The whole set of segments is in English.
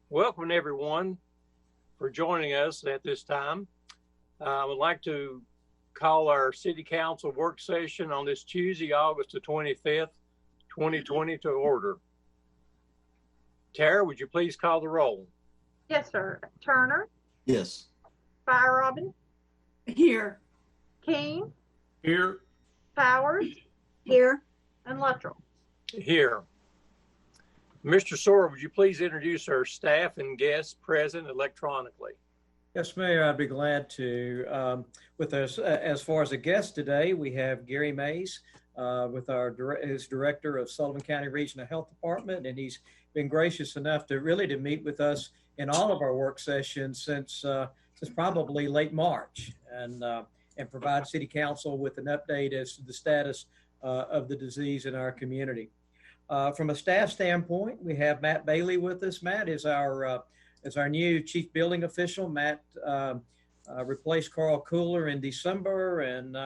Welcome everyone for joining us at this time. I would like to call our City Council work session on this Tuesday, August the 25th, 2020 to order. Tara, would you please call the roll? Yes, sir. Turner? Yes. Feierabend? Here. King? Here. Powers? Here. And Luttrell? Here. Mr. Sora, would you please introduce our staff and guests present electronically? Yes, Mayor, I'd be glad to. With us, as far as a guest today, we have Gary Mays with his director of Sullivan County Regional Health Department, and he's been gracious enough to meet with us in all of our work sessions since probably late March, and provide City Council with an update as to the status of the disease in our community. From a staff standpoint, we have Matt Bailey with us. Matt is our new chief building official. Matt replaced Carl Cooler in December, and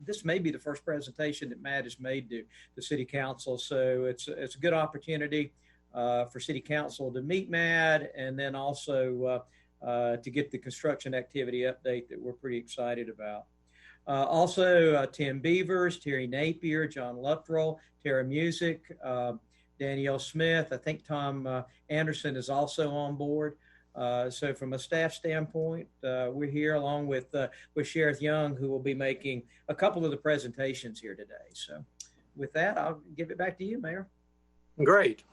this may be the first presentation that Matt has made to the City Council. So it's a good opportunity for City Council to meet Matt, and then also to get the construction activity update that we're pretty excited about. Also, Tim Beavers, Terry Napier, John Luttrell, Tara Music, Danielle Smith. I think Tom Anderson is also on board. So from a staff standpoint, we're here along with Sheriff Young, who will be making a couple of the presentations here today. So with that, I'll give it back to you, Mayor. Great.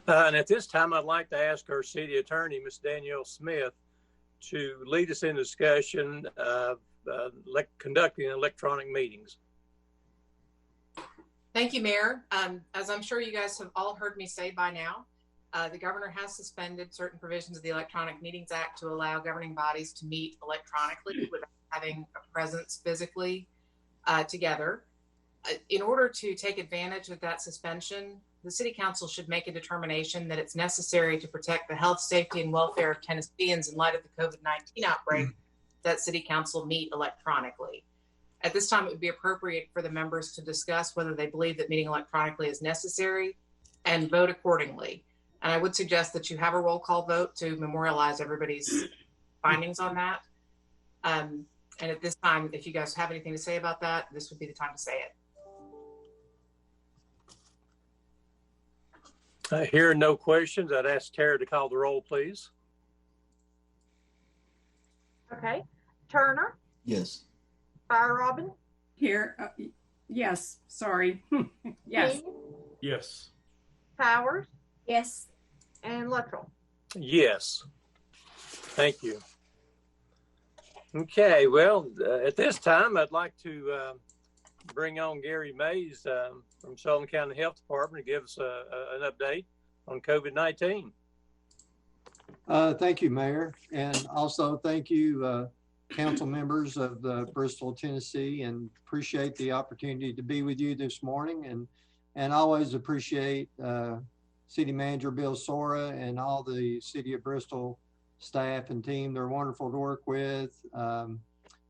And at this time, I'd like to ask our city attorney, Ms. Danielle Smith, to lead us in discussion of conducting electronic meetings. Thank you, Mayor. As I'm sure you guys have all heard me say by now, the governor has suspended certain provisions of the Electronic Meetings Act to allow governing bodies to meet electronically without having a presence physically together. In order to take advantage of that suspension, the City Council should make a determination that it's necessary to protect the health, safety, and welfare of Tennesseans in light of the COVID-19 outbreak that City Council meet electronically. At this time, it would be appropriate for the members to discuss whether they believe that meeting electronically is necessary and vote accordingly. And I would suggest that you have a roll call vote to memorialize everybody's findings on that. And at this time, if you guys have anything to say about that, this would be the time to say it. Hearing no questions, I'd ask Tara to call the roll, please. Okay. Turner? Yes. Feierabend? Here. Yes. Sorry. Yes. King? Yes. Powers? Yes. And Luttrell? Yes. Thank you. Okay, well, at this time, I'd like to bring on Gary Mays from Sullivan County Health Department to give us an update on COVID-19. Thank you, Mayor. And also thank you, council members of Bristol, Tennessee, and appreciate the opportunity to be with you this morning, and always appreciate City Manager Bill Sora and all the City of Bristol staff and team. They're wonderful to work with, and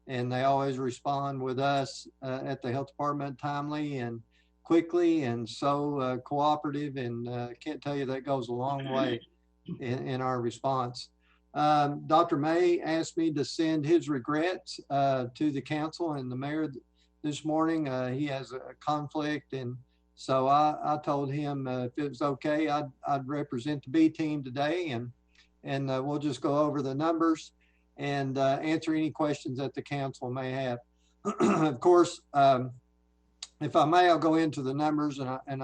they always respond with us at the health department timely and quickly, and so cooperative, and can't tell you that goes a long way in our response. Dr. May asked me to send his regrets to the council and the mayor this morning. He has a conflict, and so I told him if it was okay, I'd represent the B team today, and we'll just go over the numbers and answer any questions that the council may have. Of course, if I may, I'll go into the numbers, and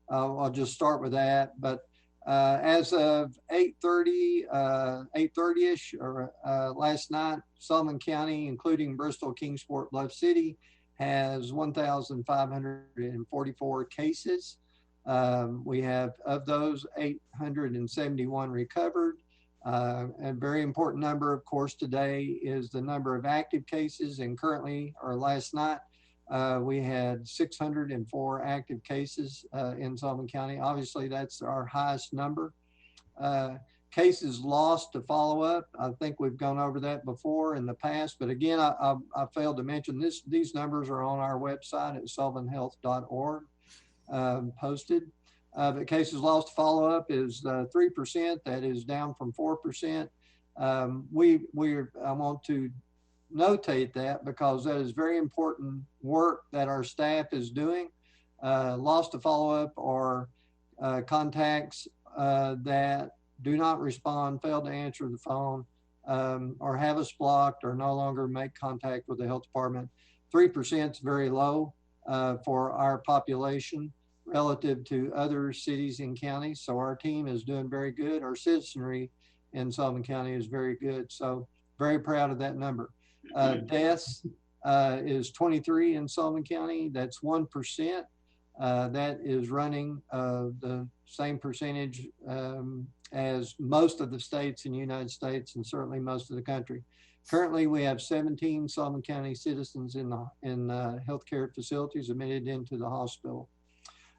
I'll just start with that. But as of 8:30-ish or last night, Sullivan County, including Bristol, Kingsport, Bluff City, has 1,544 cases. We have, of those, 871 recovered. A very important number, of course, today is the number of active cases, and currently, or last night, we had 604 active cases in Sullivan County. Obviously, that's our highest number. Cases lost to follow up. I think we've gone over that before in the past, but again, I failed to mention this. These numbers are on our website at sullivanhealth.org posted. but cases lost to follow-up is 3%. That is down from 4%. I want to notate that because that is very important work that our staff is doing. Lost to follow-up or contacts that do not respond, fail to answer the phone, or have us blocked or no longer make contact with the health department. 3% is very low for our population relative to other cities and counties. So our team is doing very good. Our citizenry in Sullivan County is very good. So very proud of that number. Deaths is 23 in Sullivan County. That's 1%. That is running the same percentage as most of the states in the United States and certainly most of the country. Currently, we have 17 Sullivan County citizens in healthcare facilities admitted into the hospital.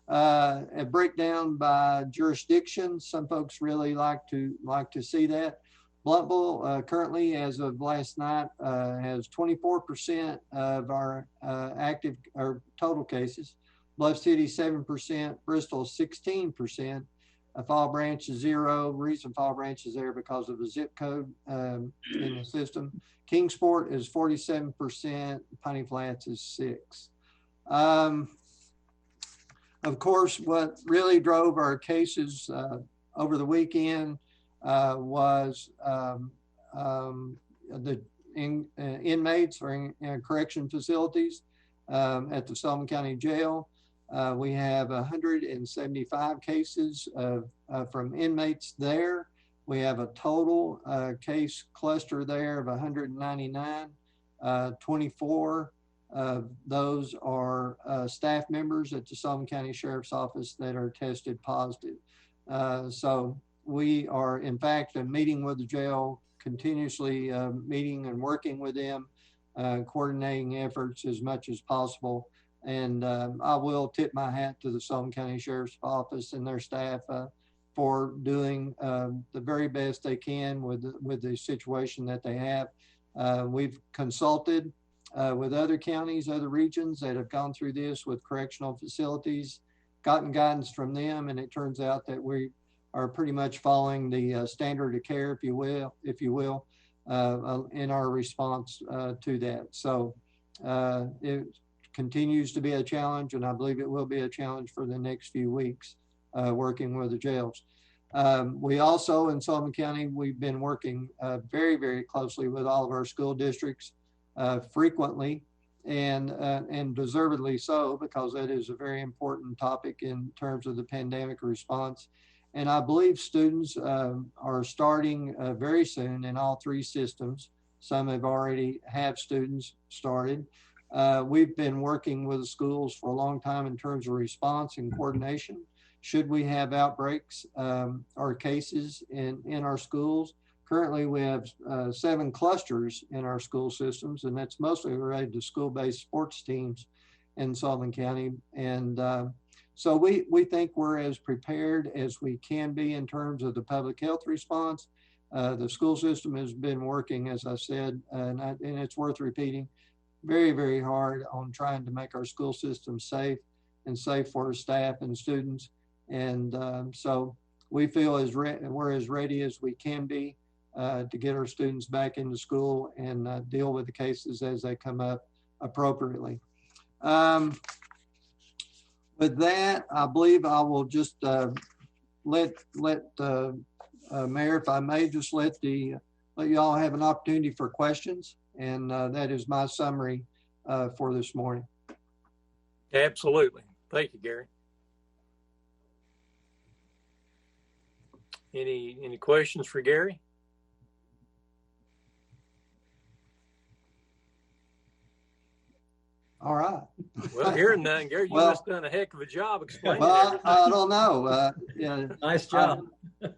A breakdown by jurisdiction. Some folks really like to see that. Blountville currently, as of last night, has 24% of our active or total cases. Bluff City 7%, Bristol 16%. Fall Branch is 0. Reason Fall Branch is there because of the zip code in the system. Kingsport is 47%. Piney Flats is 6%. Of course, what really drove our cases over the weekend was the inmates or in correction facilities at the Sullivan County Jail. We have 175 cases from inmates there. We have a total case cluster there of 199. 24 of those are staff members at the Sullivan County Sheriff's Office that are tested positive. So we are, in fact, meeting with the jail, continuously meeting and working with them, coordinating efforts as much as possible. And I will tip my hat to the Sullivan County Sheriff's Office and their staff for doing the very best they can with the situation that they have. We've consulted with other counties, other regions that have gone through this with correctional facilities, gotten guidance from them, and it turns out that we are pretty much following the standard of care, if you will, in our response to that. So it continues to be a challenge, and I believe it will be a challenge for the next few weeks working with the jails. We also, in Sullivan County, we've been working very, very closely with all of our school districts frequently and deservedly so, because that is a very important topic in terms of the pandemic response. And I believe students are starting very soon in all three systems. Some have already have students started. We've been working with the schools for a long time in terms of response and coordination. Should we have outbreaks or cases in our schools? Currently, we have 7 clusters in our school systems, and that's mostly related to school-based sports teams in Sullivan County. And so we think we're as prepared as we can be in terms of the public health response. The school system has been working, as I said, and it's worth repeating, very, very hard on trying to make our school system safe and safe for our staff and students. And so we feel we're as ready as we can be to get our students back into school and deal with the cases as they come up appropriately. With that, I believe I will just let Mayor, if I may, just let you all have an opportunity for questions. And that is my summary for this morning. Absolutely. Thank you, Gary. Any questions for Gary? All right. Well, hearing none, Gary, you must have done a heck of a job explaining Well, everything. I don't know. Yeah, Nice job.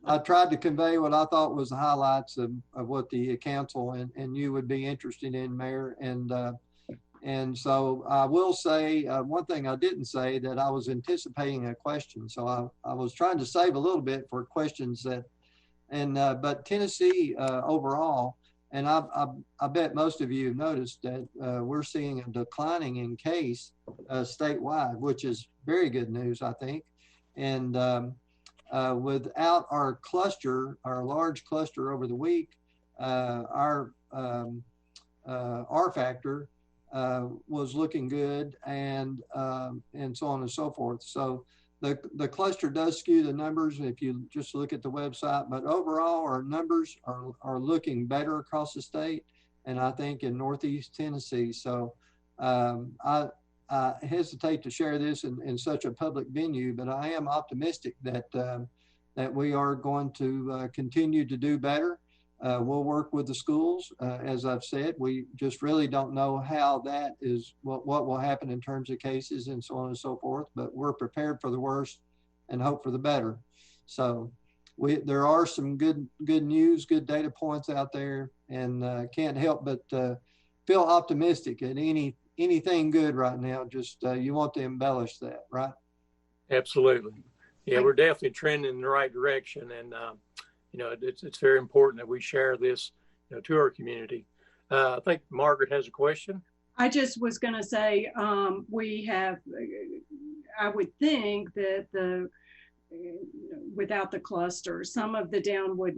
I tried to convey what I thought was the highlights of what the council and you would be interested in, Mayor. And so I will say one thing I didn't say, that I was anticipating a question. So I was trying to save a little bit for questions but Tennessee overall, and I bet most of you have noticed that we're seeing a declining in case statewide, which is very good news, I think. And without our cluster, our large cluster over the week, our R factor was looking good, and so on and so forth. So the cluster does skew the numbers if you just look at the website, but overall our numbers are looking better across the state, and I think in Northeast Tennessee. So I hesitate to share this in such a public venue, but I am optimistic that that we are going to continue to do better. We'll work with the schools. As I've said, we just really don't know how that is, what will happen in terms of cases and so on and so forth, but we're prepared for the worst and hope for the better. So there are some good news, good data points out there, and can't help but feel optimistic at anything good right now. Just you want to embellish that, right? Absolutely. Yeah, we're definitely trending in the right direction, and you know, it's very important that we share this, you know, to our community. I think Margaret has a question. I just was going to say, we have, I would think that without the cluster, some of the downward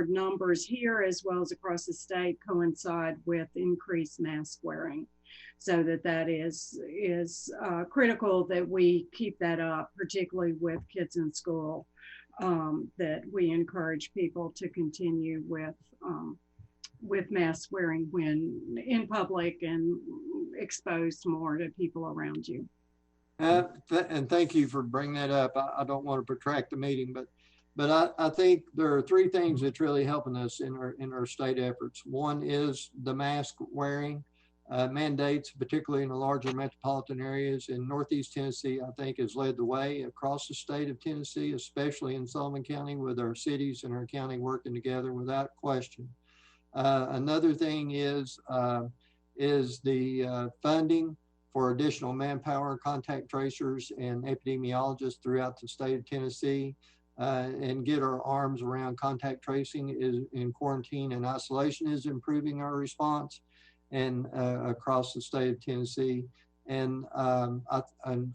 numbers here as well as across the state coincide with increased mask wearing. So that is critical that we keep that up, particularly with kids in school, that we encourage people to continue with mask wearing when in public and exposed more to people around you. And thank you for bringing that up. I don't want to protract the meeting, but I think there are three things that's really helping us in our state efforts. One is the mask wearing mandates, particularly in the larger metropolitan areas. In Northeast Tennessee, I think has led the way across the state of Tennessee, especially in Sullivan County, with our cities and our county working together without question. Another thing is the funding for additional manpower, contact tracers, and epidemiologists throughout the state of Tennessee, and get our arms around contact tracing in quarantine and isolation is improving our response and across the state of Tennessee. And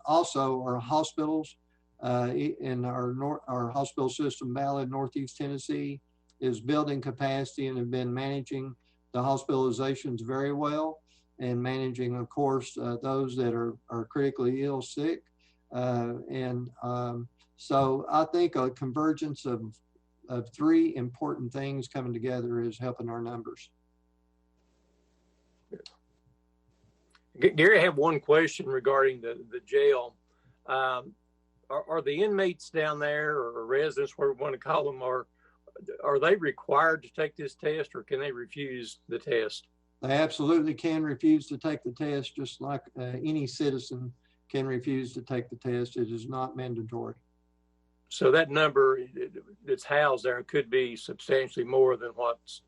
also our hospitals in our hospital system, Ballad, Northeast Tennessee, is building capacity and have been managing the hospitalizations very well, and managing, of course, those that are critically ill, sick. So I think a convergence of three important things coming together is helping our numbers. Gary, I have one question regarding the jail. Are the inmates down there, or residents, whatever we want to call them, are they required to take this test, or can they refuse the test? They absolutely can refuse to take the test, just like any citizen can refuse to take the test. It is not mandatory. So that number that's housed there could be substantially more than what's...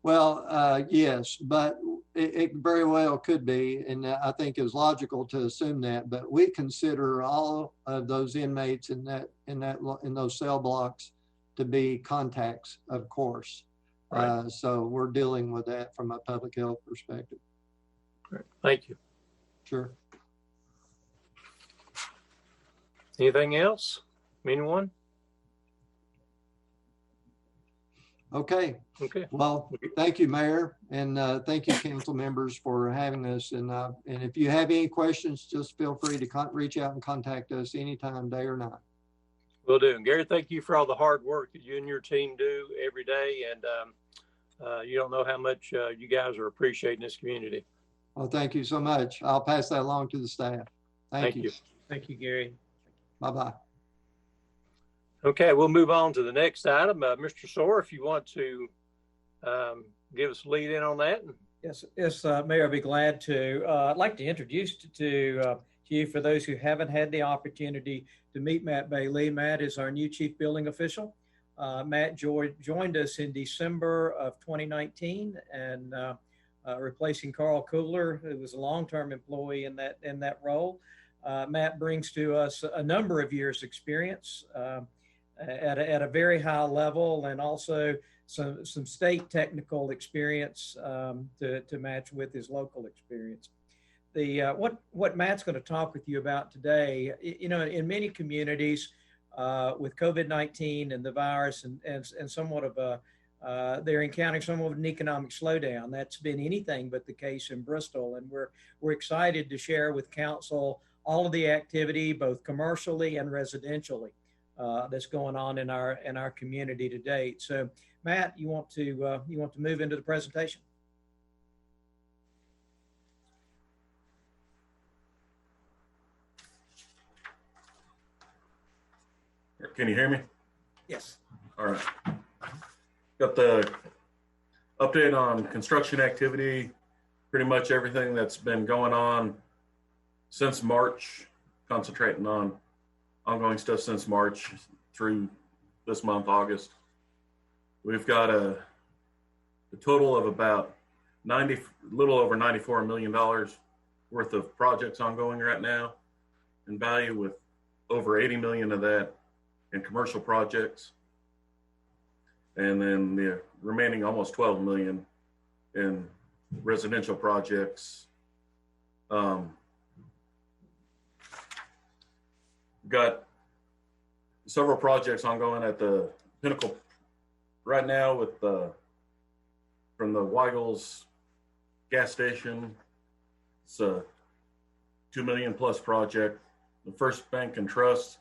Well, yes, but it very well could be, and I think it's logical to assume that. But we consider all of those inmates in those cell blocks to be contacts, of course. Right. So we're dealing with that from a public health perspective. Right. Thank you. Sure. Anything else? Anyone? Okay. Okay. Well, thank you, Mayor, and thank you, council members, for having us. And if you have any questions, just feel free to reach out and contact us anytime, day or night. Will do. And Gary, thank you for all the hard work that you and your team do every day. And you don't know how much you guys are appreciating this community. Well, thank you so much. I'll pass that along to the staff. Thank you. Thank you, Gary. Bye-bye. Okay, we'll move on to the next item. Mr. Soar, if you want to give us a lead in on that. Yes, Mayor, I'd be glad to. I'd like to introduce to you, for those who haven't had the opportunity to meet Matt Bailey. Matt is our new Chief Building Official. Matt joined us in December of 2019 and replacing Carl Kugler, who was a long-term employee in that role. Matt brings to us a number of years' experience at a very high level, and also some state technical experience to match with his local experience. what Matt's going to talk with you about today, in many communities with COVID-19 and the virus and somewhat of they're encountering somewhat of an economic slowdown. That's been anything but the case in Bristol, and we're excited to share with council all of the activity, both commercially and residentially, that's going on in our community to date. So, Matt, you want to move into the presentation? Can you hear me? Yes. All right. Got the update on construction activity, pretty much everything that's been going on since March, concentrating on ongoing stuff since March through this month, August. We've got a total of about little over $94 million worth of projects ongoing right now in value, with over 80 million of that in commercial projects, and then the remaining almost 12 million in residential projects. Got several projects ongoing at the Pinnacle right now with from the Weigel's gas station. It's a $2 million plus project. The First Bank and Trust,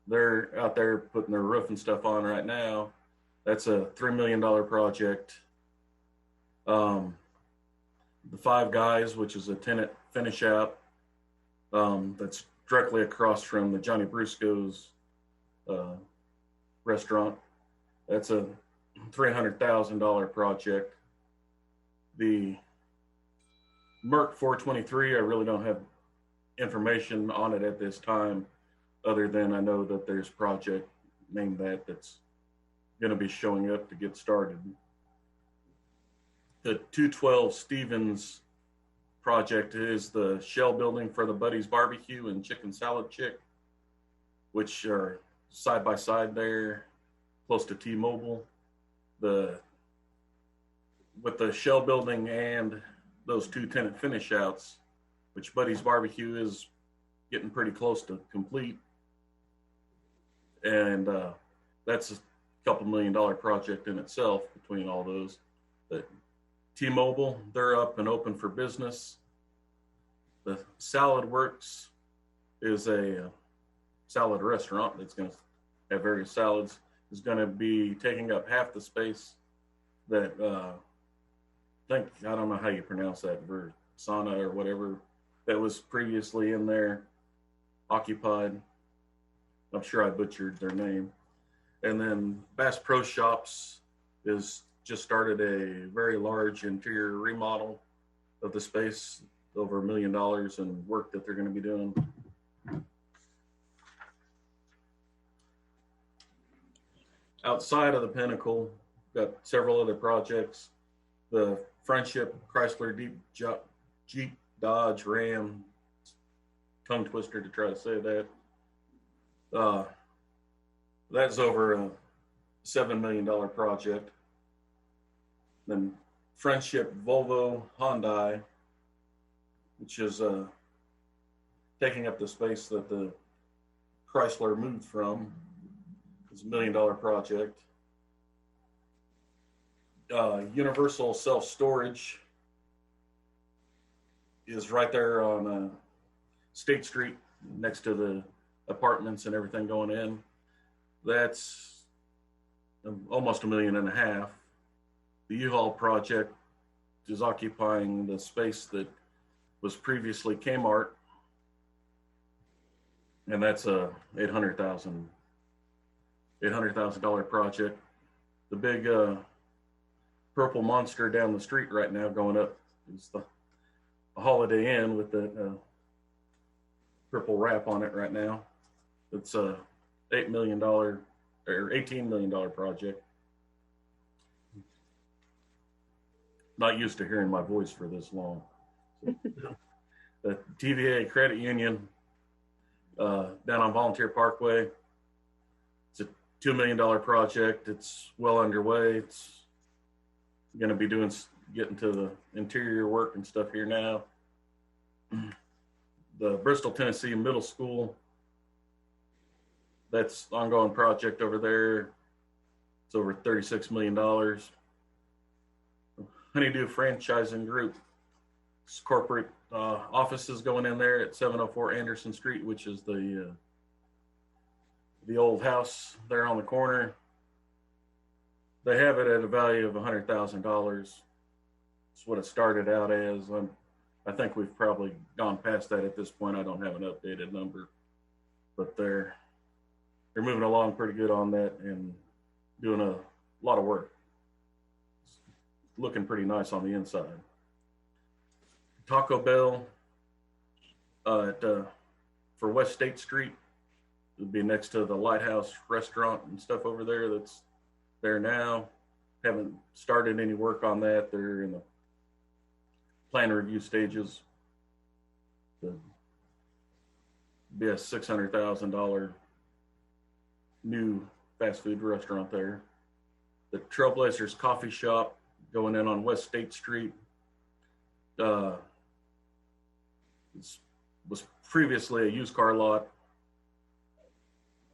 they're out there putting their roof and stuff on right now. That's a $3 million project. The Five Guys, which is a tenant finish out, that's directly across from the Johnny Brusco's restaurant. That's a $300,000 project. The Merck 423, I really don't have information on it at this time, other than I know that there's a project named that's going to be showing up to get started. The 212 Stevens project is the shell building for the Buddy's Barbecue and Chicken Salad Chick, which are side by side there, close to T-Mobile. With the shell building and those two tenant finish outs, which Buddy's Barbecue is getting pretty close to complete. And that's a couple $1 million project in itself between all those. But T-Mobile, they're up and open for business. The Salad Works is a salad restaurant that's going to have various salads. Is going to be taking up half the space that I don't know how you pronounce that, Versana or whatever, that was previously in there, occupied. I'm sure I butchered their name. And then Bass Pro Shops is just started a very large interior remodel of the space, over $1 million in work that they're going to be doing. Outside of the Pinnacle, got several other projects. The Friendship Chrysler Jeep Dodge Ram, tongue twister to try to say that. That's over a $7 million project. Then Friendship Volvo Hyundai, which is taking up the space that the Chrysler moved from. It's a $1 million project. Universal Self Storage is right there on State Street, next to the apartments and everything going in. That's almost $1.5 million. The U-Haul project is occupying the space that was previously Kmart, and that's a $800,000 project. The big purple monster down the street right now going up is the Holiday Inn with the purple wrap on it right now. It's a $8 million or $18 million project. Not used to hearing my voice for this long. The TVA Credit Union down on Volunteer Parkway. It's a $2 million project. It's well underway. It's going to be getting to the interior work and stuff here now. the Bristol, Tennessee Middle School. That's ongoing project over there. It's over $36 million. Honeydew Franchising Group. It's corporate offices going in there at 704 Anderson Street, which is the old house there on the corner. They have it at a value of $100,000. It's what it started out as. I think we've probably gone past that at this point. I don't have an updated number, but they're moving along pretty good on that and doing a lot of work. It's looking pretty nice on the inside. Taco Bell for West State Street. It would be next to the Lighthouse restaurant and stuff over there that's there now. Haven't started any work on that. They're in the plan review stages. It'd be a $600,000 new fast food restaurant there. The Trailblazers Coffee Shop going in on West State Street. Was previously a used car lot.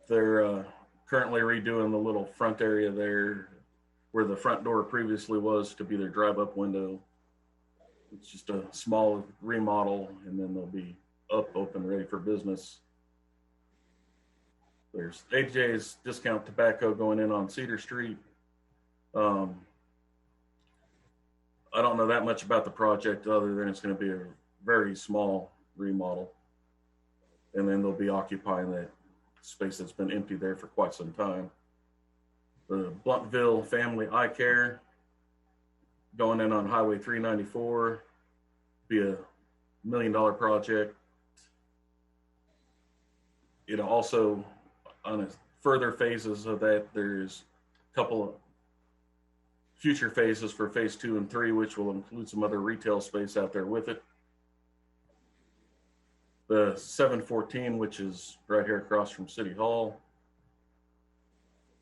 They're currently redoing the little front area there where the front door previously was to be their drive-up window. It's just a small remodel, and then they'll be up, open, ready for business. There's AJ's Discount Tobacco going in on Cedar Street. I don't know that much about the project other than it's going to be a very small remodel. And then they'll be occupying that space that's been empty there for quite some time. The Bluntville Family Eye Care going in on Highway 394, be $1 million project. It also, on a further phases of that, there's a couple of future phases for phase 2 and 3, which will include some other retail space out there with it. The 714, which is right here across from City Hall.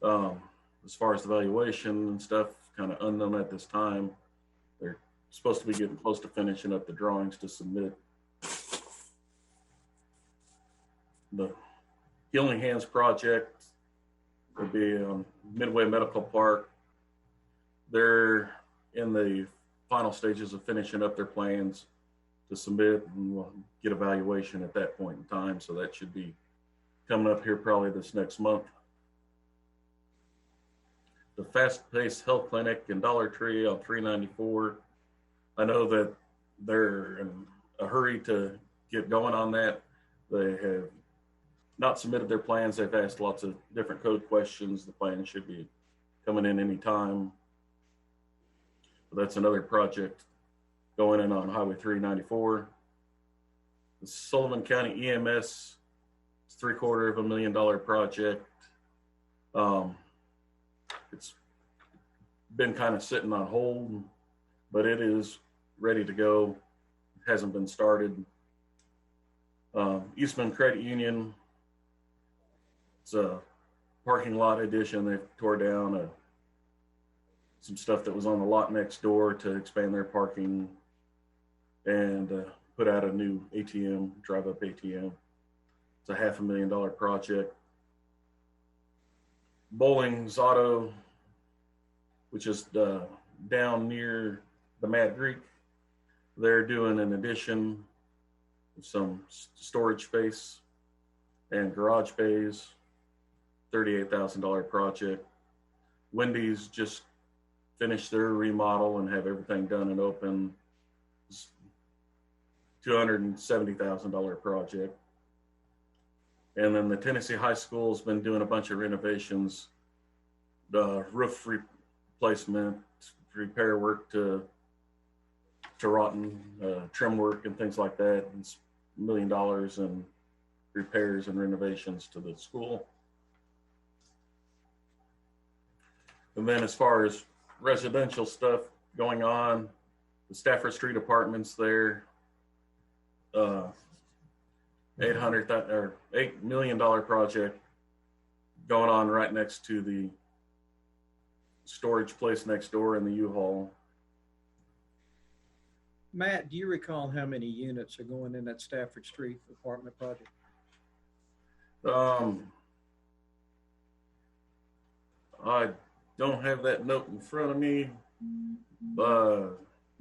As far as the valuation and stuff, kind of unknown at this time. They're supposed to be getting close to finishing up the drawings to submit. The Healing Hands project will be on Midway Medical Park. They're in the final stages of finishing up their plans to submit, and we'll get evaluation at that point in time. So that should be coming up here probably this next month. The Fast Pace Health Clinic in Dollar Tree on 394. I know that they're in a hurry to get going on that. They have not submitted their plans. They've asked lots of different code questions. The plan should be coming in any time. But that's another project going in on Highway 394. The Sullivan County EMS, it's $750,000 project. It's been kind of sitting on hold, but it is ready to go. It hasn't been started. Eastman Credit Union, it's a parking lot addition. They tore down some stuff that was on the lot next door to expand their parking and put out a new ATM, drive-up ATM. It's a $500,000 project. Bowling's Auto, which is down near the Mad Greek. They're doing an addition of some storage space and garage bays, $38,000 project. Wendy's just finished their remodel and have everything done and open. It's $270,000 project. And then the Tennessee High School has been doing a bunch of renovations, the roof replacement, repair work to rotten, trim work and things like that. It's $1 million in repairs and renovations to the school. And then as far as residential stuff going on, the Stafford Street Apartments there, $8 million project going on right next to the storage place next door in the U-Haul. Matt, do you recall how many units are going in that Stafford Street apartment project? I don't have that note in front of me.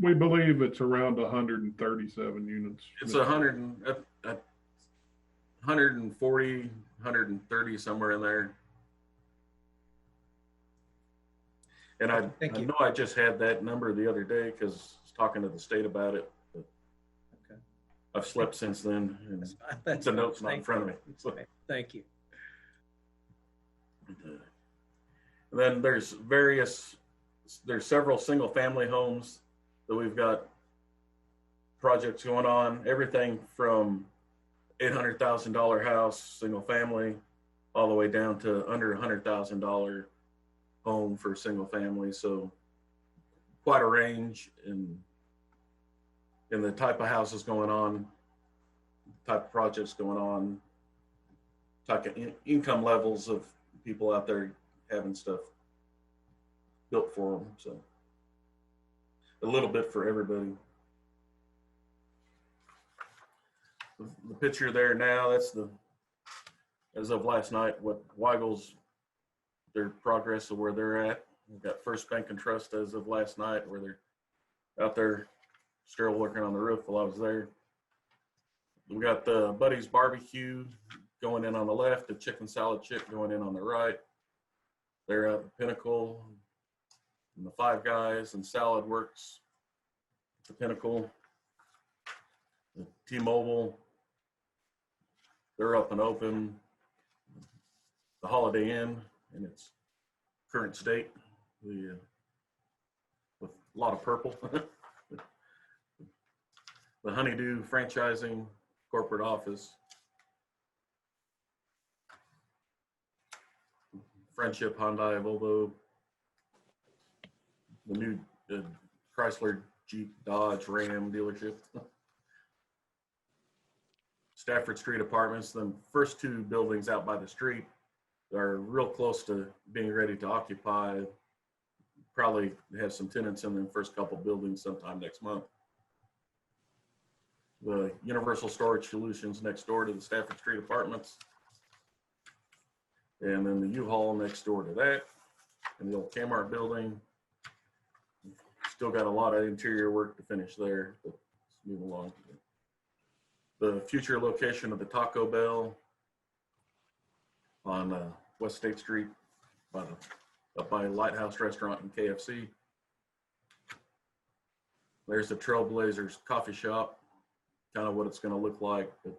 We believe it's around 137 units. It's 140, 130, somewhere in there. And I Thank you. know I just had that number the other day because I was talking to the state about it. But Okay. I've slept since then, and That's the note's not in Thank front of me. So, Okay, thank you. and then there's several single family homes that we've got projects going on, everything from $800,000 house, single family, all the way down to under $100,000 home for single family. So quite a range in the type of houses going on, type of projects going on, type of income levels of people out there having stuff built for them. So a little bit for everybody. The picture there now, that's as of last night, what Weigel's, their progress of where they're at. We've got First Bank and Trust as of last night, where they're out there still working on the roof while I was there. We got the Buddy's Barbecue going in on the left, the Chicken Salad Chick going in on the right. They're at the Pinnacle, and the Five Guys and Salad Works at the Pinnacle. The T-Mobile, they're up and open. The Holiday Inn in its current state, with a lot of purple. The Honeydew Franchising Corporate Office. Friendship Hyundai Volvo. The new Chrysler Jeep Dodge Ram dealership. Stafford Street Apartments, the first two buildings out by the street are real close to being ready to occupy. Probably have some tenants in the first couple buildings sometime next month. The Universal Storage Solutions next door to the Stafford Street Apartments. And then the U-Haul next door to that. And the old Kmart building. Still got a lot of interior work to finish there, but let's move along. The future location of the Taco Bell on West State Street up by Lighthouse Restaurant and KFC. There's the Trailblazers Coffee Shop, kind of what it's going to look like, but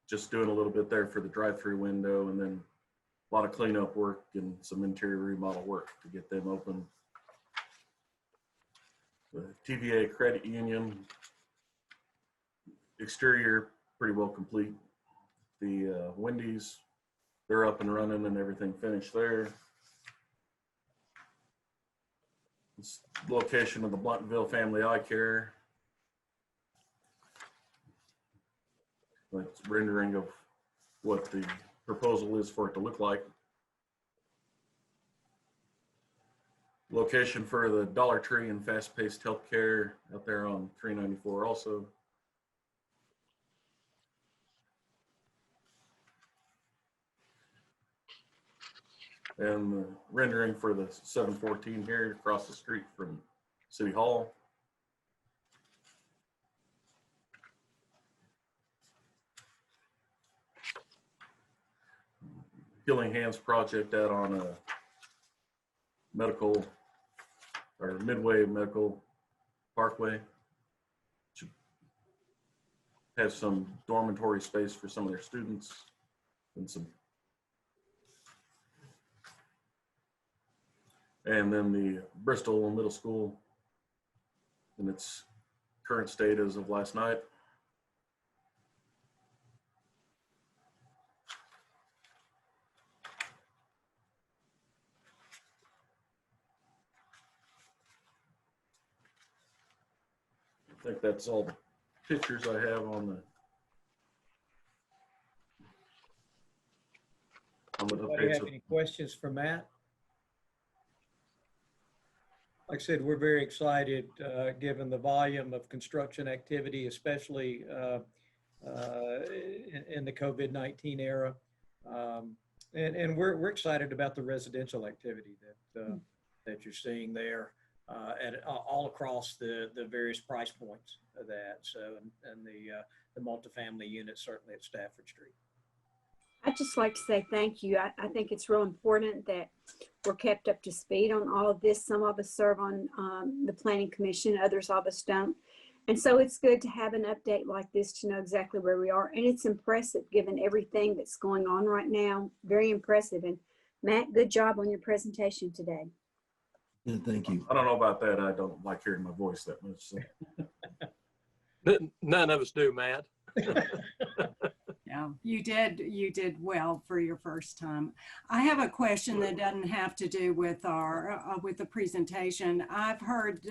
just doing a little bit there for the drive-through window, and then a lot of cleanup work and some interior remodel work to get them open. The TVA Credit Union, exterior pretty well complete. The Wendy's, they're up and running and everything finished there. It's location of the Bluntville Family Eye Care. That's rendering of what the proposal is for it to look like. Location for the Dollar Tree and Fast Paced Healthcare out there on 394 also. And the rendering for the 714 here across the street from City Hall. Healing Hands project out on Medical or Midway Medical Parkway. Should have some dormitory space for some of their students and some. And then the Bristol Middle School in its current state as of last night. I think that's all the pictures I have on the Do you have any questions for Matt? Like I said, we're very excited, given the volume of construction activity, especially in the COVID-19 era. And we're excited about the residential activity that you're seeing there all across the various price points of that. So, and the multifamily units certainly at Stafford Street. I'd just like to say thank you. I think it's real important that we're kept up to speed on all of this. Some of us serve on the Planning Commission, others of us don't. And so it's good to have an update like this to know exactly where we are. And it's impressive given everything that's going on right now. Very impressive. And Matt, good job on your presentation today. Yeah, thank you. I don't know about that. I don't like hearing my voice that much. So. None of us do, Matt. Yeah, you did well for your first time. I have a question that doesn't have to do with with the presentation. I've heard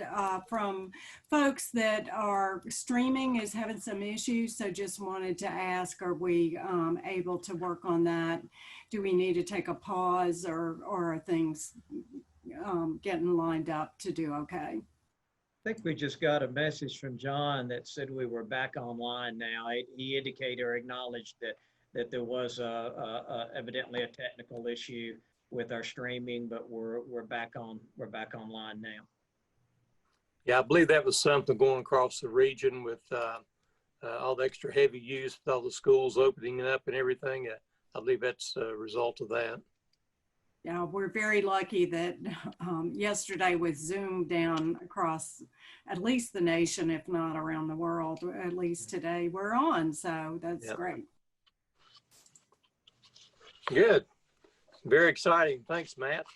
from folks that our streaming is having some issues, so just wanted to ask, are we able to work on that? Do we need to take a pause, or are things getting lined up to do okay? I think we just got a message from John that said we were back online now. He indicated or acknowledged that there was evidently a technical issue with our streaming, but we're back online now. Yeah, I believe that was something going across the region with all the extra heavy use with all the schools opening up and everything. I believe that's a result of that. Yeah, we're very lucky that yesterday with Zoom down across at least the nation, if not around the world, at least today we're on. So that's great. Good. Very exciting. Thanks, Matt.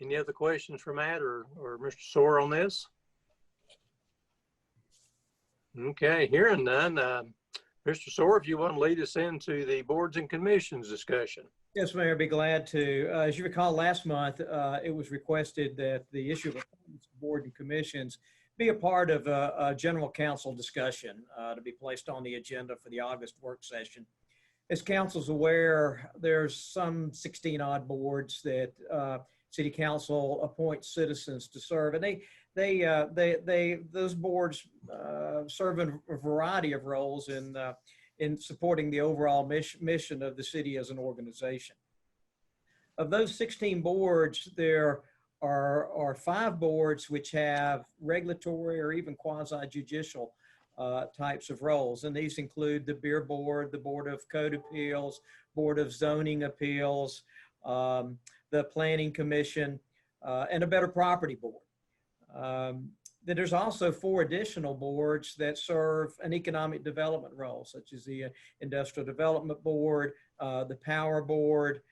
Any other questions for Matt or Mr. Soar on this? Okay, hearing none. Mr. Soar, if you want to lead us into the boards and commissions discussion. Yes, Mayor, I'd be glad to. As you recall, last month, it was requested that the issue of appointments to board and commissions be a part of a general council discussion to be placed on the agenda for the August work session. As council's aware, there's some 16 odd boards that city council appoints citizens to serve, and those boards serve in a variety of roles in supporting the overall mission of the city as an organization. Of those 16 boards, there are 5 boards which have regulatory or even quasi-judicial types of roles, and these include the Beer Board, the Board of Code Appeals, Board of Zoning Appeals, the Planning Commission, and a Better Property Board. Then there's also 4 additional boards that serve an economic development role, such as the Industrial Development Board, the Power Board,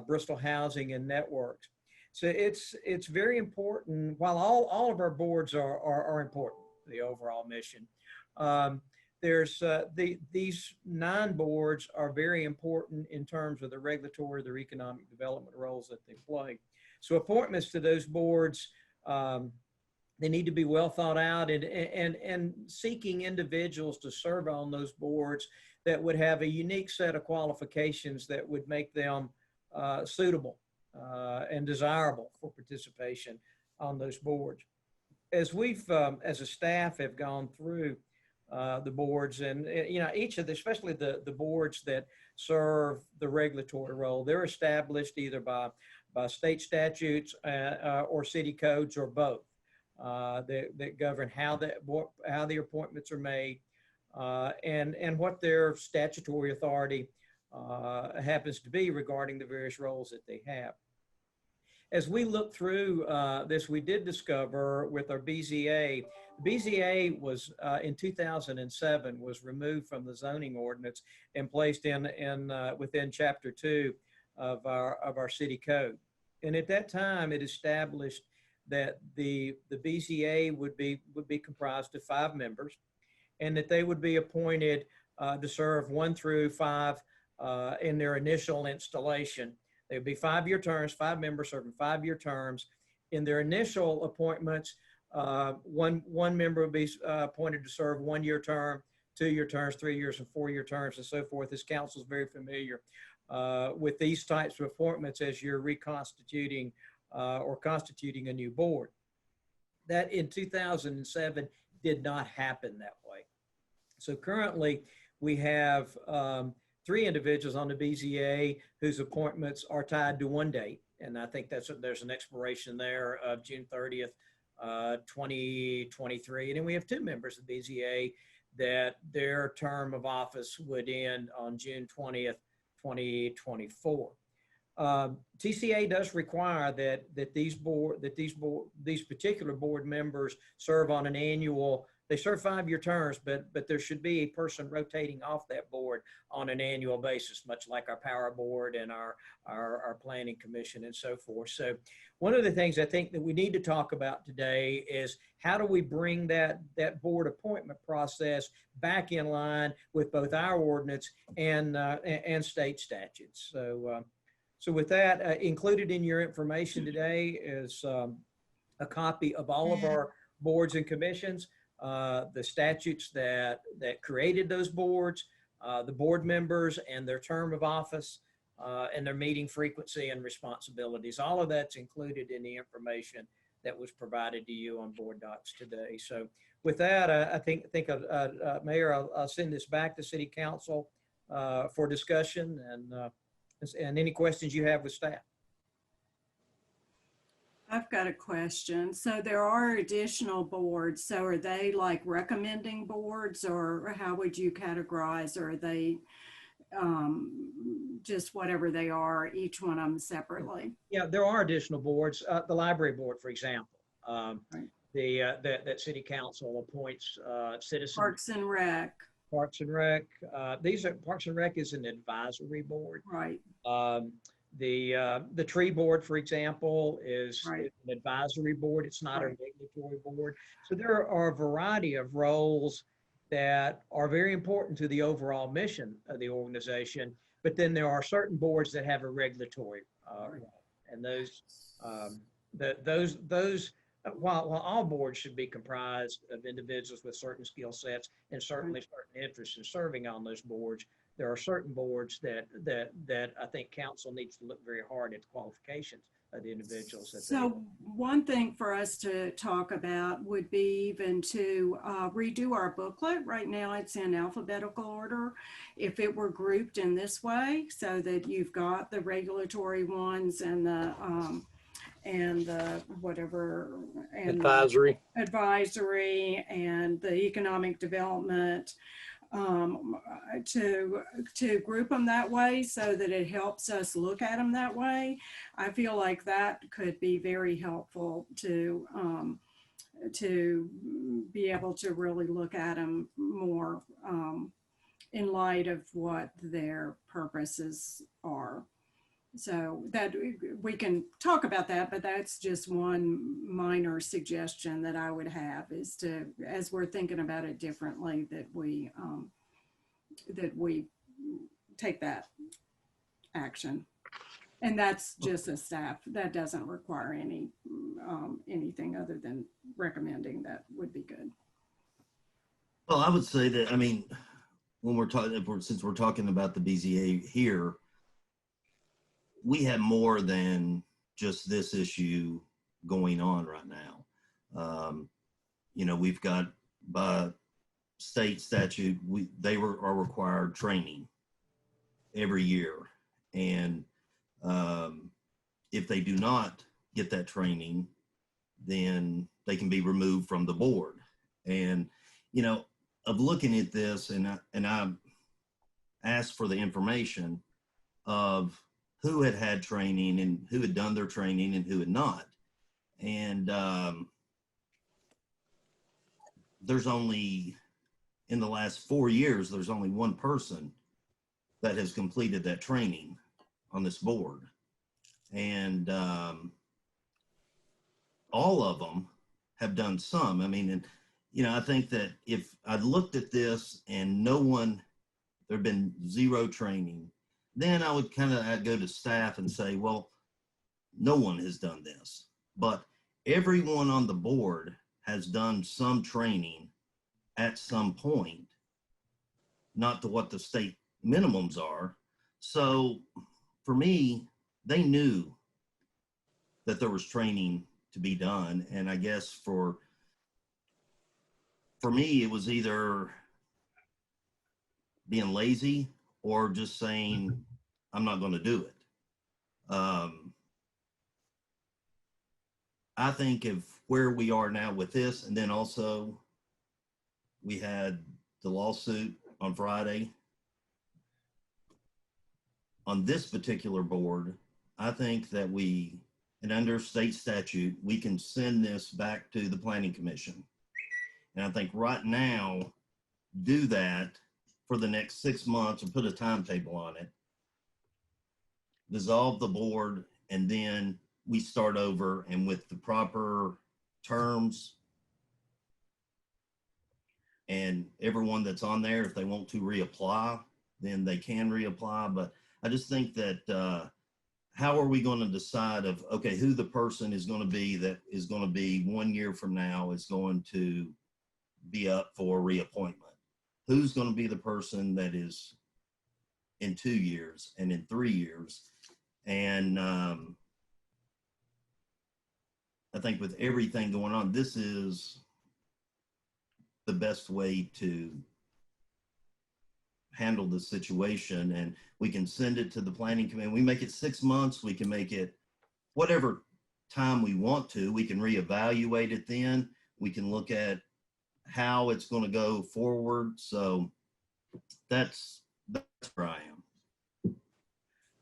Bristol Housing and Networks. So it's very important. While all of our boards are important to the overall mission, these 9 boards are very important in terms of the regulatory, their economic development roles that they play. So appointments to those boards, they need to be well thought out, and seeking individuals to serve on those boards that would have a unique set of qualifications that would make them suitable and desirable for participation on those boards. As we've, as a staff, have gone through the boards, and each of the, especially the boards that serve the regulatory role, they're established either by state statutes or city codes or both. That govern how the appointments are made and what their statutory authority happens to be regarding the various roles that they have. As we look through this, we did discover with our BZA, BZA was in 2007 was removed from the zoning ordinance and placed within Chapter 2 of our city code. And at that time, it established that the BZA would be comprised of 5 members, and that they would be appointed to serve 1 through 5 in their initial installation. They would be 5-year terms, 5 members serving 5-year terms. In their initial appointments, one member would be appointed to serve 1-year term, 2-year terms, 3 years, and 4-year terms, and so forth. This council is very familiar with these types of appointments as you're reconstituting or constituting a new board. That in 2007 did not happen that way. So currently we have 3 individuals on the BZA whose appointments are tied to one date. And I think there's an expiration there of June 30th, 2023. And then we have 2 members of the BZA that their term of office would end on June 20th, 2024. TCA does require that these particular board members serve on an annual. They serve 5-year terms, but there should be a person rotating off that board on an annual basis, much like our power board and our planning commission and so forth. So one of the things I think that we need to talk about today is how do we bring that board appointment process back in line with both our ordinance and state statutes. So with that, included in your information today is a copy of all of our boards and commissions, the statutes that created those boards, the board members and their term of office, and their meeting frequency and responsibilities. All of that's included in the information that was provided to you on board docs today. So with that, I think Mayor, I'll send this back to City Council for discussion and any questions you have with staff. I've got a question. So there are additional boards. So are they like recommending boards, or how would you categorize? Or are they just whatever they are, each one of them separately? Yeah, there are additional boards. The library board, for example, Right. that City Council appoints citizens. Parks and Rec. Parks and Rec. Parks and Rec is an advisory board. Right. The tree board, for example, is Right. an advisory board. It's not Right. a regulatory board. So there are a variety of roles that are very important to the overall mission of the organization. But then there are certain boards that have a regulatory role, and while all boards should be comprised of individuals with certain skill sets and certainly certain interests in serving on those boards, there are certain boards that I think council needs to look very hard at the qualifications of the individuals. So one thing for us to talk about would be even to redo our booklet. Right now it's in alphabetical order. If it were grouped in this way, so that you've got the regulatory ones and the whatever, and Advisory. advisory and the economic development, to group them that way so that it helps us look at them that way. I feel like that could be very helpful to be able to really look at them more in light of what their purposes are. So that we can talk about that, but that's just one minor suggestion that I would have, is to, as we're thinking about it differently, that we take that action. And that's just a staff. That doesn't require anything other than recommending. That would be good. Well, I would say that, I mean, when we're talking, since we're talking about the BZA here, we have more than just this issue going on right now. We've got, by state statute, are required training every year. And if they do not get that training, then they can be removed from the board. And, of looking at this, and I asked for the information of who had training and who had done their training and who had not. And there's only, in the last 4 years, there's only one person that has completed that training on this board. And all of them have done some. I mean, and, I think that if I'd looked at this and there'd been zero training, then I would kind of go to staff and say, well, no one has done this. But everyone on the board has done some training at some point, not to what the state minimums are. So for me, they knew that there was training to be done. And I guess for me, it was either being lazy or just saying, I'm not going to do it. I think of where we are now with this, and then also we had the lawsuit on Friday. On this particular board, I think that and under state statute, we can send this back to the Planning Commission. And I think right now, do that for the next 6 months and put a timetable on it. Dissolve the board, and then we start over, and with the proper terms, and everyone that's on there, if they want to reapply, then they can reapply. But I just think that how are we going to decide okay, who the person is going to be that is going to be 1 year from now is going to be up for reappointment? Who's going to be the person that is in 2 years and in 3 years? And I think with everything going on, this is the best way to handle the situation. And we can send it to the planning committee. We make it 6 months. We can make it whatever time we want to. We can reevaluate it then. We can look at how it's going to go forward. So that's where I am.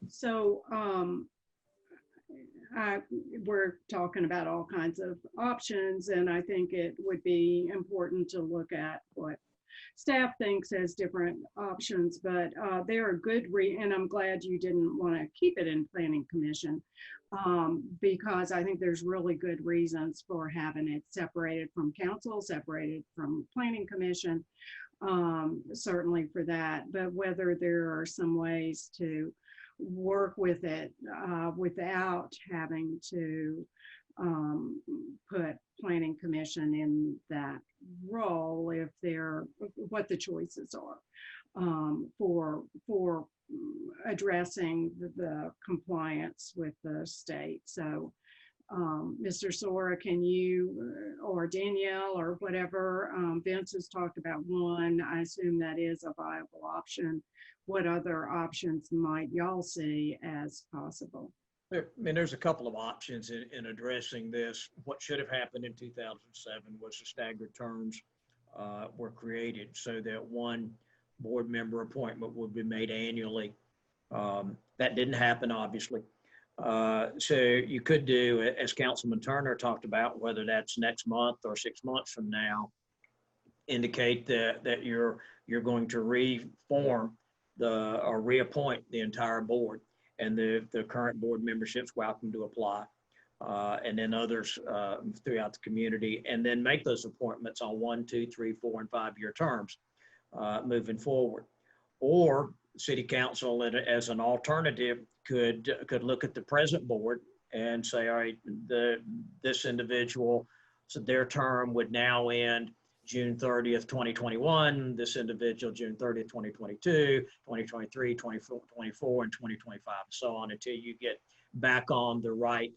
So we're talking about all kinds of options, and I think it would be important to look at what staff thinks as different options, but there are good and I'm glad you didn't want to keep it in Planning Commission, because I think there's really good reasons for having it separated from council, separated from Planning Commission, certainly for that. But whether there are some ways to work with it without having to put Planning Commission in that role, if they're what the choices are for addressing the compliance with the state. So Mr. Sora, can you or Danielle or whatever, Vince has talked about one. I assume that is a viable option. What other options might y'all see as possible? I mean, there's a couple of options in addressing this. What should have happened in 2007 was the staggered terms were created so that one board member appointment would be made annually. That didn't happen, obviously. So you could do, as Councilman Turner talked about, whether that's next month or 6 months from now, indicate that you're going to reform or reappoint the entire board. And the current board membership's welcome to apply, and then others throughout the community, and then make those appointments on 1, 2, 3, 4, and 5 year terms moving forward. Or City Council, as an alternative, could look at the present board and say, all right, this individual, so their term would now end June 30th, 2021, this individual June 30th, 2022, 2023, 2024, and 2025, so on, until you get back on the right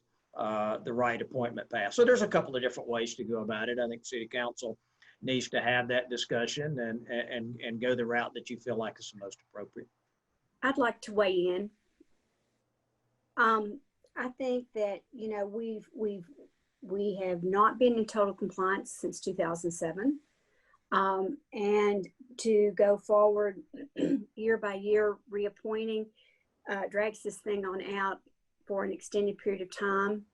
appointment path. So there's a couple of different ways to go about it. I think City Council needs to have that discussion and go the route that you feel like is the most appropriate. I'd like to weigh in. I think that, you know, we have not been in total compliance since 2007. And to go forward year by year reappointing drags this thing on out for an extended period of time.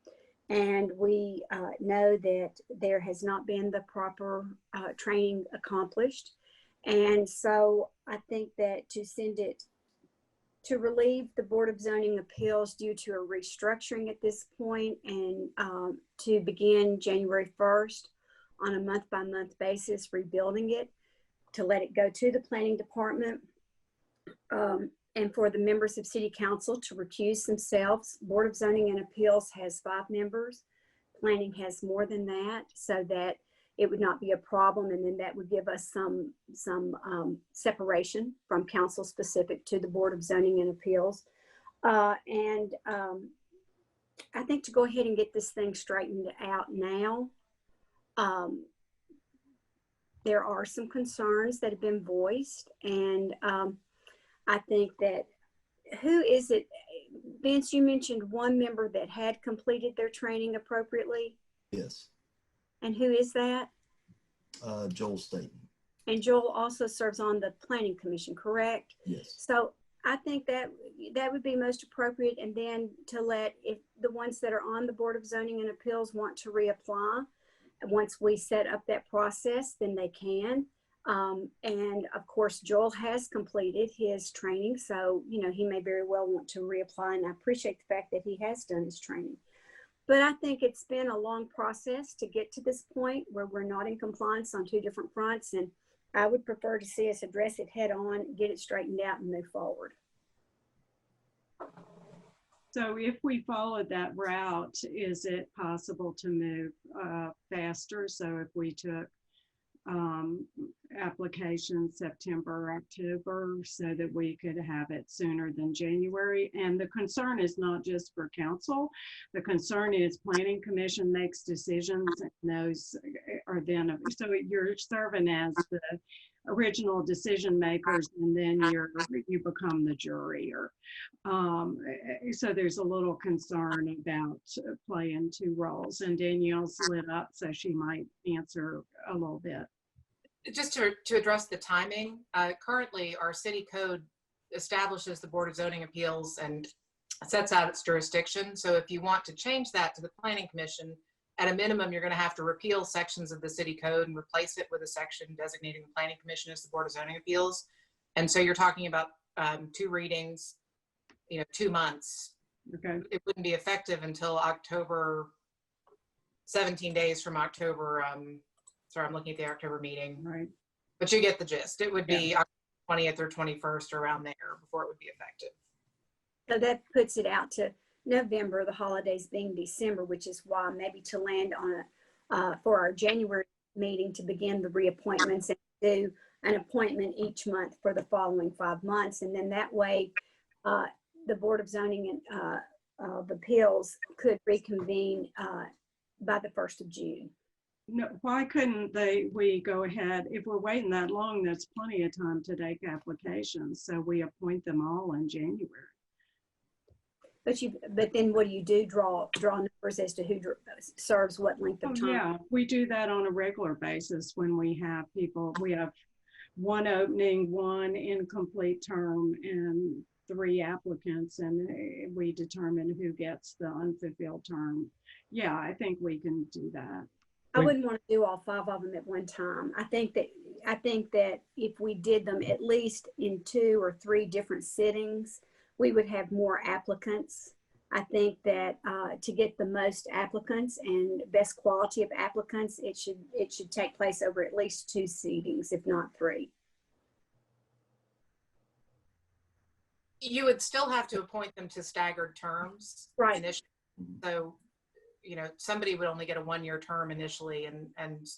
And we know that there has not been the proper training accomplished. And so I think that to send it to relieve the Board of Zoning Appeals due to a restructuring at this point, and to begin January 1st on a month-by-month basis, rebuilding it, to let it go to the Planning Department, and for the members of City Council to recuse themselves. Board of Zoning and Appeals has 5 members. Planning has more than that, so that it would not be a problem. And then that would give us some separation from council specific to the Board of Zoning and Appeals. I think to go ahead and get this thing straightened out now, there are some concerns that have been voiced. And I think that, who is it? Vince, you mentioned one member that had completed their training appropriately. Yes. And who is that? Joel Staten. And Joel also serves on the Planning Commission, correct? Yes. So I think that would be most appropriate. And then to let, if the ones that are on the Board of Zoning and Appeals want to reapply, once we set up that process, then they can. And of course, Joel has completed his training. So, you know, he may very well want to reapply. And I appreciate the fact that he has done his training. But I think it's been a long process to get to this point where we're not in compliance on two different fronts. And I would prefer to see us address it head on, get it straightened out, and move forward. So if we followed that route, is it possible to move faster? So if we took applications September, October, so that we could have it sooner than January. And the concern is not just for council. The concern is Planning Commission makes decisions, and those are then, so you're serving as the original decision makers, and then you become the jury. Or so there's a little concern about playing two roles. And Danielle's lit up, so she might answer a little bit. Just to address the timing, currently our city code establishes the Board of Zoning Appeals and sets out its jurisdiction. So if you want to change that to the Planning Commission, at a minimum, you're going to have to repeal sections of the city code and replace it with a section designating the Planning Commission as the Board of Zoning Appeals. And so you're talking about 2 readings, 2 months. Okay. It wouldn't be effective until October, 17 days from October. Sorry, I'm looking at the October meeting. Right. But you get the gist. It would be October 20th or 21st, around there, before it would be effective. So that puts it out to November, the holidays being December, which is why maybe to land on for our January meeting to begin the reappointments and do an appointment each month for the following 5 months. And then that way the Board of Zoning and of Appeals could reconvene by the 1st of June. No, why couldn't we go ahead, if we're waiting that long, that's plenty of time to take applications. So we appoint them all in January. But then what do you do? Draw numbers as to who serves what length of time? Yeah, we do that on a regular basis when we have people. We have 1 opening, 1 incomplete term, and 3 applicants, and we determine who gets the unfulfilled term. Yeah, I think we can do that. I wouldn't want to do all 5 of them at one time. I think that if we did them at least in 2 or 3 different sittings, we would have more applicants. I think that to get the most applicants and best quality of applicants, it should take place over at least 2 sittings, if not 3. You would still have to appoint them to staggered terms. Right. Initially. So, somebody would only get a 1-year term initially, and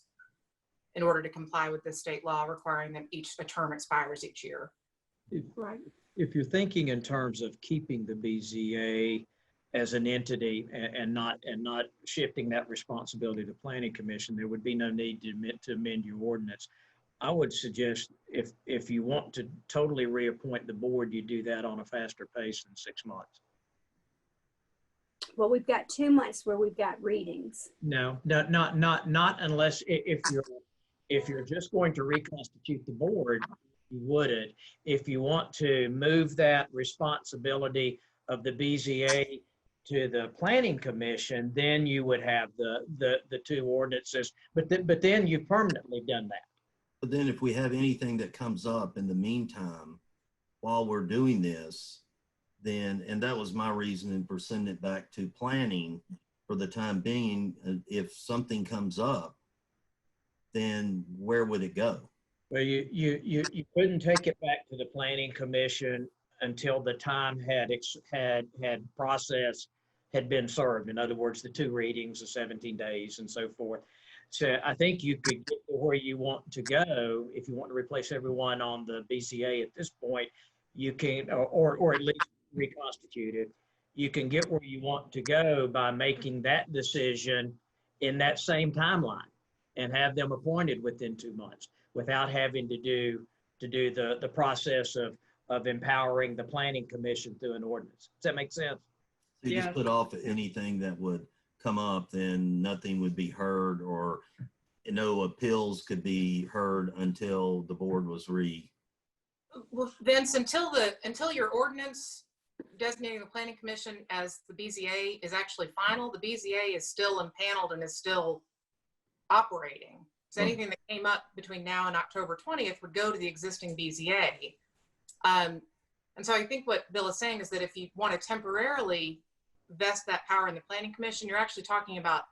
in order to comply with the state law requiring them a term expires each year. Right. If you're thinking in terms of keeping the BZA as an entity and not shifting that responsibility to Planning Commission, there would be no need to amend your ordinance. I would suggest if you want to totally reappoint the board, you do that on a faster pace than 6 months. Well, we've got 2 months where we've got readings. No, not unless if you're just going to reconstitute the board, you wouldn't. If you want to move that responsibility of the BZA to the Planning Commission, then you would have the 2 ordinances. But then you've permanently done that. But then if we have anything that comes up in the meantime, while we're doing this, then, and that was my reasoning for sending it back to planning for the time being, if something comes up, then where would it go? Well, you couldn't take it back to the Planning Commission until the time had process had been served. In other words, the 2 readings, the 17 days and so forth. I think you could get to where you want to go if you want to replace everyone on the BCA at this point. You can, or at least reconstitute it. You can get where you want to go by making that decision in that same timeline and have them appointed within 2 months without having to do the process of empowering the planning commission through an ordinance. Does that make sense? So you Yeah. just put off anything that would come up, then nothing would be heard, or no appeals could be heard until the board was Well, Vince, until your ordinance designating the planning commission as the BZA is actually final, the BZA is still impaneled and is still operating. So Right. anything that came up between now and October 20th would go to the existing BZA. And so I think what Bill is saying is that if you want to temporarily vest that power in the planning commission, you're actually talking about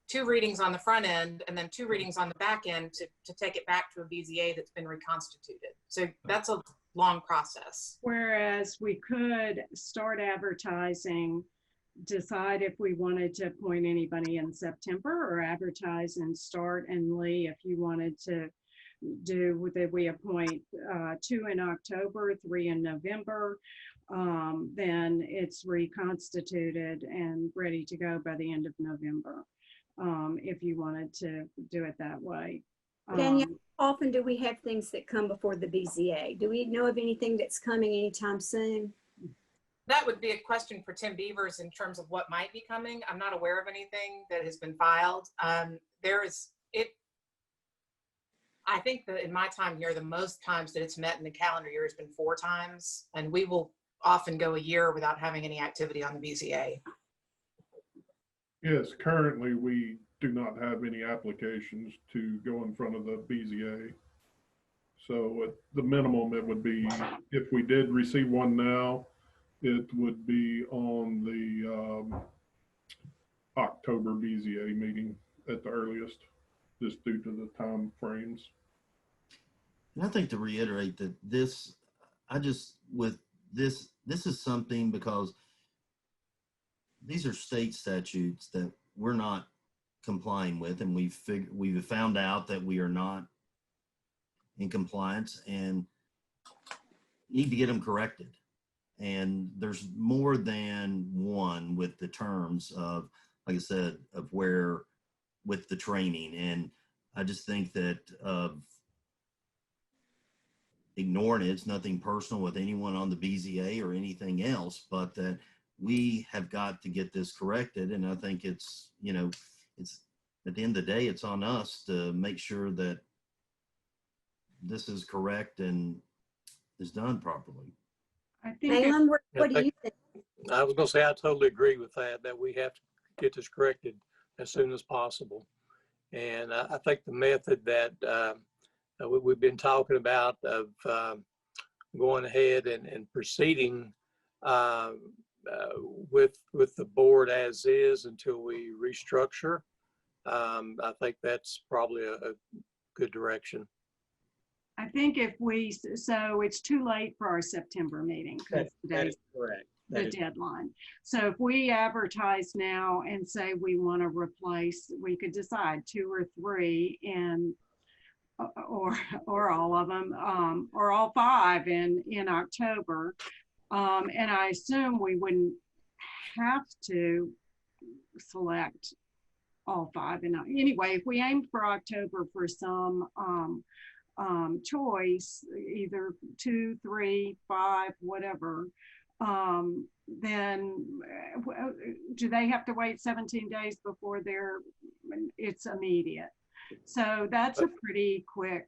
2 readings on the front end and then 2 readings on the back end to take it back to a BZA that's been reconstituted. So that's a long process. Whereas we could start advertising, decide if we wanted to appoint anybody in September, or advertise and start. And Lee, if you wanted to do that, we appoint 2 in October, 3 in November, then it's reconstituted and ready to go by the end of November. If you wanted to do it that way. Danielle, how often do we have things that come before the BZA? Do we know of anything that's coming anytime soon? That would be a question for Tim Beavers in terms of what might be coming. I'm not aware of anything that has been filed. I think that in my time here, the most times that it's met in the calendar year has been 4 times, and we will often go a year without having any activity on the BZA. Yes, currently we do not have any applications to go in front of the BZA. So at the minimum, it would be, if we did receive one now, it would be on the October BZA meeting at the earliest, just due to the time frames. And I think to reiterate that this is something, because these are state statutes that we're not complying with, and we've found out that we are not in compliance and need to get them corrected. And there's more than one with the terms of, like I said, of where with the training. And I just think that ignoring it's nothing personal with anyone on the BZA or anything else, but that we have got to get this corrected. And I think it's at the end of the day, it's on us to make sure that this is correct and is done properly. I think Malin, what do you think? I was going to say, I totally agree with that we have to get this corrected as soon as possible. And I think the method that we've been talking about of going ahead and proceeding with the board as is until we restructure, I think that's probably a good direction. I think so it's too late for our September meeting because That today's is correct. the deadline. So if we advertise now and say we want to replace, we could decide 2 or 3 or all of them, or all 5 in October. And I assume we wouldn't have to select all 5. And anyway, if we aimed for October for some choice, either 2, 3, 5, whatever, then do they have to wait 17 days before it's immediate? So that's a pretty quick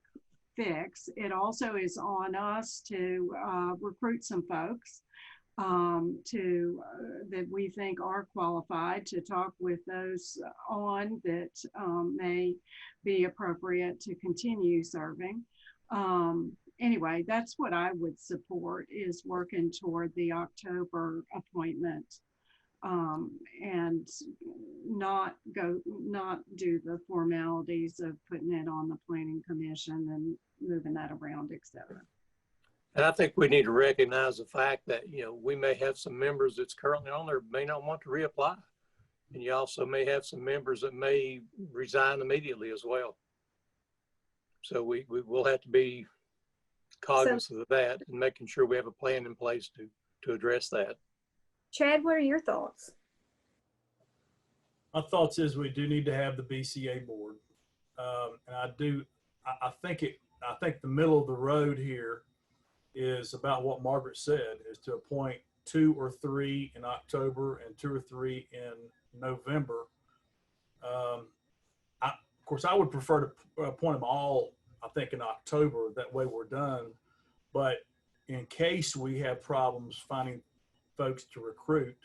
fix. It also is on us to recruit some folks that we think are qualified, to talk with those on that may be appropriate to continue serving. Anyway, that's what I would support, is working toward the October appointment, and not do the formalities of putting it on the planning commission and moving that around, et cetera. And I think we need to recognize the fact that, we may have some members that's currently on there may not want to reapply. And you also may have some members that may resign immediately as well. So we will have to be cognizant of that and making sure we have a plan in place to address that. Chad, what are your thoughts? My thoughts is we do need to have the BCA board. And I think the middle of the road here is about what Margaret said, is to appoint 2 or 3 in October and 2 or 3 in November. Of course, I would prefer to appoint them all, I think, in October. That way we're done. But in case we have problems finding folks to recruit,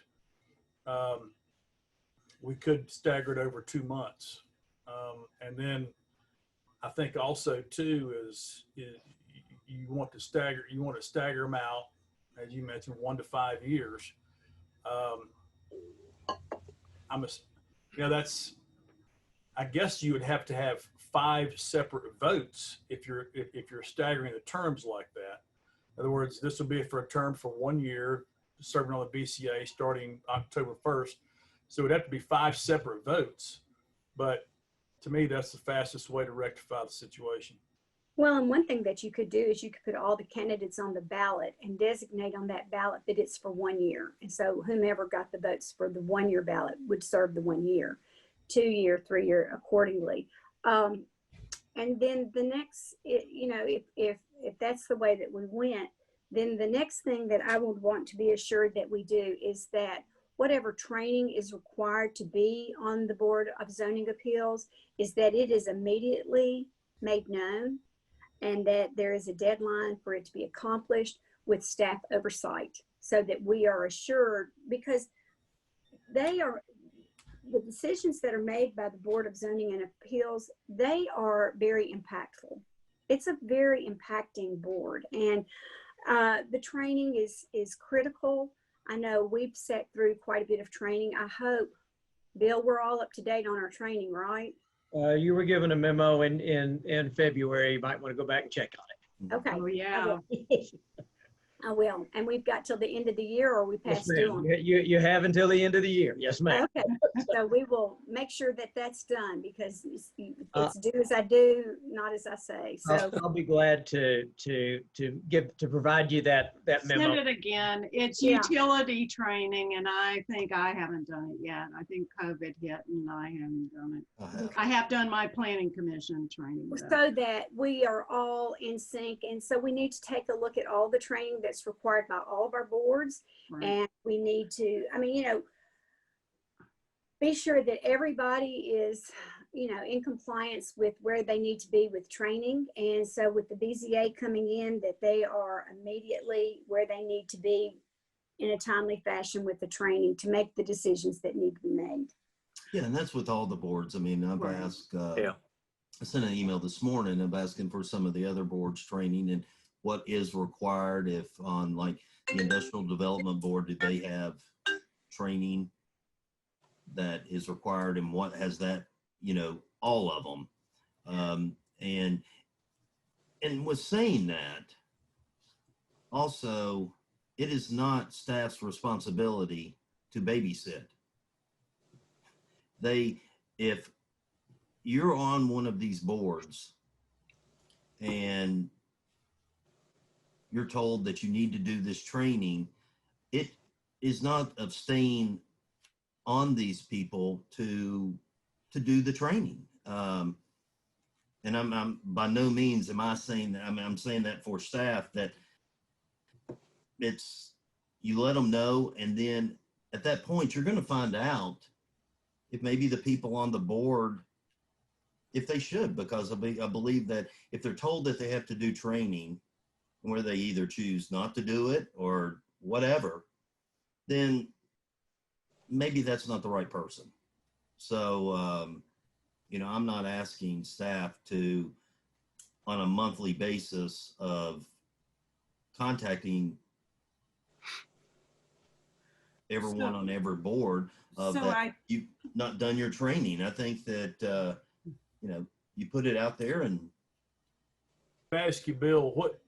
we could stagger it over 2 months. And then I think also too is you want to stagger them out, as you mentioned, 1 to 5 years. I guess you would have to have 5 separate votes if you're staggering the terms like that. In other words, this will be for a term for 1 year, serving on the BCA starting October 1st. So it would have to be 5 separate votes. But to me, that's the fastest way to rectify the situation. Well, and one thing that you could do is you could put all the candidates on the ballot and designate on that ballot that it's for 1 year. And so whomever got the votes for the 1 year ballot would serve the 1 year, 2 year, 3 year accordingly. And then the next, if that's the way that we went, then the next thing that I would want to be assured that we do is that whatever training is required to be on the Board of Zoning Appeals is that it is immediately made known and that there is a deadline for it to be accomplished with staff oversight so that we are assured, because the decisions that are made by the Board of Zoning and Appeals, they are very impactful. It's a very impacting board, and the training is critical. I know we've sat through quite a bit of training. I hope, Bill, we're all up to date on our training, right? You were given a memo in February. You might want to go back and check on it. Okay. Oh, yeah. I will. And we've got till the end of the year, or we pass due on? You have until the end of the year. Yes, ma'am. Okay. So we will make sure that that's done, because it's do as I do, not as I say. So I'll be glad to provide you that memo. Send it again. It's Yeah. utility training, and I think I haven't done it yet. I think COVID hit and I haven't done it. I have done my planning commission training, though. so that we are all in sync. And so we need to take a look at all the training that's required by all of our boards. Right. And we need to, be sure that everybody is, in compliance with where they need to be with training. And so with the BZA coming in, that they are immediately where they need to be in a timely fashion with the training to make the decisions that need to be made. Yeah, and that's with all the boards. I mean, I've Right. asked, Yeah. I sent an email this morning of asking for some of the other boards training and what is required, if on like the Industrial Development Board, do they have training that is required, and what has that, all of them. And with saying that, also, it is not staff's responsibility to babysit. If you're on one of these boards and you're told that you need to do this training, it is not of staying on these people to do the training. And I'm by no means am I saying that. I'm saying that for staff, that you let them know, and then at that point you're going to find out if maybe the people on the board, if they should, because I believe that if they're told that they have to do training, where they either choose not to do it or whatever, then maybe that's not the right person. So, I'm not asking staff to, on a monthly basis, of contacting everyone on every board of that you've not done your training. I think that, you put it out there. And I ask you, Bill, what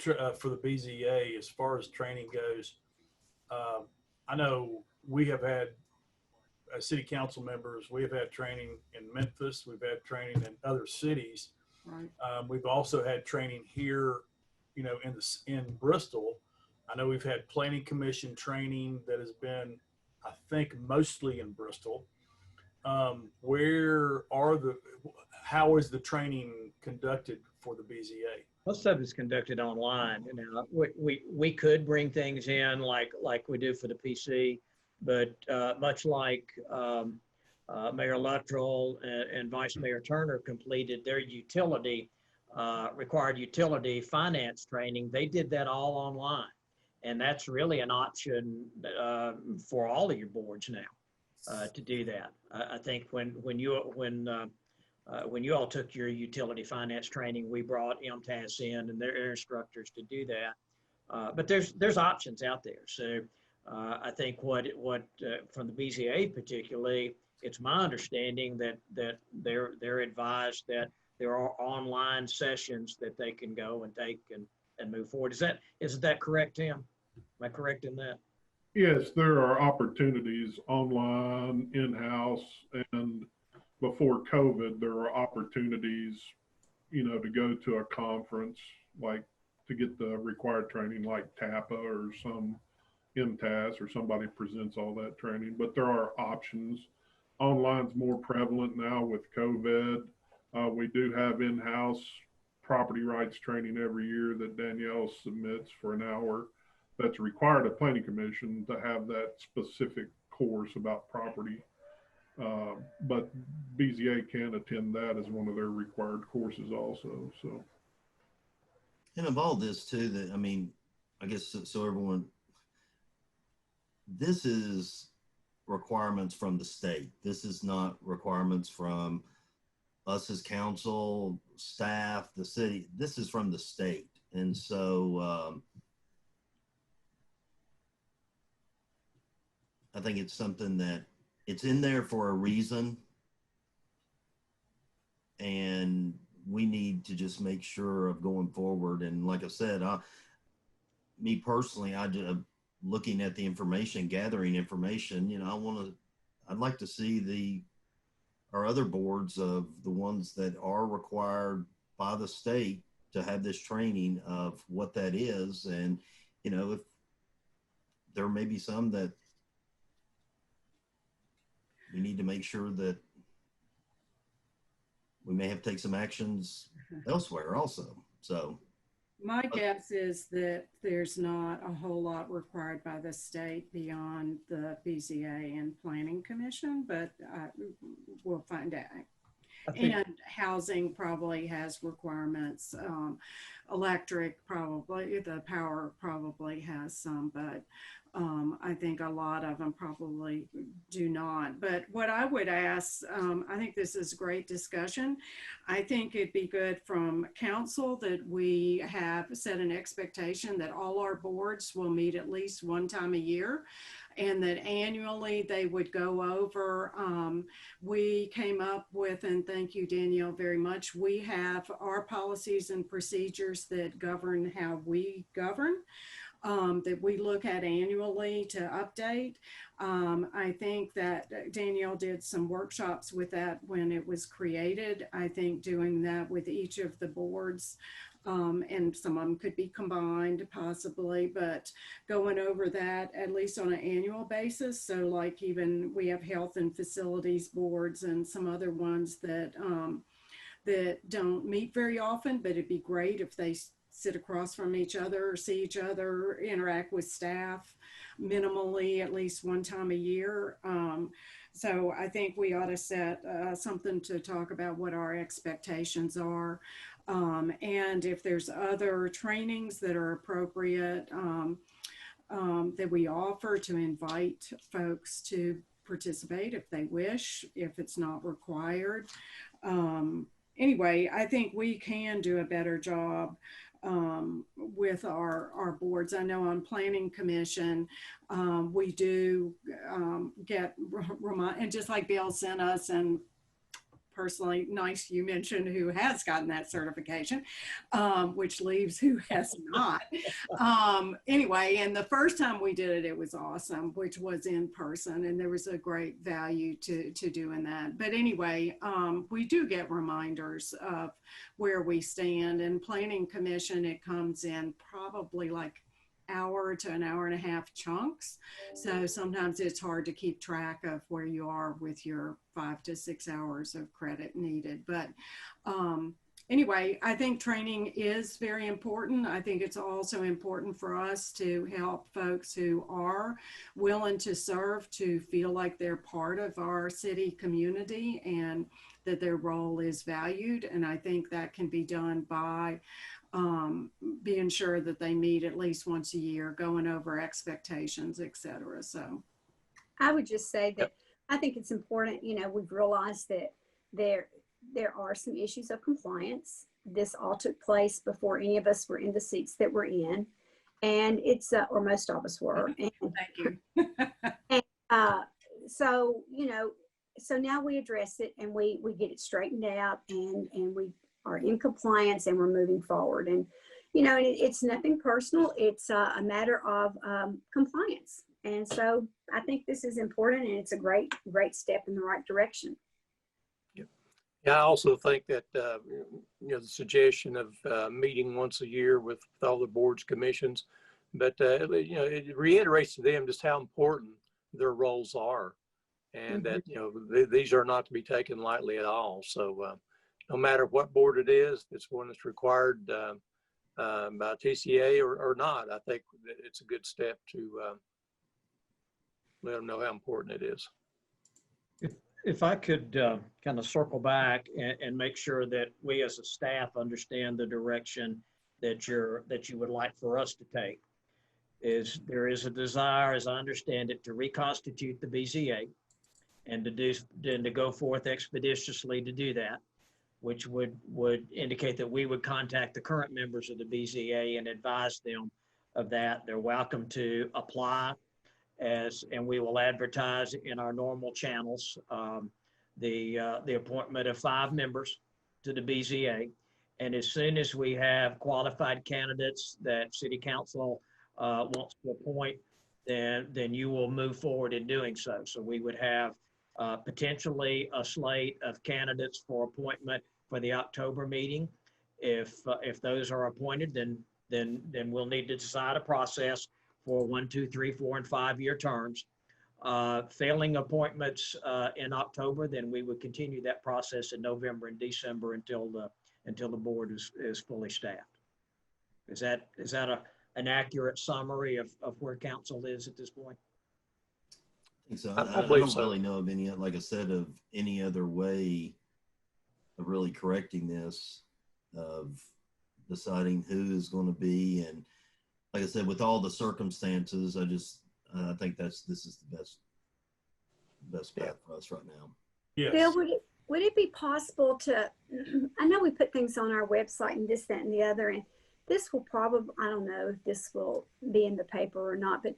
for the BZA, as far as training goes, I know we have had as city council members, we have had training in Memphis. We've had training in other cities. Right. We've also had training here, in Bristol. I know we've had planning commission training that has been, I think, mostly in Bristol. How is the training conducted for the BZA? Most of it's conducted online. We could bring things in like we do for the PC, but much like Mayor Luttrell and Vice Mayor Turner completed their required utility finance training, they did that all online. And that's really an option for all of your boards now to do that. I think when you all took your utility finance training, we brought MTAS in and their instructors to do that. But there's options out there. So I think what from the BZA particularly, it's my understanding that they're advised that there are online sessions that they can go and take and move forward. Is that correct, Tim? Am I correct in that? Yes, there are opportunities online, in-house, and before COVID, there were opportunities, to go to a conference, like to get the required training like TAPA or some MTAS or somebody presents all that training, but there are options. Online's more prevalent now with COVID. We do have in-house property rights training every year that Danielle submits for an hour. That's required at Planning Commission to have that specific course about property. But BZA can attend that as one of their required courses also. So, and of all this too, I guess so everyone, this is requirements from the state. This is not requirements from us as council, staff, the city. This is from the state. And so I think it's something that it's in there for a reason. And we need to just make sure of going forward. And like I said, me personally, looking at the information, gathering information, I'd like to see our other boards of the ones that are required by the state to have this training of what that is. And, if there may be some that we need to make sure that we may have to take some actions elsewhere also. So my guess is that there's not a whole lot required by the state beyond the BZA and Planning Commission, but we'll find out. And housing probably has requirements. Electric probably, the power probably has some, but I think a lot of them probably do not. But what I would ask, I think this is a great discussion. I think it'd be good from council that we have set an expectation that all our boards will meet at least one time a year, and that annually they would go over. We came up with, and thank you, Danielle, very much. We have our policies and procedures that govern how we govern. That we look at annually to update. I think that Danielle did some workshops with that when it was created. I think doing that with each of the boards, and some of them could be combined possibly, but going over that at least on an annual basis. So like even we have health and facilities boards and some other ones that, that don't meet very often, but it'd be great if they sit across from each other, see each other, interact with staff minimally at least one time a year. So I think we ought to set something to talk about what our expectations are. And if there's other trainings that are appropriate that we offer, to invite folks to participate if they wish, if it's not required. Anyway, I think we can do a better job with our boards. I know on Planning Commission, we do get, and just like Bill sent us and personally nice you mentioned who has gotten that certification, which leaves who has not. Anyway, and the first time we did it, it was awesome, which was in person, and there was a great value to doing that. But anyway, we do get reminders of where we stand, and Planning Commission, it comes in probably like hour to an hour and a half chunks. So sometimes it's hard to keep track of where you are with your 5 to 6 hours of credit needed. But anyway, I think training is very important. I think it's also important for us to help folks who are willing to serve to feel like they're part of our city community and that their role is valued. And I think that can be done by being sure that they meet at least once a year, going over expectations, et cetera. So I would just say that I think it's important, you know, we've realized that there are some issues of compliance. This all took place before any of us were in the seats that we're in. And it's, or most of us were. And, thank you. and so, you know, so now we address it and we get it straightened out and we are in compliance and we're moving forward. And, you know, and it's nothing personal. It's a matter of compliance. And so I think this is important and it's a great step in the right direction. Yeah, I also think that, you know, the suggestion of meeting once a year with all the boards, commissions, but, you know, it reiterates to them just how important their roles are and that, you know, these are not to be taken lightly at all. So no matter what board it is, it's one that's required by TCA or not, I think it's a good step to let them know how important it is. If I could kind of circle back and make sure that we as a staff understand the direction that you would like for us to take, is there is a desire, as I understand it, to reconstitute the BZA and to go forth expeditiously to do that, which would indicate that we would contact the current members of the BZA and advise them of that. They're welcome to apply and we will advertise in our normal channels the appointment of 5 members to the BZA. And as soon as we have qualified candidates that City Council wants to appoint, then you will move forward in doing so. So we would have potentially a slate of candidates for appointment for the October meeting. If those are appointed, then we'll need to decide a process for 1, 2, 3, 4, and 5-year terms. Failing appointments in October, then we would continue that process in November and December until the board is fully staffed. Is that an accurate summary of where council is at this point? I think so. I I believe don't so. really know of any, like I said, of any other way of really correcting this, of deciding who is going to be. And like I said, with all the circumstances, I think this is the best path for us right now. Yes. Bill, would it be possible to, I know we put things on our website and this, that, and the other, and this will probably, I don't know if this will be in the paper or not, but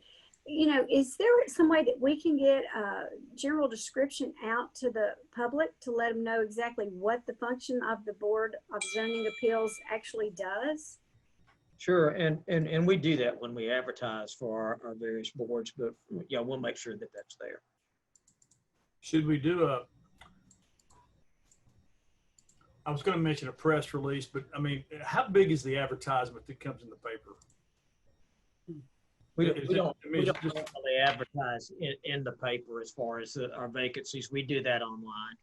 you know, is there some way that we can get a general description out to the public to let them know exactly what the function of the Board of Zoning Appeals actually does? Sure, and we do that when we advertise for our various boards, but yeah, we'll make sure that that's there. Should we do I was going to mention a press release, but I mean, how big is the advertisement that comes in the paper? We don't really advertise in the paper as far as our vacancies. We do that online.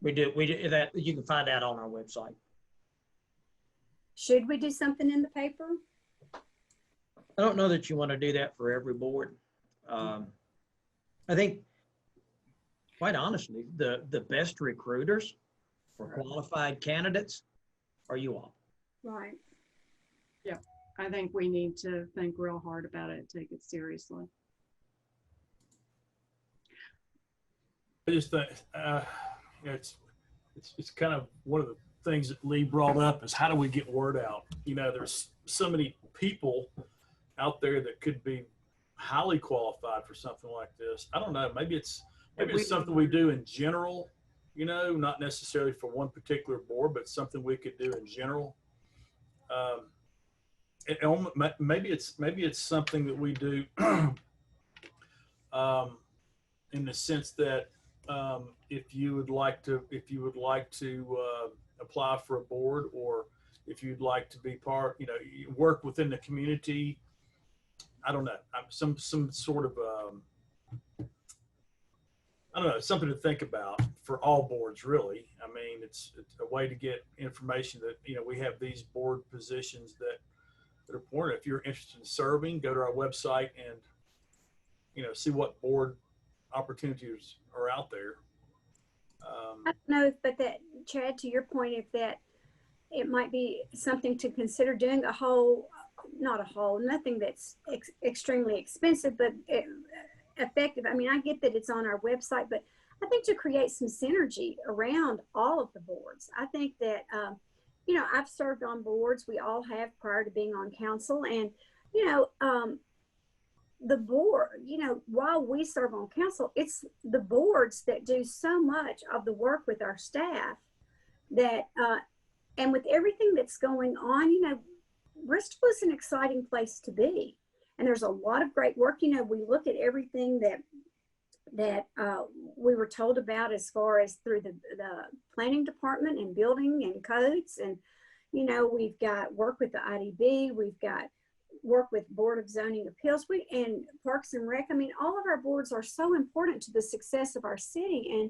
We do that. You can find that on our website. Should we do something in the paper? I don't know that you want to do that for every board. I think, quite honestly, the best recruiters for qualified candidates are you all. Right. Yeah, I think we need to think real hard about it, take it seriously. I just think it's kind of one of the things that Lee brought up is how do we get word out? You know, there's so many people out there that could be highly qualified for something like this. I don't know. Maybe it's Maybe it's something we do in general, you know, not necessarily for one particular board, but something we could do in general. Maybe it's something that we do in the sense that if you would like to apply for a board, or if you'd like to be part, you know, you work within the community. I don't know, some sort of I don't know, something to think about for all boards, really. I mean, it's a way to get information that, you know, we have these board positions that are important. If you're interested in serving, go to our website and, you know, see what board opportunities are out there. I don't know, but that, Chad, to your point, if that it might be something to consider doing nothing that's extremely expensive, but effective. I mean, I get that it's on our website, but I think to create some synergy around all of the boards. I think that, you know, I've served on boards. We all have prior to being on council. And, you know, the board, you know, while we serve on council, it's the boards that do so much of the work with our staff that, and with everything that's going on, you know, Bristol is an exciting place to be. And there's a lot of great work. You know, we look at everything that we were told about as far as through the planning department and building and codes. And, you know, we've got work with the IDB. We've got work with Board of Zoning Appeals and Parks and Rec. I mean, all of our boards are so important to the success of our city. And,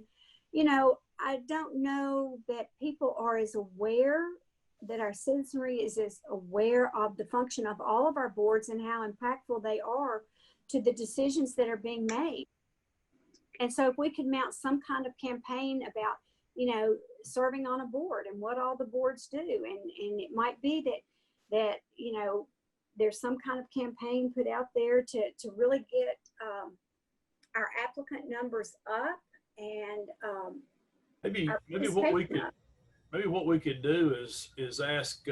you know, I don't know that people are as aware, that our citizenry is as aware of the function of all of our boards and how impactful they are to the decisions that are being made. And so if we could mount some kind of campaign about, you know, serving on a board and what all the boards do, and it might be that, you know, there's some kind of campaign put out there to really get our applicant numbers up, and maybe what we could do is ask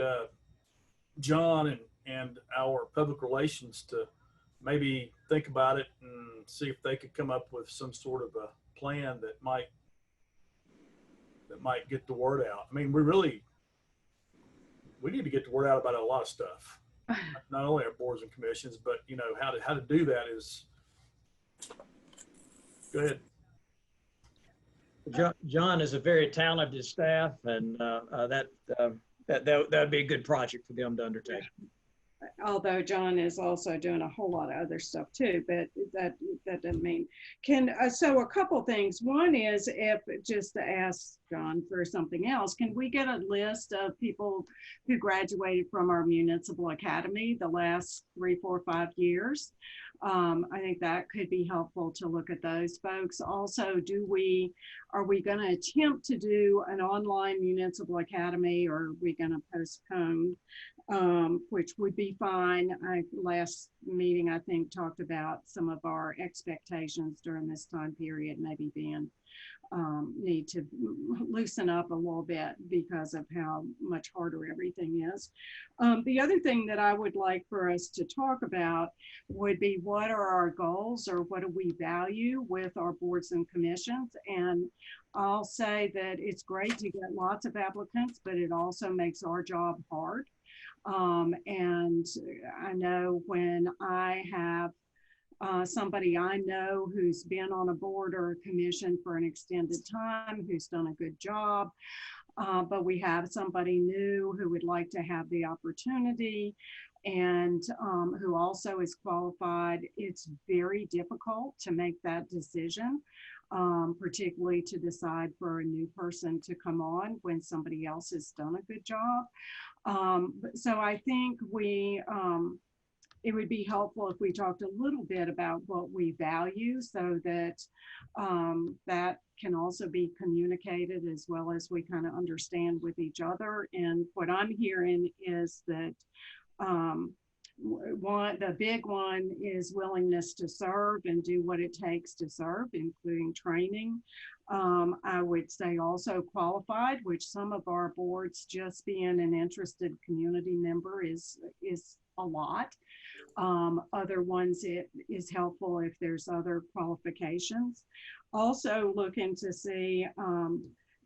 John and our public relations to maybe think about it and see if they could come up with some sort of a plan that might get the word out. I mean, we need to get the word out about a lot of stuff. Not only our boards and commissions, but, you know, how to do that is. Go ahead. John is a very talented staff, and that would be a good project for them to undertake. Although John is also doing a whole lot of other stuff too, but that doesn't mean so a couple things. One is, if just to ask John for something else, can we get a list of people who graduated from our municipal academy the last 3, 4, 5 years? I think that could be helpful to look at those folks. Also, are we going to attempt to do an online municipal academy, or are we going to postpone, which would be fine. Last meeting, I think, talked about some of our expectations during this time period, maybe being need to loosen up a little bit because of how much harder everything is. The other thing that I would like for us to talk about would be, what are our goals, or what do we value with our boards and commissions? And I'll say that it's great to get lots of applicants, but it also makes our job hard. And I know when I have somebody I know who's been on a board or a commission for an extended time, who's done a good job, but we have somebody new who would like to have the opportunity, and who also is qualified, it's very difficult to make that decision, particularly to decide for a new person to come on when somebody else has done a good job. So I think it would be helpful if we talked a little bit about what we value, so that that can also be communicated, as well as we kind of understand with each other. And what I'm hearing is that the big one is willingness to serve and do what it takes to serve, including training. I would say also qualified, which some of our boards, just being an interested community member is a lot. Other ones, it is helpful if there's other qualifications. Also looking to see,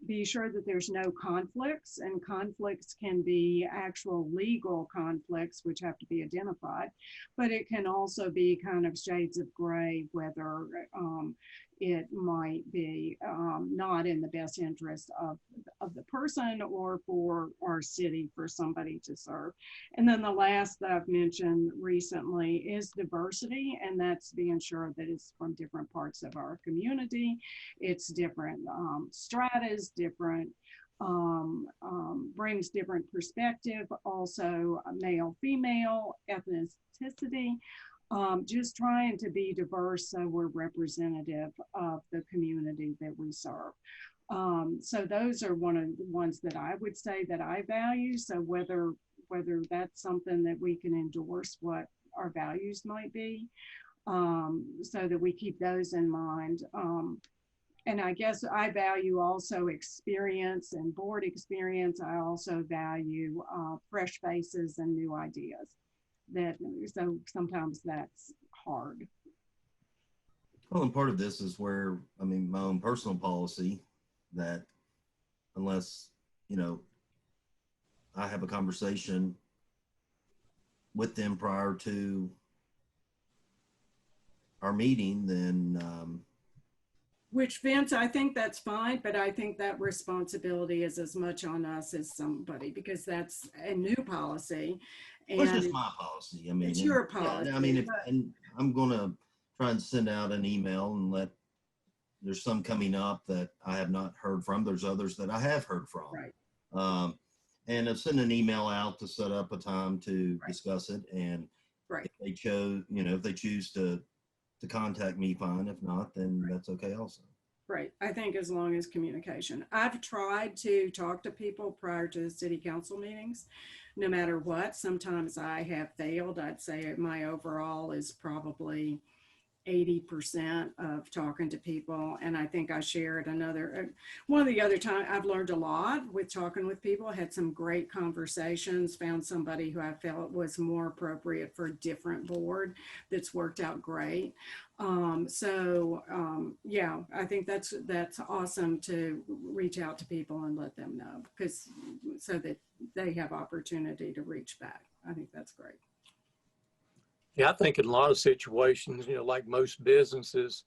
be sure that there's no conflicts, and conflicts can be actual legal conflicts, which have to be identified, but it can also be kind of shades of gray, whether it might be not in the best interest of the person or for our city for somebody to serve. And then the last that I've mentioned recently is diversity, and that's being sure that it's from different parts of our community. It's different stratas, different brings different perspective, also male, female, ethnicity. Just trying to be diverse so we're representative of the community that we serve. So those are one of the ones that I would say that I value. So whether that's something that we can endorse what our values might be, so that we keep those in mind. And I guess I value also experience and board experience. I also value fresh faces and new ideas. So sometimes that's hard. Well, and part of this is where, I mean, my own personal policy that unless, you know, I have a conversation with them prior to our meeting, then which, Vince, I think that's fine, but I think that responsibility is as much on us as somebody, because that's a new policy. And it's just my policy. I mean, it's your policy. I mean, and I'm going to try and send out an email and there's some coming up that I have not heard from. There's others that I have heard from. Right. And I've sent an email out to set up a time to discuss it. And right. If they if they choose to contact me, fine. If not, then that's okay also. Right. I think as long as communication. I've tried to talk to people prior to city council meetings, no matter what. Sometimes I have failed. I'd say my overall is probably 80% of talking to people. And I think I shared one of the other time I've learned a lot with talking with people. I had some great conversations, found somebody who I felt was more appropriate for a different board that's worked out great. Yeah, I think that's awesome to reach out to people and let them know, because so that they have opportunity to reach back. I think that's great. Yeah, I think in a lot of situations, like most businesses,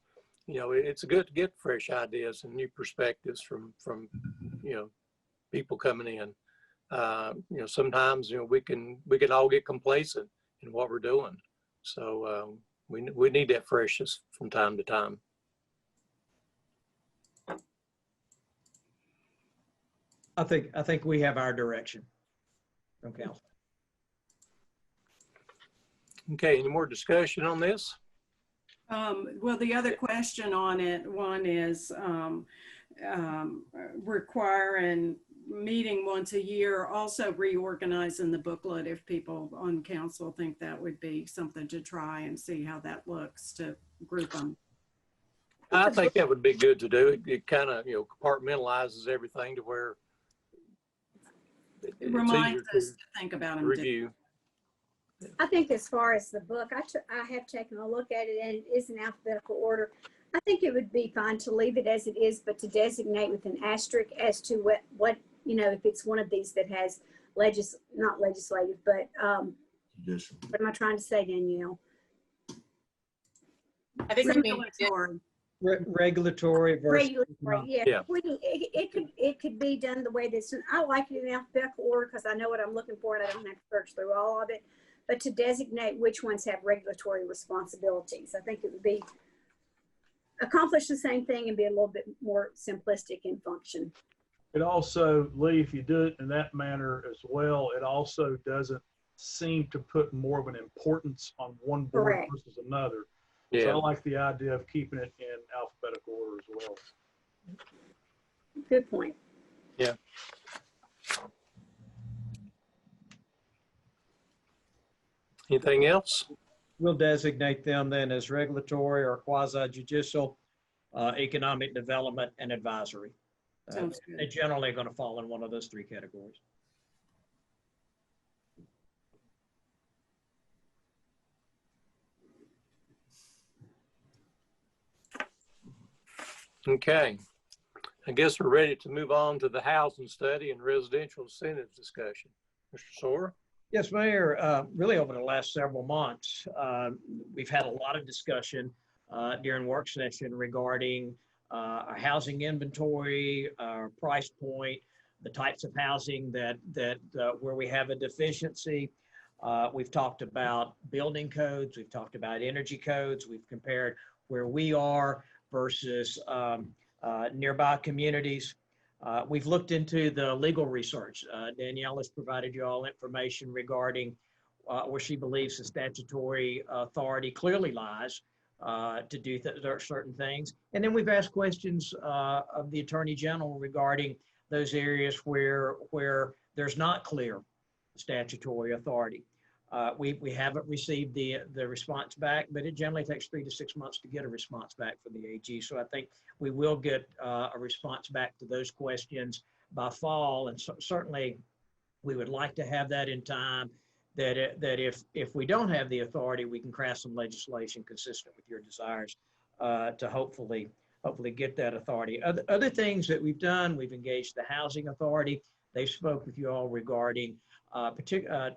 it's good to get fresh ideas and new perspectives from people coming in. Sometimes, we can all get complacent in what we're doing. So we need that freshness from time to time. I think we have our direction from council. Okay, any more discussion on this? Well, the other question on it, one is requiring meeting once a year, also reorganizing the booklet if people on council think that would be something to try and see how that looks, to group them. I think that would be good to do. It kind of, compartmentalizes everything to where it reminds us to think about them. Review. I think as far as the book, I have taken a look at it, and it is in alphabetical order. I think it would be fine to leave it as it is, but to designate with an asterisk as to what if it's one of these that has not legislative, but Judicial. What am I trying to say, Danielle? I think Regulatory versus regulatory. Yeah. It could be done the way this. I like it in alphabetical order because I know what I'm looking for and I don't have to search through all of it. But to designate which ones have regulatory responsibilities, I think it would accomplish the same thing and be a little bit more simplistic in function. It also, Lee, if you do it in that manner as well, it also doesn't seem to put more of an importance on one board Correct. versus another. Yeah. So I like the idea of keeping it in alphabetical order as well. Good point. Yeah. Anything else? We'll designate them then as regulatory or quasi-judicial, economic development, and advisory. Sounds good. They're generally going to fall in one of those three categories. Okay. I guess we're ready to move on to the housing study and residential incentives discussion. Mr. Sawyer? Yes, Mayor. Really over the last several months, we've had a lot of discussion during work session regarding our housing inventory, our price point, the types of housing that where we have a deficiency. We've talked about building codes. We've talked about energy codes. We've compared where we are versus nearby communities. We've looked into the legal research. Danielle has provided you all information regarding where she believes the statutory authority clearly lies to do certain things. And then we've asked questions of the Attorney General regarding those areas where there's not clear statutory authority. We haven't received the response back, but it generally takes 3 to 6 months to get a response back from the AG. So I think we will get a response back to those questions by fall. And certainly we would like to have that in time, that if we don't have the authority, we can craft some legislation consistent with your desires to hopefully get that authority. Other things that we've done, we've engaged the Housing Authority. They spoke with you all regarding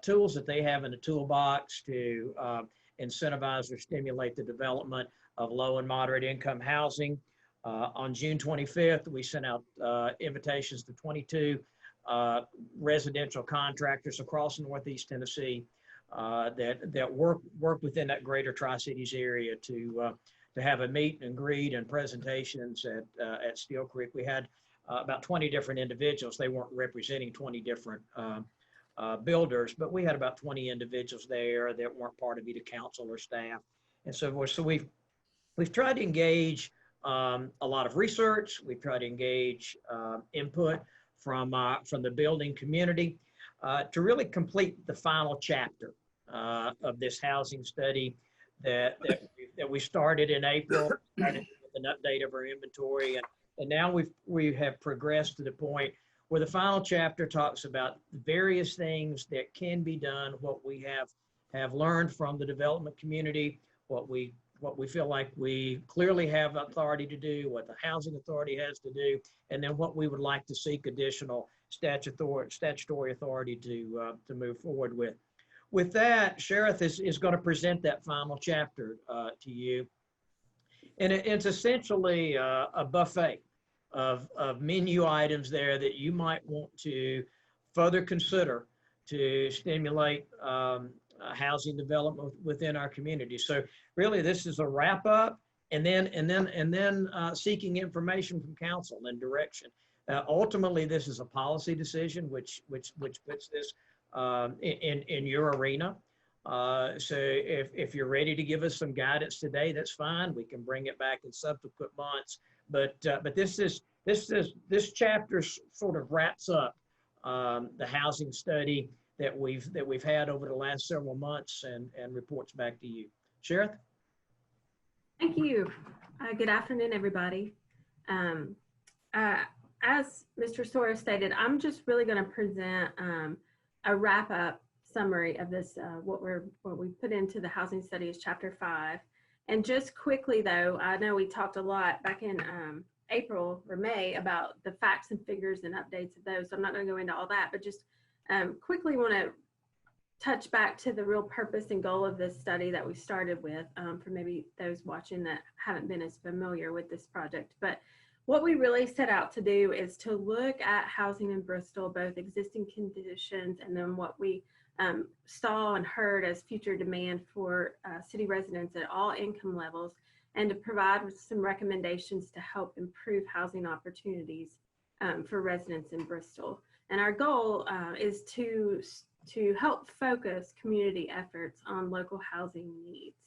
tools that they have in the toolbox to incentivize or stimulate the development of low and moderate income housing. On June 25th, we sent out invitations to 22 residential contractors across Northeast Tennessee that work within that greater Tri-Cities area to have a meet and greet and presentations at Steel Creek. We had about 20 different individuals. They weren't representing 20 different builders, but we had about 20 individuals there that weren't part of either council or staff and so forth. So we've tried to engage a lot of research. We've tried to engage input from the building community to really complete the final chapter of this housing study that we started in April, started with an update of our inventory, and now we have progressed to the point where the final chapter talks about various things that can be done, what we have learned from the development community, what we feel like we clearly have authority to do, what the Housing Authority has to do, and then what we would like to seek additional statutory authority to move forward with. With that, Sheriff is going to present that final chapter to you. And it's essentially a buffet of menu items there that you might want to further consider to stimulate housing development within our community. So really, this is a wrap up, and then seeking information from council and direction. Ultimately, this is a policy decision, which puts this in your arena. So if you're ready to give us some guidance today, that's fine. We can bring it back in subsequent months. But this chapter sort of wraps up the housing study that we've had over the last several months and reports back to you. Sheriff? Thank you. Good afternoon, everybody. As Mr. Sawyer stated, I'm just really going to present a wrap-up summary of this, what we put into the housing study is chapter 5. And just quickly though, I know we talked a lot back in April or May about the facts and figures and updates of those. So I'm not going to go into all that, but just quickly want to touch back to the real purpose and goal of this study that we started with for maybe those watching that haven't been as familiar with this project. But what we really set out to do is to look at housing in Bristol, both existing conditions and then what we saw and heard as future demand for city residents at all income levels, and to provide with some recommendations to help improve housing opportunities for residents in Bristol. And our goal is to help focus community efforts on local housing needs.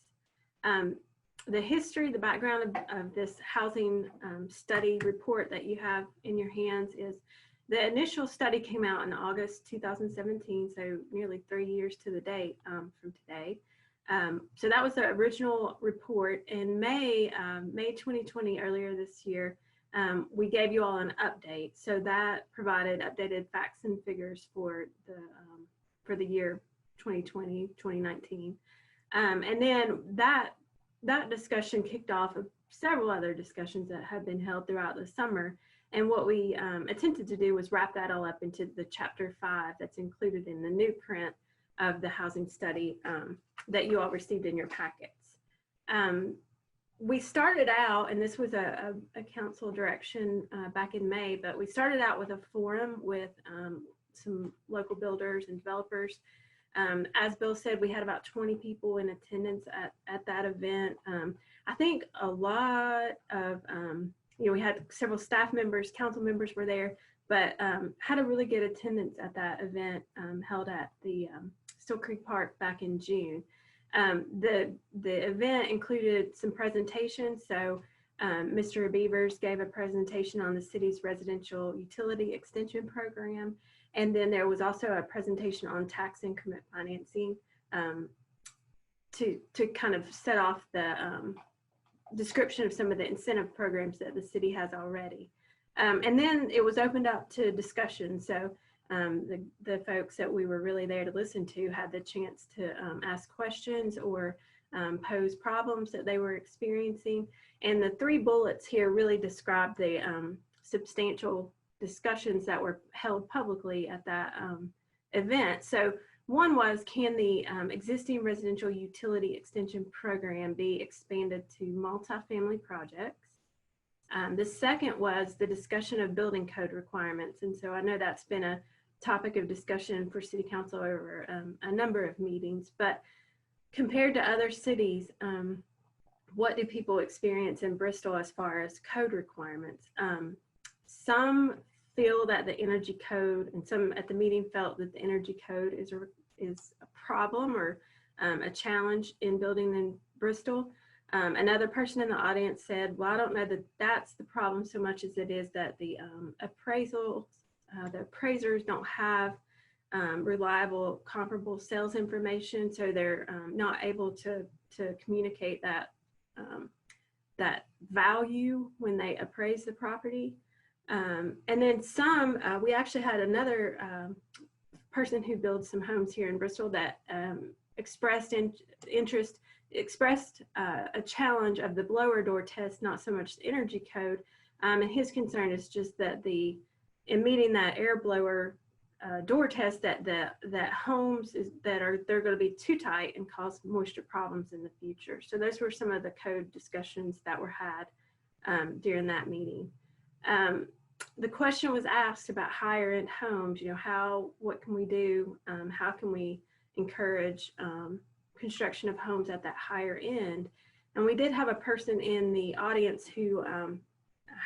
The history, the background of this housing study report that you have in your hands is the initial study came out in August 2017, so nearly 3 years to the date from today. So that was the original report. In May 2020, earlier this year, we gave you all an update. So that provided updated facts and figures for the year 2020, 2019. And then that discussion kicked off several other discussions that have been held throughout the summer. And what we attempted to do was wrap that all up into the chapter 5 that's included in the new print of the housing study that you all received in your packets. We started out, and this was a council direction back in May, but we started out with a forum with some local builders and developers. As Bill said, we had about 20 people in attendance at that event. I think a lot of, we had several staff members, council members were there, but had a really good attendance at that event held at the Still Creek Park back in June. The event included some presentations. So Mr. Beavers gave a presentation on the city's residential utility extension program. And then there was also a presentation on tax increment financing to kind of set off the description of some of the incentive programs that the city has already. And then it was opened up to discussion. So the folks that we were really there to listen to had the chance to ask questions or pose problems that they were experiencing. And the 3 bullets here really describe the substantial discussions that were held publicly at that event. So one was, can the existing residential utility extension program be expanded to multifamily projects? The second was the discussion of building code requirements. And so I know that's been a topic of discussion for City Council over a number of meetings, but compared to other cities, what do people experience in Bristol as far as code requirements? Some feel that the energy code, and some at the meeting felt that the energy code is a problem or a challenge in building in Bristol. Another person in the audience said, well, I don't know that that's the problem so much as it is that the appraisers don't have reliable, comparable sales information, so they're not able to communicate that value when they appraise the property. And then some, we actually had another person who builds some homes here in Bristol that expressed a challenge of the blower door test, not so much the energy code. And his concern is just that in meeting that air blower door test, that homes they're going to be too tight and cause moisture problems in the future. So those were some of the code discussions that were had during that meeting. The question was asked about higher end homes. What can we do? How can we encourage construction of homes at that higher end? And we did have a person in the audience who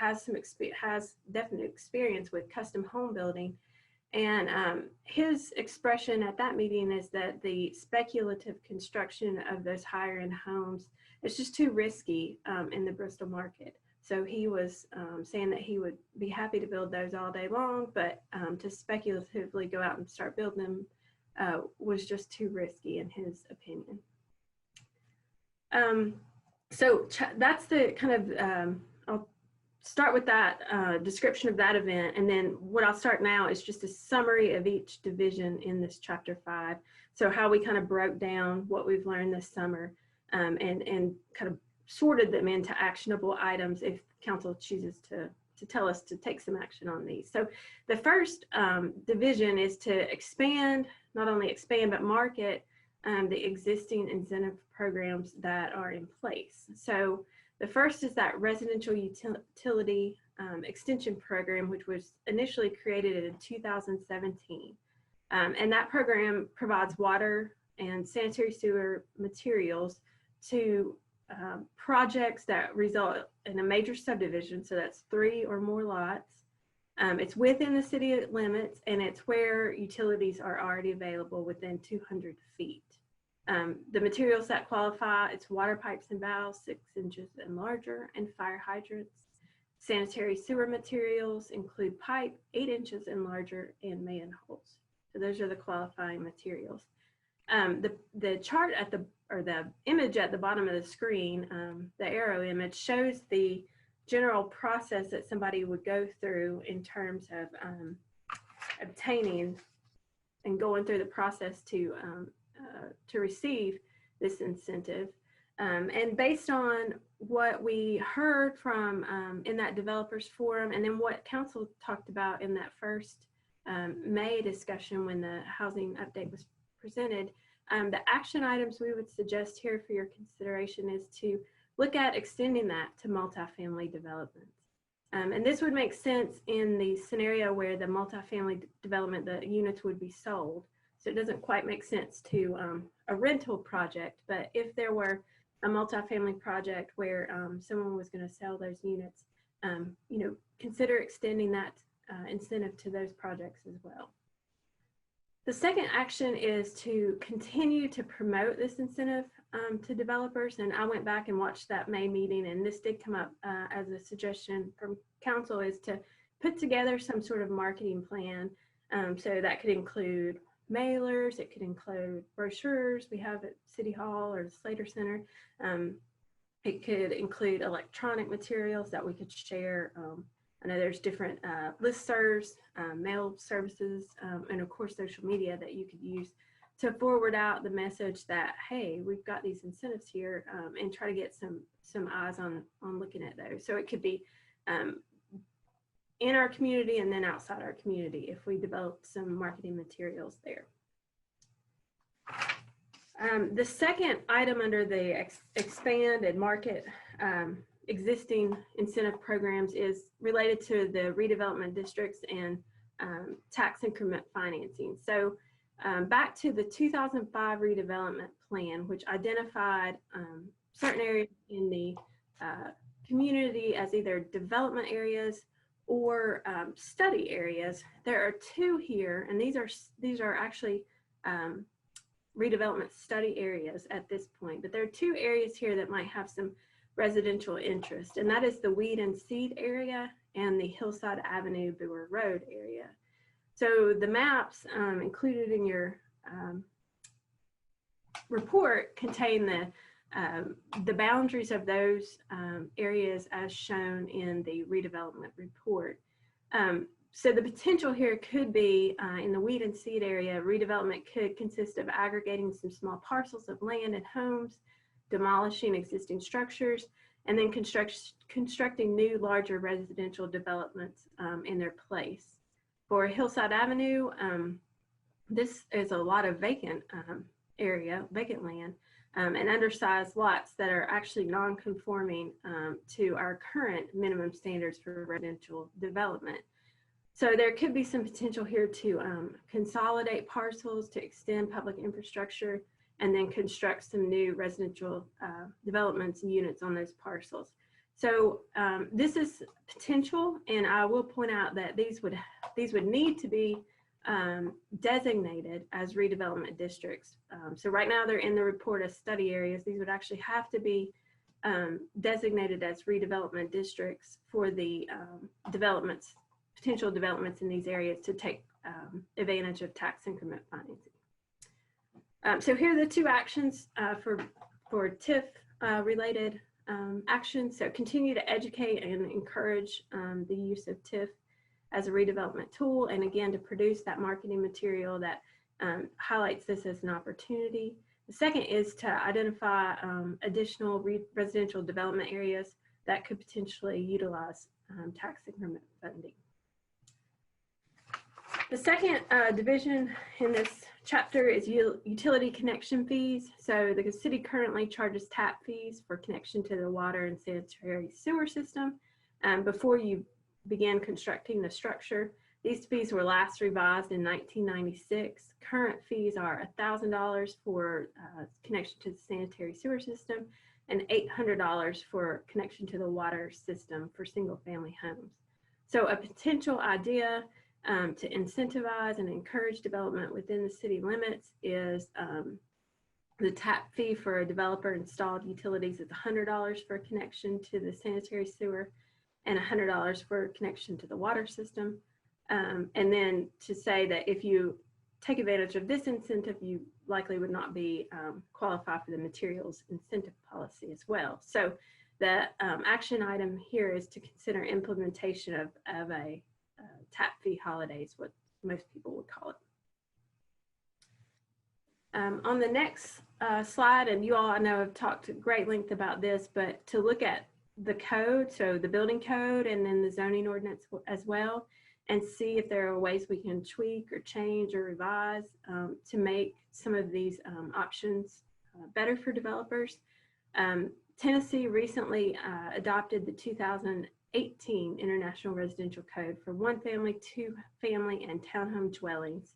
has definite experience with custom home building. And his expression at that meeting is that the speculative construction of those higher end homes is just too risky in the Bristol market. So he was saying that he would be happy to build those all day long, but to speculatively go out and start building them was just too risky in his opinion. So that's the kind of, I'll start with that description of that event. And then what I'll start now is just a summary of each division in this chapter 5. So how we kind of broke down what we've learned this summer and kind of sorted them into actionable items if council chooses to tell us to take some action on these. So the first division is to not only expand, but market the existing incentive programs that are in place. So the first is that residential utility extension program, which was initially created in 2017. And that program provides water and sanitary sewer materials to projects that result in a major subdivision. So that's 3 or more lots. It's within the city limits, and it's where utilities are already available within 200 feet. The materials that qualify, it's water pipes and valves 6 inches and larger, and fire hydrants. Sanitary sewer materials include pipe 8 inches and larger and manholes. So those are the qualifying materials. The chart the image at the bottom of the screen, the arrow image, shows the general process that somebody would go through in terms of obtaining and going through the process to receive this incentive. And based on what we heard from in that developers forum, and then what council talked about in that first May discussion when the housing update was presented, the action items we would suggest here for your consideration is to look at extending that to multifamily developments. And this would make sense in the scenario where the multifamily development, the units would be sold. So it doesn't quite make sense to a rental project, but if there were a multifamily project where someone was going to sell those units, you know, consider extending that incentive to those projects as well. The second action is to continue to promote this incentive to developers. And I went back and watched that May meeting, and this did come up as a suggestion from council, is to put together some sort of marketing plan. So that could include mailers, it could include brochures we have at City Hall or the Slater Center. It could include electronic materials that we could share. I know there's different listservs, mail services, and of course social media that you could use to forward out the message that, hey, we've got these incentives here, and try to get some eyes on looking at those. So it could be in our community and then outside our community if we develop some marketing materials there. The second item under the expand and market existing incentive programs is related to the redevelopment districts and tax increment financing. So back to the 2005 redevelopment plan, which identified certain areas in the community as either development areas or study areas. There are two here, and these are actually redevelopment study areas at this point, but there are two areas here that might have some residential interest, and that is the Weed and Seed area and the Hillside Avenue Brewer Road area. So the maps included in your report contain the boundaries of those areas as shown in the redevelopment report. So the potential here could be in the Weed and Seed area, redevelopment could consist of aggregating some small parcels of land and homes, demolishing existing structures, and then constructing new larger residential developments in their place. For Hillside Avenue, this is a lot of vacant vacant land, and undersized lots that are actually non-conforming to our current minimum standards for residential development. So there could be some potential here to consolidate parcels, to extend public infrastructure, and then construct some new residential developments and units on those parcels. So this is potential, and I will point out that these would need to be designated as redevelopment districts. So right now they're in the report as study areas. These would actually have to be designated as redevelopment districts for the potential developments in these areas to take advantage of tax increment financing. So here are the two actions for TIF related actions. So continue to educate and encourage the use of TIF as a redevelopment tool, and again to produce that marketing material that highlights this as an opportunity. The second is to identify additional residential development areas that could potentially utilize tax increment funding. The second division in this chapter is utility connection fees. So the city currently charges tap fees for connection to the water and sanitary sewer system before you begin constructing the structure. These fees were last revised in 1996. Current fees are $1,000 for connection to the sanitary sewer system and $800 for connection to the water system for single family homes. So a potential idea to incentivize and encourage development within the city limits is the tap fee for a developer installed utilities is $100 for connection to the sanitary sewer and $100 for connection to the water system. And then to say that if you take advantage of this incentive, you likely would not be qualify for the materials incentive policy as well. So the action item here is to consider implementation of a tap fee holiday is what most people would call it. On the next slide, and you all I know have talked at great length about this, but to look at the code, so the building code and then the zoning ordinance as well, and see if there are ways we can tweak or change or revise to make some of these options better for developers. Tennessee recently adopted the 2018 International Residential Code for 1-family, 2-family, and townhome dwellings,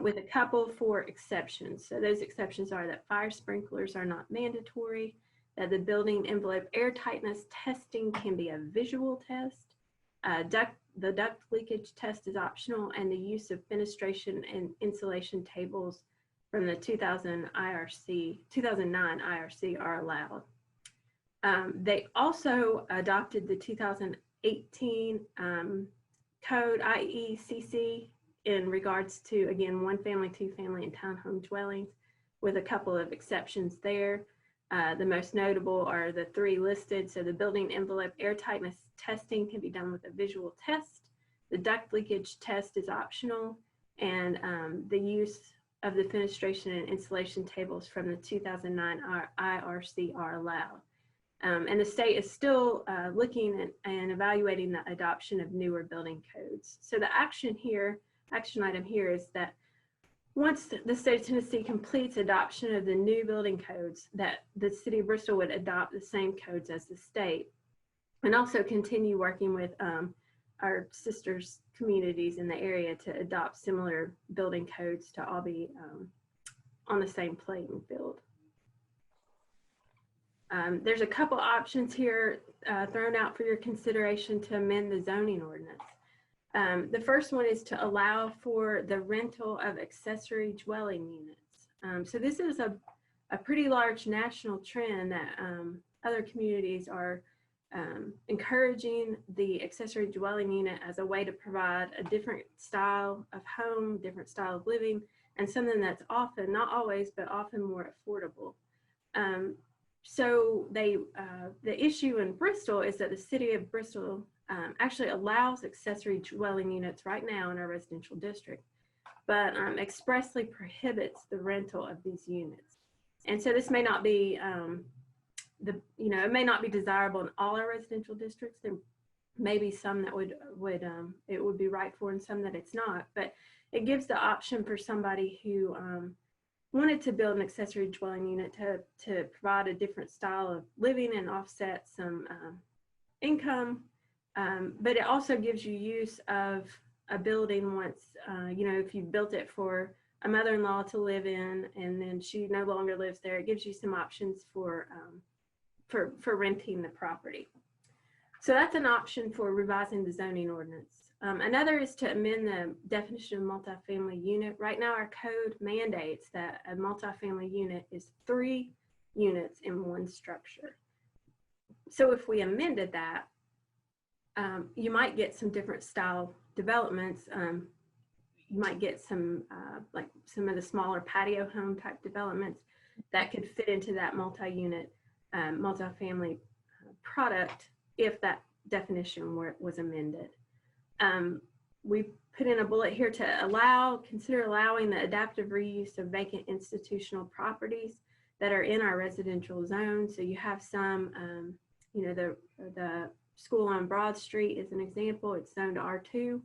with a couple for exceptions. So those exceptions are that fire sprinklers are not mandatory, that the building envelope air tightness testing can be a visual test, the duct leakage test is optional, and the use of fenestration and insulation tables from the 2009 IRC are allowed. They also adopted the 2018 code IECC in regards to, again, 1-family, 2-family, and townhome dwellings, with a couple of exceptions there. The most notable are the 3 listed. So the building envelope air tightness testing can be done with a visual test. The duct leakage test is optional, and the use of the fenestration and insulation tables from the 2009 IRC are allowed. And the state is still looking at and evaluating the adoption of newer building codes. So the action item here is that once the state of Tennessee completes adoption of the new building codes, that the city of Bristol would adopt the same codes as the state, and also continue working with our sisters communities in the area to adopt similar building codes to all be on the same playing field. There's a couple options here thrown out for your consideration to amend the zoning ordinance. The first one is to allow for the rental of accessory dwelling units. So this is a pretty large national trend that other communities are encouraging the accessory dwelling unit as a way to provide a different style of home, different style of living, and something that's often, not always, but often more affordable. So the issue in Bristol is that the city of Bristol actually allows accessory dwelling units right now in our residential district, but expressly prohibits the rental of these units. And so this may not be it may not be desirable in all our residential districts. There may be some that it would be right for, and some that it's not. But it gives the option for somebody who wanted to build an accessory dwelling unit to provide a different style of living and offset some income. But it also gives you use of a building once, if you built it for a mother-in-law to live in and then she no longer lives there, it gives you some options for renting the property. So that's an option for revising the zoning ordinance. Another is to amend the definition of multifamily unit. Right now, our code mandates that a multifamily unit is 3 units in one structure. So if we amended that, you might get some different style developments. You might get some, like some of the smaller patio home type developments that could fit into that multi-unit, multifamily product if that definition was amended. We put in a bullet here to consider allowing the adaptive reuse of vacant institutional properties that are in our residential zone. So you have some, the school on Broad Street is an example. It's zoned R2.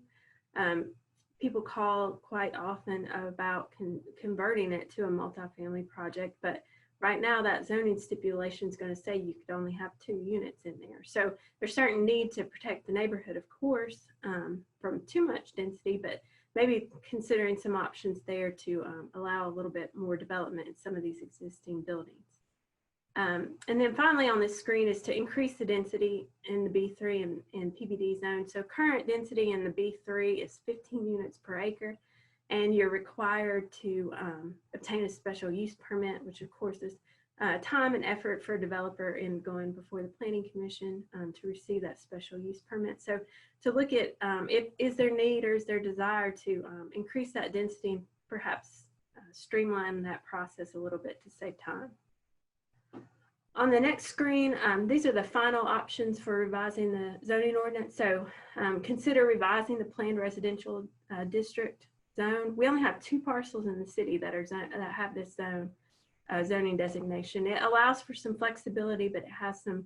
People call quite often about converting it to a multifamily project, but right now that zoning stipulation is going to say you could only have 2 units in there. So there's certain need to protect the neighborhood, of course, from too much density, but maybe considering some options there to allow a little bit more development in some of these existing buildings. And then finally on this screen is to increase the density in the B3 and PBD zone. So current density in the B3 is 15 units per acre, and you're required to obtain a special use permit, which of course is time and effort for a developer in going before the Planning Commission to receive that special use permit. So to look at is there need or is there desire to increase that density and perhaps streamline that process a little bit to save time. On the next screen, these are the final options for revising the zoning ordinance. So consider revising the planned residential district zone. We only have 2 parcels in the city that are that have this zoning designation. It allows for some flexibility, but it has some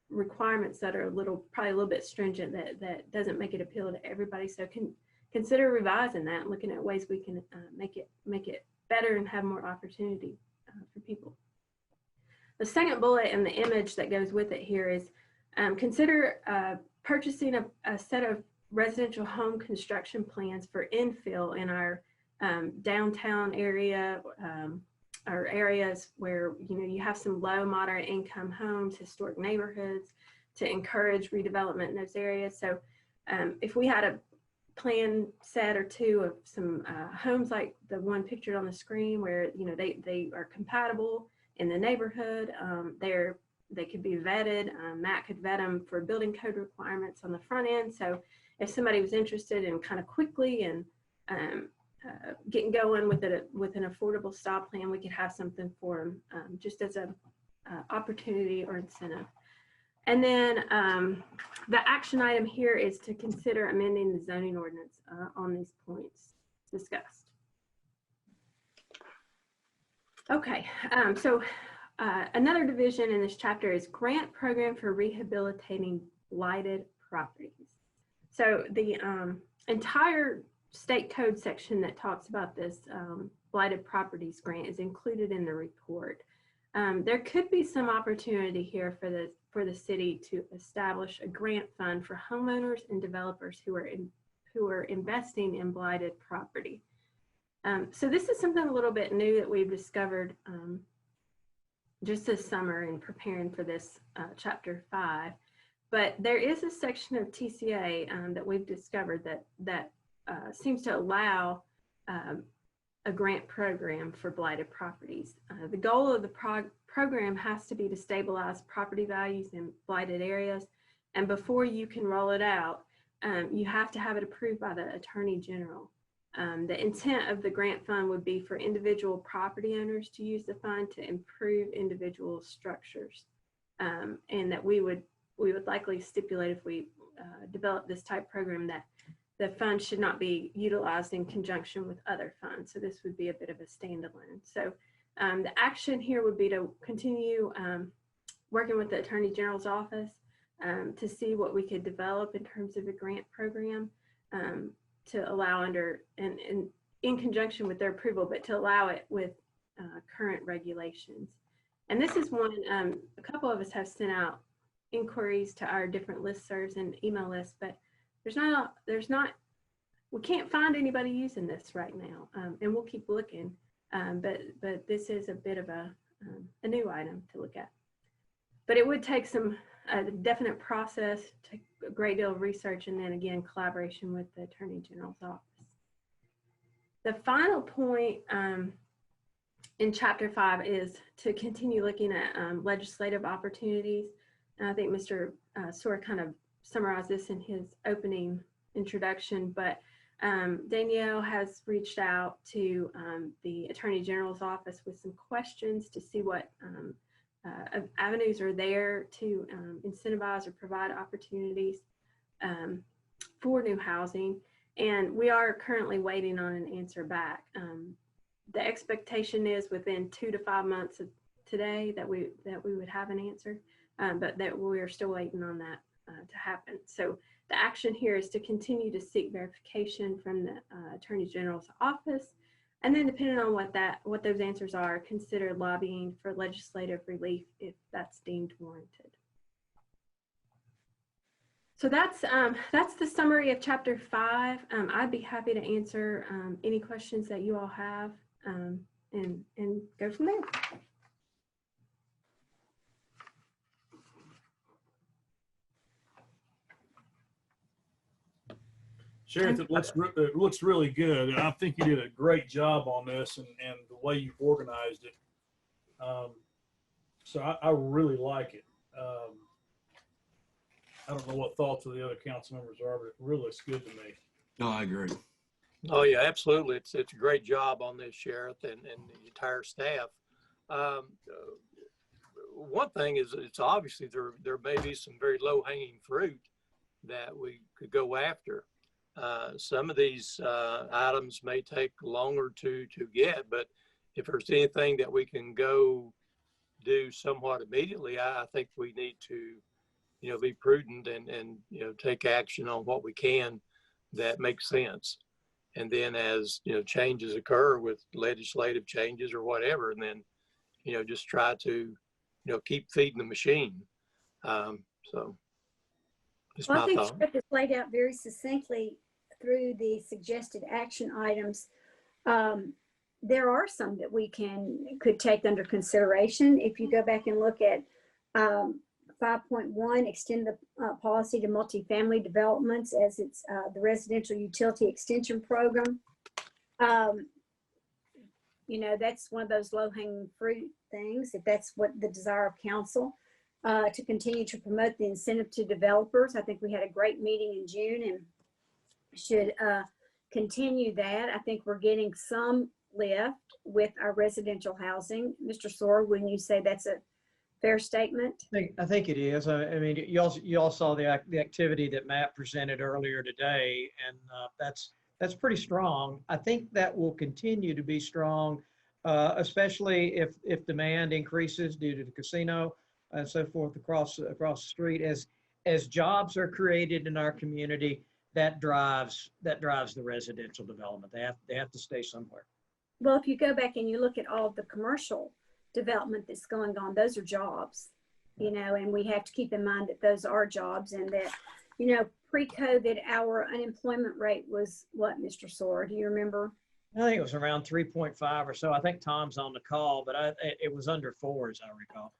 requirements that are probably a little bit stringent that doesn't make it appeal to everybody. So consider revising that and looking at ways we can make it better and have more opportunity for people. The second bullet and the image that goes with it here is consider purchasing a set of residential home construction plans for infill in our downtown area, or areas where you have some low moderate income homes, historic neighborhoods, to encourage redevelopment in those areas. So if we had a plan set or 2 of some homes like the one pictured on the screen where they are compatible in the neighborhood, they could be vetted. Matt could vet them for building code requirements on the front end. So if somebody was interested in kind of quickly and getting going with an affordable style plan, we could have something for them just as a opportunity or incentive. And then the action item here is to consider amending the zoning ordinance on these points discussed. Okay, so another division in this chapter is grant program for rehabilitating blighted properties. So the entire state code section that talks about this blighted properties grant is included in the report. There could be some opportunity here for the city to establish a grant fund for homeowners and developers who are investing in blighted property. So this is something a little bit new that we've discovered just this summer in preparing for this chapter 5. But there is a section of TCA that we've discovered that seems to allow a grant program for blighted properties. The goal of the program has to be to stabilize property values in blighted areas. And before you can roll it out, you have to have it approved by the Attorney General. The intent of the grant fund would be for individual property owners to use the fund to improve individual structures. And that we would likely stipulate, if we develop this type program, that the fund should not be utilized in conjunction with other funds. So this would be a bit of a standalone. So the action here would be to continue working with the Attorney General's office to see what we could develop in terms of a grant program to allow under, and in conjunction with their approval, but to allow it with current regulations. And this is one, a couple of us have sent out inquiries to our different listservs and email lists, but we can't find anybody using this right now, and we'll keep looking. But this is a bit of a new item to look at. But it would take a definite process, take a great deal of research, and then again, collaboration with the Attorney General's office. The final point in Chapter 5 is to continue looking at legislative opportunities. And I think Mr. Soar kind of summarized this in his opening introduction, but Danielle has reached out to the Attorney General's office with some questions to see what avenues are there to incentivize or provide opportunities for new housing. And we are currently waiting on an answer back. The expectation is within 2 to 5 months of today that we would have an answer, but that we are still waiting on that to happen. So the action here is to continue to seek verification from the Attorney General's office, and then depending on what those answers are, consider lobbying for legislative relief if that's deemed warranted. So that's the summary of Chapter 5. I'd be happy to answer any questions that you all have and go from there. Sheriff, it looks really good. And I think you did a great job on this and the way you organized it. So I really like it. I don't know what thoughts of the other council members are, but it really looks good to me. No, I agree. Oh yeah, absolutely. It's a great job on this, Sheriff, and the entire staff. One thing is, it's obviously there may be some very low hanging fruit that we could go after. Some of these items may take longer to get, but if there's anything that we can go do somewhat immediately, I think we need to, be prudent and take action on what we can that makes sense. And then as, changes occur with legislative changes or whatever, and then, just try to, keep feeding the machine. So just Well, I my think thought. Sheriff has laid out very succinctly through the suggested action items. There are some that we could take under consideration. If you go back and look at 5.1, extend the policy to multifamily developments as it's the residential utility extension program. That's one of those low-hanging fruit things, if that's what the desire of council, to continue to promote the incentive to developers. I think we had a great meeting in June and should continue that. I think we're getting some lift with our residential housing. Mr. Soar, wouldn't you say that's a fair statement? I think it is. I mean, you all saw the activity that Matt presented earlier today, and that's pretty strong. I think that will continue to be strong, especially if demand increases due to the casino and so forth across the street. As jobs are created in our community, that drives the residential development. They have to stay somewhere. Well, if you go back and you look at all of the commercial development that's going on, those are jobs, and we have to keep in mind that those are jobs, and that, pre-COVID, our unemployment rate was what, Mr. Soar? Do you remember? I think it was around 3.5 or so. I think Tom's on the call, but it was under 4, as I recall.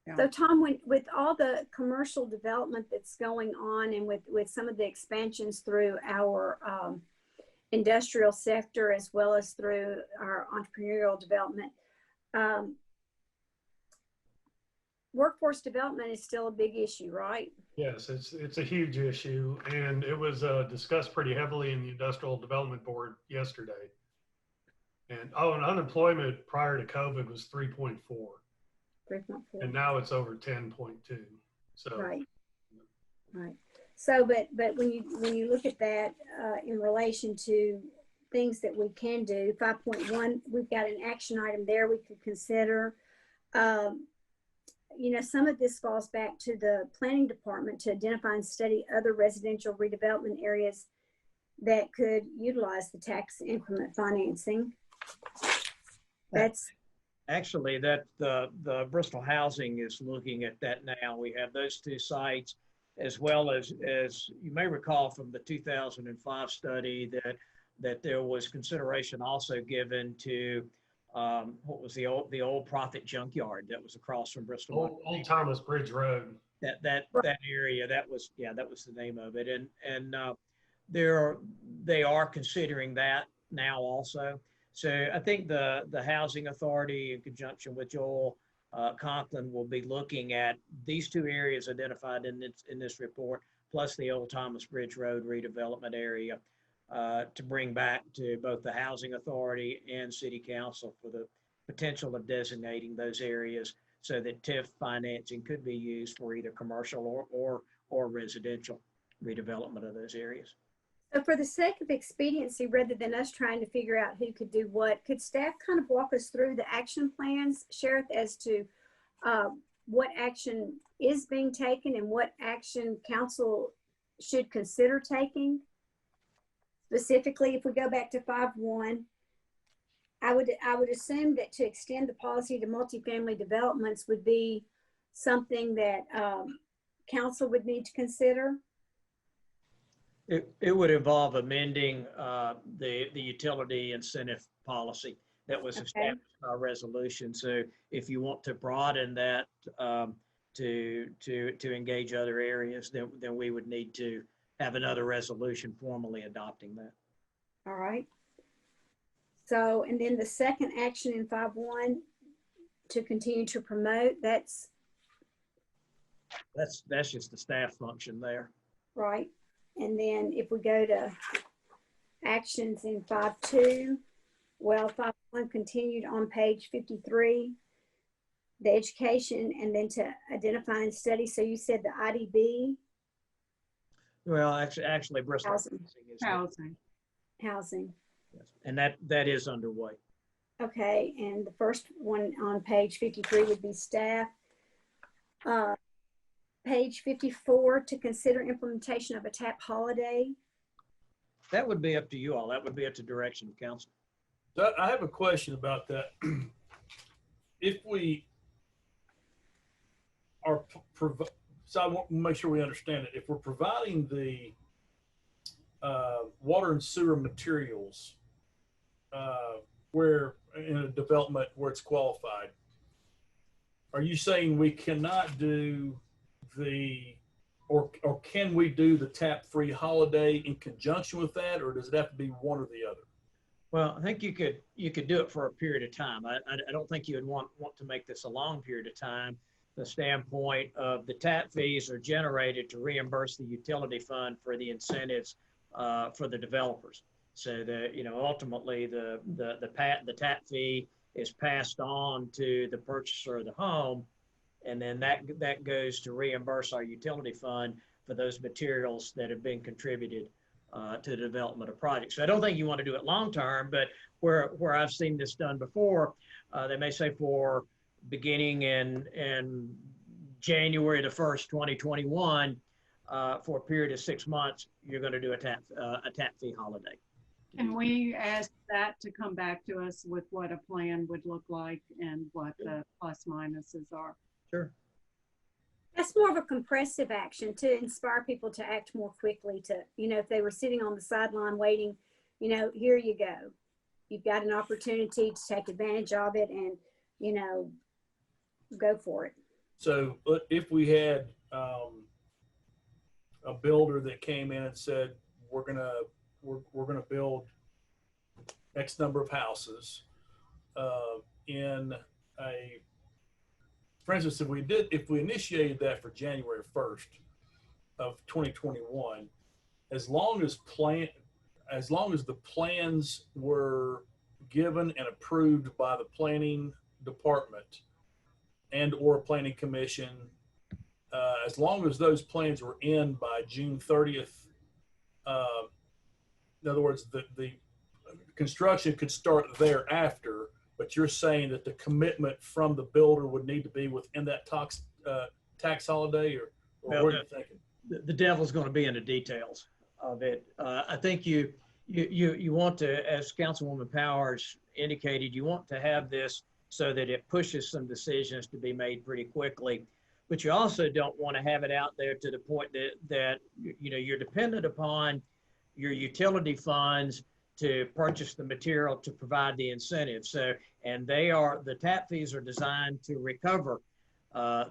Yeah. So Tom, with all the commercial development that's going on, and with some of the expansions through our industrial sector, as well as through our entrepreneurial development, workforce development is still a big issue, right? Yes, it's a huge issue, and it was discussed pretty heavily in the Industrial Development Board yesterday. And unemployment prior to COVID was 3.4. 3.4. And now it's over 10.2. So Right. So, but when you look at that in relation to things that we can do, 5.1, we've got an action item there we could consider. Some of this falls back to the planning department to identify and study other residential redevelopment areas that could utilize the tax increment financing. That's actually that the Bristol Housing is looking at that now. We have those 2 sites, as well as you may recall from the 2005 study that there was consideration also given to what was the old Profit Junkyard that was across from Bristol. Old Thomas Bridge Road. That area, that was the name of it, and they are considering that now also. So I think the Housing Authority, in conjunction with Joel Conklin, will be looking at these 2 areas identified in this report, plus the old Thomas Bridge Road redevelopment area, to bring back to both the Housing Authority and City Council for the potential of designating those areas so that TIF financing could be used for either commercial or residential redevelopment of those areas. So for the sake of expediency, rather than us trying to figure out who could do what, could staff kind of walk us through the action plans, Sheriff, as to what action is being taken and what action council should consider taking? Specifically, if we go back to 5.1, I would assume that to extend the policy to multifamily developments would be something that council would need to consider. It would involve amending the utility incentive policy that was established in our resolution. So if you want to broaden that to engage other areas, then we would need to have another resolution formally adopting that. All right. So, and then the second action in 5.1 to continue to promote, that's just the staff function there. right. And then if we go to actions in 5.2, well, 5.1 continued on page 53, the education, and then to identify and study. So you said the IDB. Well, actually Bristol. Housing. is- Housing. Housing. yes. And that is underway. Okay, and the first one on page 53 would be staff. Page 54, to consider implementation of a TAP holiday. That would be up to you all. That would be up to direction of council. So I have a question about that. If we are, so I want to make sure we understand it. If we're providing the water and sewer materials where in a development where it's qualified, are you saying we cannot do or can we do the tap-free holiday in conjunction with that, or does it have to be one or the other? Well, I think you could do it for a period of time. I don't think you would want to make this a long period of time. The standpoint of the tap fees are generated to reimburse the utility fund for the incentives for the developers. So that, you know, ultimately the tap fee is passed on to the purchaser of the home, and then that goes to reimburse our utility fund for those materials that have been contributed to the development of projects. So I don't think you want to do it long term, but where I've seen this done before, they may say for beginning in January the 1st, 2021, for a period of 6 months, you're going to do a tap fee holiday. Can we ask that to come back to us with what a plan would look like and what the plus minuses are? Sure. That's more of a compressive action to inspire people to act more quickly, to, you know, if they were sitting on the sideline waiting, you know, here you go. You've got an opportunity to take advantage of it and, you know, go for it. So if we had a builder that came in and said, we're gonna build X number of houses in a, for instance, if we initiated that for January 1st of 2021, as long as the plans were given and approved by the planning department and or planning commission, as long as those plans were in by June 30th, in other words, the construction could start thereafter, but you're saying that the commitment from the builder would need to be within that tax holiday, or Well, what are you thinking? The devil's going to be in the details of it. I think you want to, as Councilwoman Powers indicated, you want to have this so that it pushes some decisions to be made pretty quickly. But you also don't want to have it out there to the point that you know, you're dependent upon your utility funds to purchase the material to provide the incentive. So, and the tap fees are designed to recover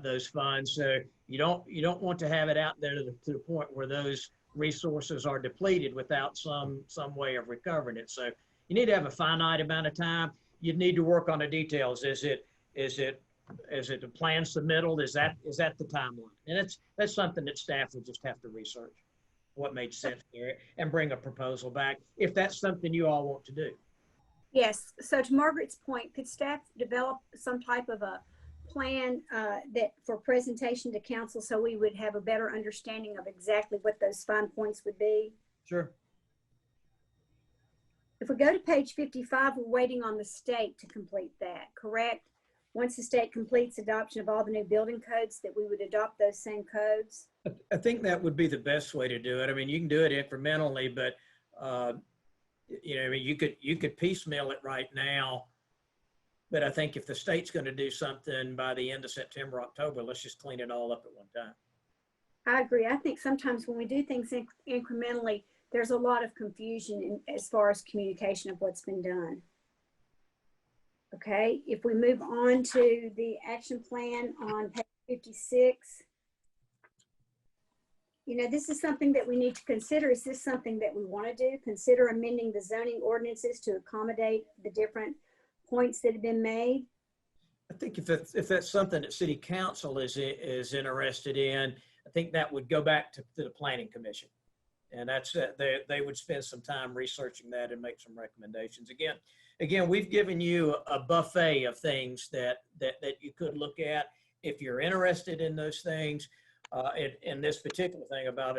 those funds. So you don't want to have it out there to the point where those resources are depleted without some way of recovering it. So you need to have a finite amount of time. You need to work on the details. Is it a plan submittal? Is that the timeline? And that's something that staff will just have to research what made sense there and bring a proposal back if that's something you all want to do. Yes. So to Margaret's point, could staff develop some type of a plan that for presentation to council so we would have a better understanding of exactly what those fine points would be? Sure. If we go to page 55, we're waiting on the state to complete that, correct? Once the state completes adoption of all the new building codes, that we would adopt those same codes? I think that would be the best way to do it. I mean, you can do it incrementally, but you know, I mean, you could piecemeal it right now. But I think if the state's going to do something by the end of September, October, let's just clean it all up at one time. I agree. I think sometimes when we do things incrementally, there's a lot of confusion as far as communication of what's been done. Okay, if we move on to the action plan on page 56, you know, this is something that we need to consider. Is this something that we want to do? Consider amending the zoning ordinances to accommodate the different points that have been made? I think if that's something that City Council is interested in, I think that would go back to the Planning Commission. And that's they would spend some time researching that and make some recommendations. Again, we've given you a buffet of things that you could look at. If you're interested in those things, in this particular thing about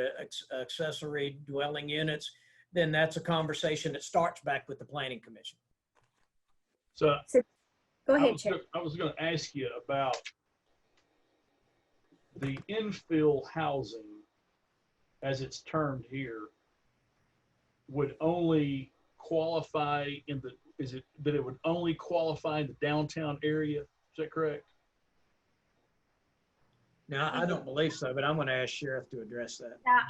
accessory dwelling units, then that's a conversation that starts back with the Planning Commission. So Go I ahead, was Chair. go- I was going to ask you about the infill housing, as it's termed here, would only qualify in the, is it that it would only qualify in the downtown area? Is that correct? Now, I don't believe so, but I'm going to ask Sheriff to address that. Yeah,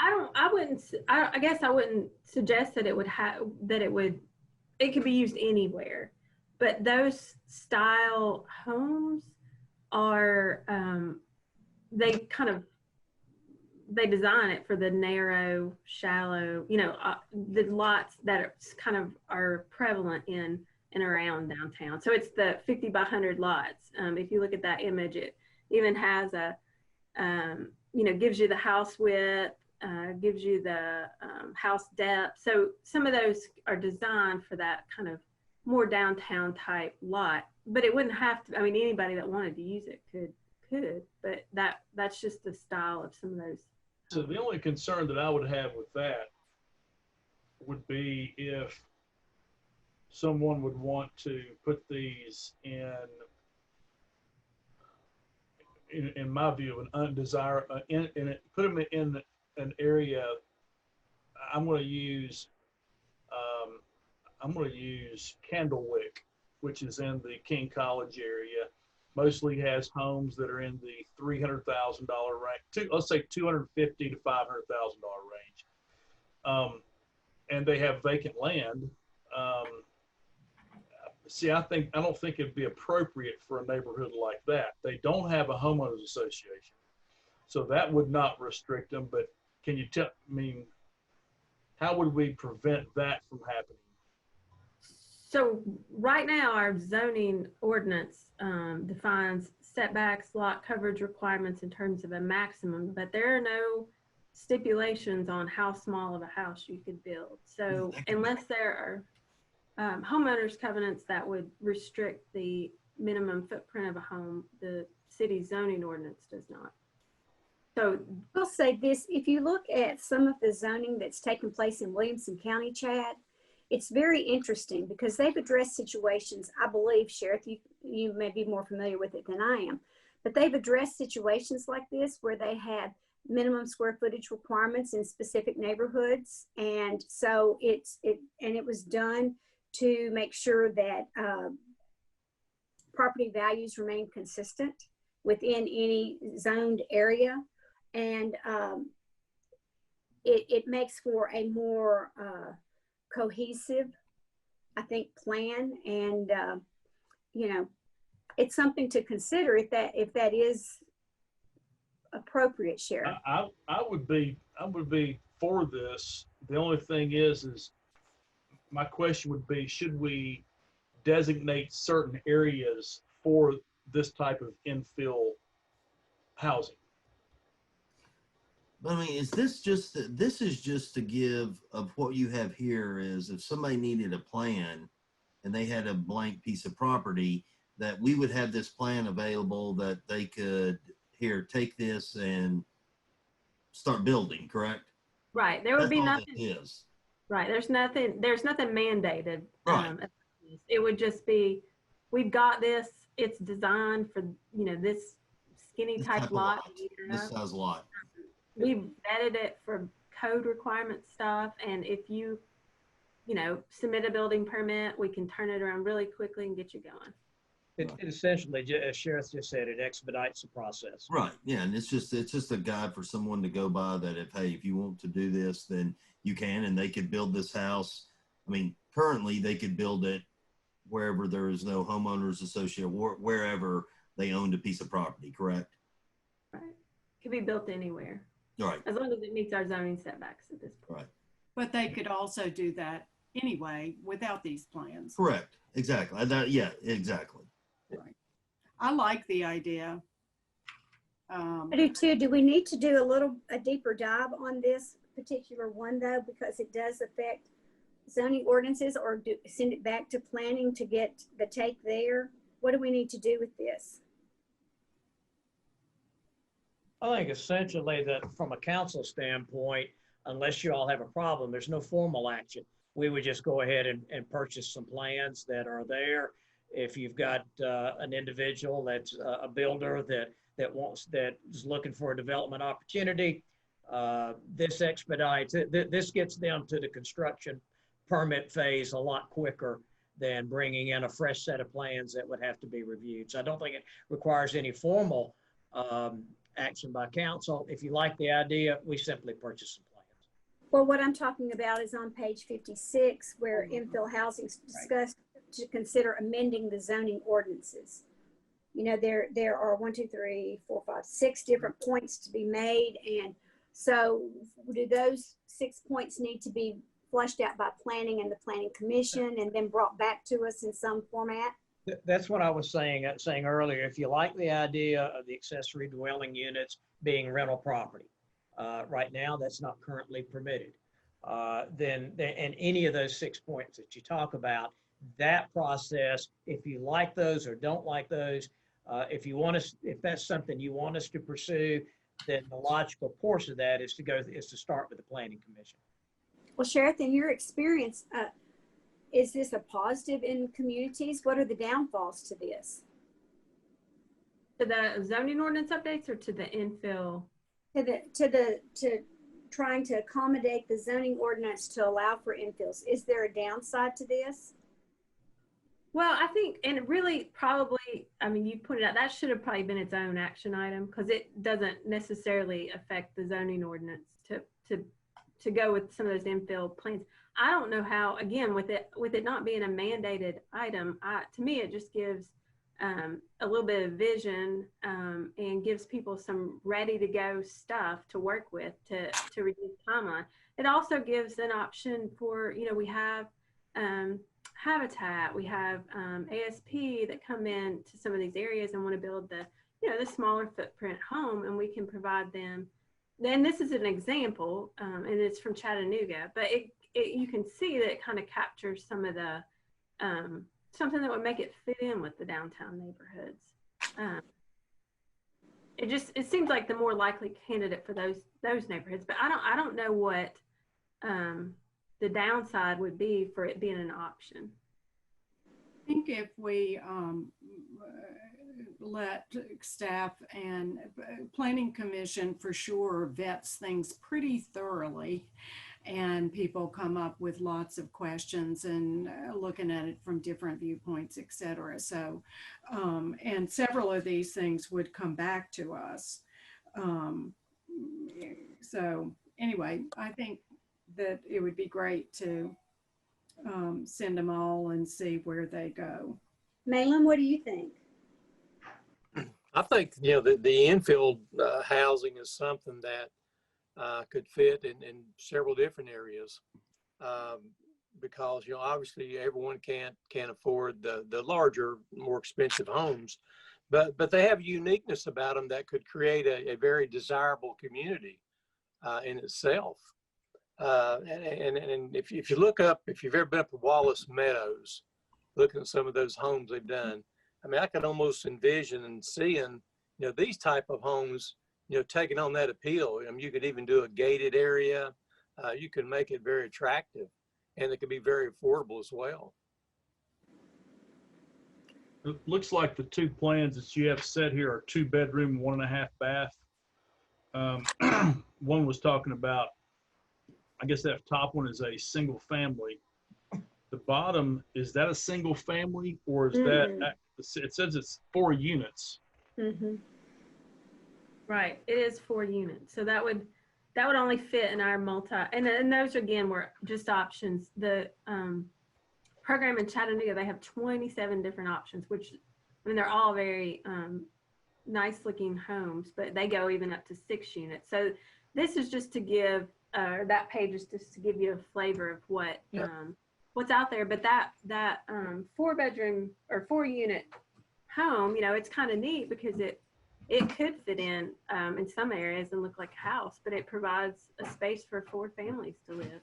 I guess I wouldn't suggest that it would have, it could be used anywhere. But those style homes are, they design it for the narrow, shallow, the lots that are prevalent in and around downtown. So it's the 50 by 100 lots. If you look at that image, it even has gives you the house width, gives you the house depth. So some of those are designed for that kind of more downtown type lot, but it wouldn't have to, anybody that wanted to use it could, but that's just the style of some of those. So the only concern that I would have with that would be if someone would want to put these in my view, an undesirable, put them in an area. I'm going to use Candlewick, which is in the King College area. Mostly has homes that are in the $300,000 range. Let's say $250,000 to $500,000 range, and they have vacant land. I don't think it'd be appropriate for a neighborhood like that. They don't have a homeowners association, so that would not restrict them. But can you tell? How would we prevent that from happening? So right now, our zoning ordinance defines setbacks, lot coverage requirements in terms of a maximum, but there are no stipulations on how small of a house you could build. So unless there are homeowners covenants that would restrict the minimum footprint of a home, the city zoning ordinance does not. So I'll say this, if you look at some of the zoning that's taken place in Williamson County, Chad, it's very interesting because they've addressed situations, I believe, Sheriff, you may be more familiar with it than I am, but they've addressed situations like this where they had minimum square footage requirements in specific neighborhoods. And so it was done to make sure that property values remain consistent within any zoned area. And it makes for a more cohesive, I think, plan. And, it's something to consider if that is appropriate, Sheriff. I would be for this. The only thing is my question would be, should we designate certain areas for this type of infill housing? But is this is just to give of what you have here is if somebody needed a plan and they had a blank piece of property, that we would have this plan available that they could take this and start building, correct? Right. There would be nothing. Is. Right. There's nothing mandated. Right. It would just be, we've got this, it's designed for, this skinny type lot. This size lot. We've vetted it for code requirement stuff. And if you submit a building permit, we can turn it around really quickly and get you going. It essentially, as Sheriff just said, it expedites the process. Right. Yeah. And it's just a guide for someone to go by that if you want to do this, then you can, and they could build this house. Currently they could build it wherever there is no homeowners association, wherever they owned a piece of property, correct? Right. Could be built anywhere. Right. As long as it meets our zoning setbacks at this point. Right. But they could also do that anyway without these plans. Correct. Exactly. Yeah, exactly. Right. I like the idea. I do too. Do we need to do a deeper dive on this particular one though, because it does affect zoning ordinances, or send it back to planning to get the take there? What do we need to do with this? I think essentially that from a council standpoint, unless you all have a problem, there's no formal action. We would just go ahead and purchase some plans that are there. If you've got an individual that's a builder that is looking for a development opportunity, this expedites it. This gets them to the construction permit phase a lot quicker than bringing in a fresh set of plans that would have to be reviewed. So I don't think it requires any formal action by council. If you like the idea, we simply purchase some plans. Well, what I'm talking about is on page 56, where infill housing is discussed to consider amending the zoning ordinances. You know, there are 1, 2, 3, 4, 5, 6 different points to be made. And so do those 6 points need to be flushed out by planning and the planning commission and then brought back to us in some format? That's what I was saying earlier. If you like the idea of the accessory dwelling units being rental property, right now that's not currently permitted. Then and any of those 6 points that you talk about, that process, if you like those or don't like those, if that's something you want us to pursue, then the logical course of that is to start with the planning commission. Well, Sheriff, in your experience, is this a positive in communities? What are the downfalls to this? To the zoning ordinance updates or to the infill? To trying to accommodate the zoning ordinance to allow for infills. Is there a downside to this? Well, I think, and really probably, I mean, you pointed out that should have probably been its own action item because it doesn't necessarily affect the zoning ordinance to go with some of those infill plans. I don't know how, again, with it not being a mandated item, to me, it just gives a little bit of vision and gives people some ready to go stuff to work with to reduce timeline. It also gives an option for, you know, we have Habitat, we have ASP that come in to some of these areas and want to build the, you know, the smaller footprint home, and we can provide them. Then this is an example, and it's from Chattanooga, but you can see that it kind of captures some of the something that would make it fit in with the downtown neighborhoods. It seems like the more likely candidate for those neighborhoods, but I don't know what the downside would be for it being an option. I think if we let staff and planning commission for sure vets things pretty thoroughly, and people come up with lots of questions and looking at it from different viewpoints, et cetera. So, and several of these things would come back to us. So anyway, I think that it would be great to send them all and see where they go. Malin, what do you think? I think, you know, the infill housing is something that could fit in several different areas because, you know, obviously everyone can't afford the larger, more expensive homes, but they have uniqueness about them that could create a very desirable community in itself. And if you look up, if you've ever been up to Wallace Meadows, looking at some of those homes they've done, I mean, I could almost envision and seeing, you know, these type of homes, you know, taking on that appeal. I mean, you could even do a gated area. You can make it very attractive, and it can be very affordable as well. It looks like the two plans that you have set here are 2-bedroom, 1.5 bath. One was talking about, I guess that top one is a single family. The bottom, is that a single family, or is that, it says it's 4 units. Mm-hmm. Right, it is 4 units. So that would only fit in our and those again were just options. The program in Chattanooga, they have 27 different options, which, I mean, they're all very nice looking homes, but they go even up to 6 units. So this is just to give, that page is just to give you a flavor of what, what's out there. But that 4-bedroom or 4-unit home, you know, it's kind of neat because it could fit in some areas and look like a house, but it provides a space for 4 families to live.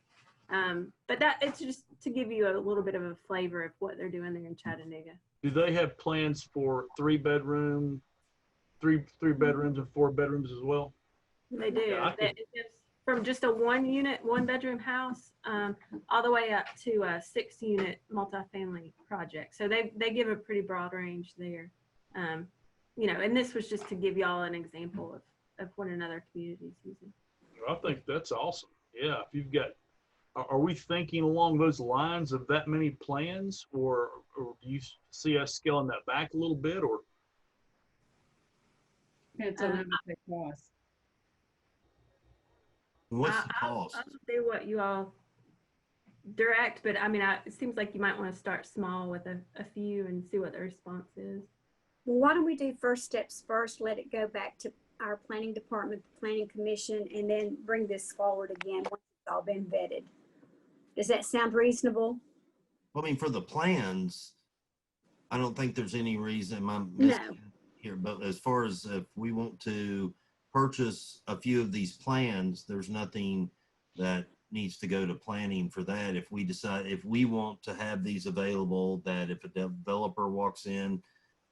But it's just to give you a little bit of a flavor of what they're doing there in Chattanooga. Do they have plans for 3-bedroom, three bedrooms and 4 bedrooms as well? They do. Yeah, I could- It's just from just a 1 unit, 1 bedroom house, all the way up to a 6 unit multifamily project. So they give a pretty broad range there. You know, and this was just to give y'all an example of what another community is using. I think that's awesome. Yeah, if you've got, are we thinking along those lines of that many plans, or do you see us scaling that back a little bit, or? Depends on how much it costs. What's the cost? I'll do what you all direct, but I mean, it seems like you might want to start small with a few and see what the response is. Well, why don't we do first steps first, let it go back to our planning department, the planning commission, and then bring this forward again once it's all been vetted. Does that sound reasonable? I mean, for the plans, I don't think there's any reason I'm No. missing here, but as far as if we want to purchase a few of these plans, there's nothing that needs to go to planning for that. If we decide, if we want to have these available, that if a developer walks in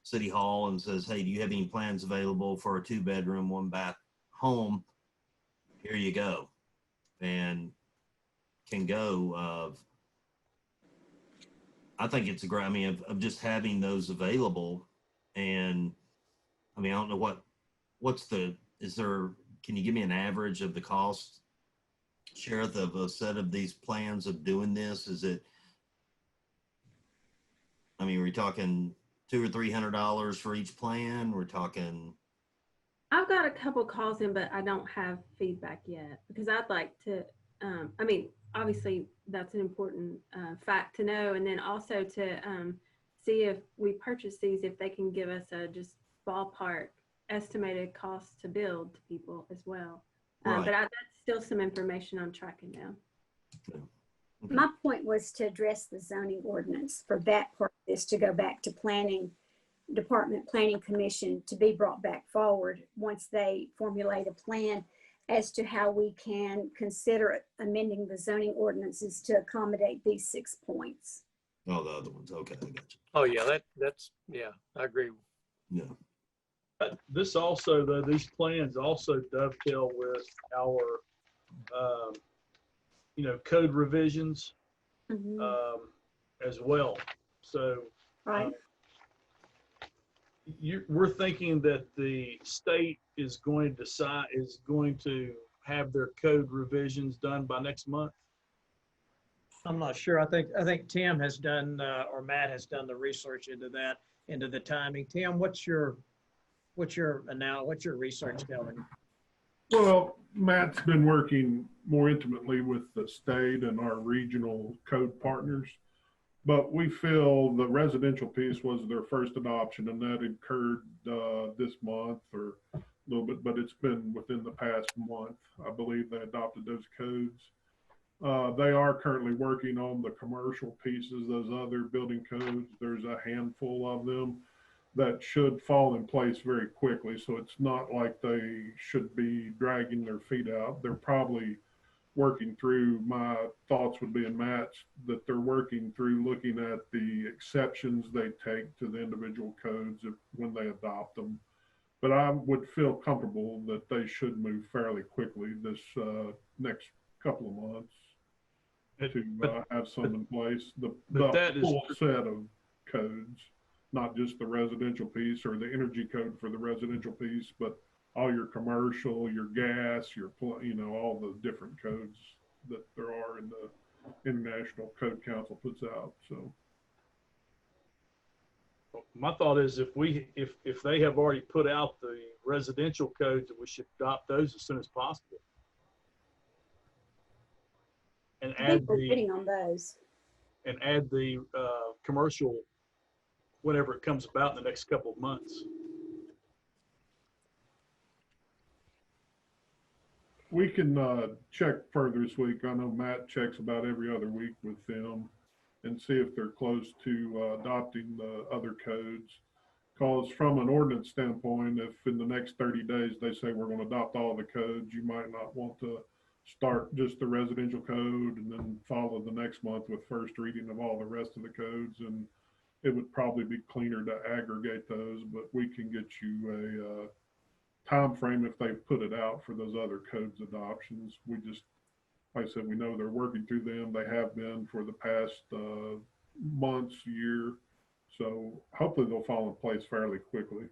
City Hall and says, hey, do you have any plans available for a 2-bedroom, 1-bath home? Here you go. And can go of, I think it's a great, I mean, of just having those available. And I mean, I don't know what's the, is there, can you give me an average of the cost, Sheriff, of a set of these plans of doing this? Is it, I mean, we're talking $200 or $300 for each plan? We're talking. I've got a couple calls in, but I don't have feedback yet because I'd like to, I mean, obviously that's an important fact to know. And then also to see if we purchase these, if they can give us a just ballpark estimated cost to build to people as well. Right. But that's still some information I'm tracking down. Okay. My point was to address the zoning ordinance for that part of this to go back to planning department, planning commission to be brought back forward once they formulate a plan as to how we can consider amending the zoning ordinances to accommodate these 6 points. Oh, the other ones. Okay, I got you. Oh, yeah, that's, yeah, I agree. Yeah. This also, though, these plans also dovetail with our, code revisions as well. So Right. We're thinking that the state is going to have their code revisions done by next month. I'm not sure. I think Tim has done, or Matt has done the research into that, into the timing. Tim, what's your research telling? Well, Matt's been working more intimately with the state and our regional code partners, but we feel the residential piece was their first adoption, and that occurred this month or a little bit, but it's been within the past month. I believe they adopted those codes. They are currently working on the commercial pieces, those other building codes. There's a handful of them that should fall in place very quickly. So it's not like they should be dragging their feet out. They're probably working through, my thoughts would be in Matt's, that they're working through looking at the exceptions they take to the individual codes when they adopt them. But I would feel comfortable that they should move fairly quickly this next couple of months to have some in place. The full set of codes, not just the residential piece or the energy code for the residential piece, but all your commercial, your gas, all the different codes that there are in the International Code Council puts out. So my thought is if they have already put out the residential codes, that we should adopt those as soon as possible. And I think we're waiting on those. And add the commercial whenever it comes about in the next couple of months. we can check further this week. I know Matt checks about every other week with them and see if they're close to adopting the other codes. Because from an ordinance standpoint, if in the next 30 days they say we're going to adopt all the codes, you might not want to start just the residential code and then follow the next month with first reading of all the rest of the codes. And it would probably be cleaner to aggregate those, but we can get you time frame if they've put it out for those other codes adoptions. We just, like I said, we know they're working through them. They have been for the past months, year. So hopefully they'll fall in place fairly quickly.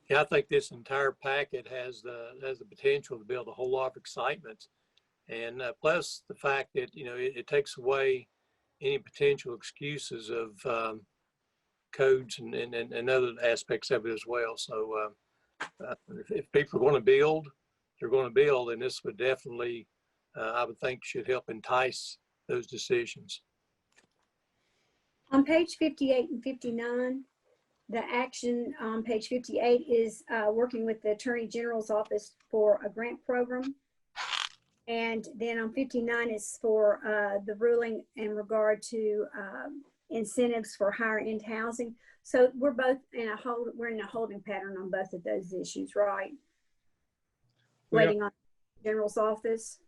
Yeah, I think this entire packet has the potential to build a whole lot of excitement, and plus the fact that it takes away any potential excuses of codes and other aspects of it as well. So if people are going to build, they're going to build, and this would definitely, I would think, should help entice those decisions. On page 58 and 59, the action on page 58 is working with the Attorney General's office for a grant program. And then on 59 is for the ruling in regard to incentives for higher end housing. So we're both in we're in a holding pattern on both of those issues, right? Waiting on the General's office.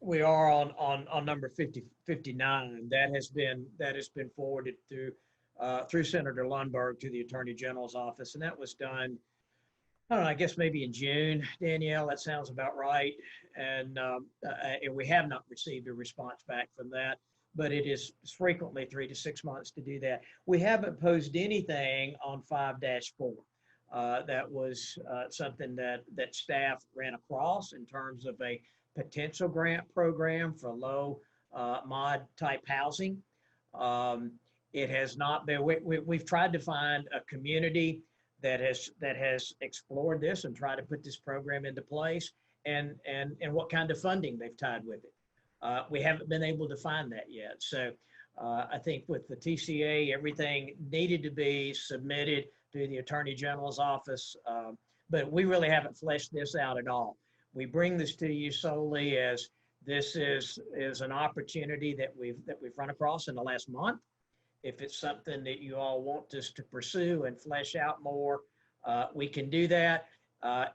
We are on number 59. That has been forwarded through Senator Lundberg to the Attorney General's office, and that was done, I don't know, I guess maybe in June. Danielle, that sounds about right. And we have not received a response back from that, but it is frequently 3 to 6 months to do that. We haven't posed anything on 5-4. That was something that staff ran across in terms of a potential grant program for low mod type housing. It has not been, we've tried to find a community that has explored this and tried to put this program into place, and what kind of funding they've tied with it. We haven't been able to find that yet. So I think with the TCA, everything needed to be submitted to the Attorney General's office, but we really haven't fleshed this out at all. We bring this to you solely as this is an opportunity that we've run across in the last month. If it's something that you all want us to pursue and flesh out more, we can do that.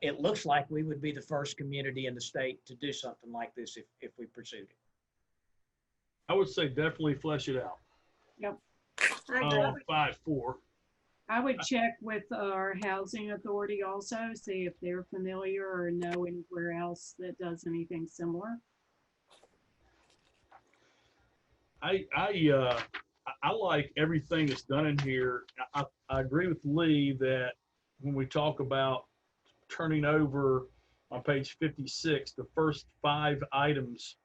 It looks like we would be the first community in the state to do something like this if we pursued it. I would say definitely flesh it out. Yep. 5-4. I would check with our housing authority also, see if they're familiar or know anywhere else that does anything similar. I like everything that's done in here. I agree with Lee that when we talk about turning over on page 56, the first 5 items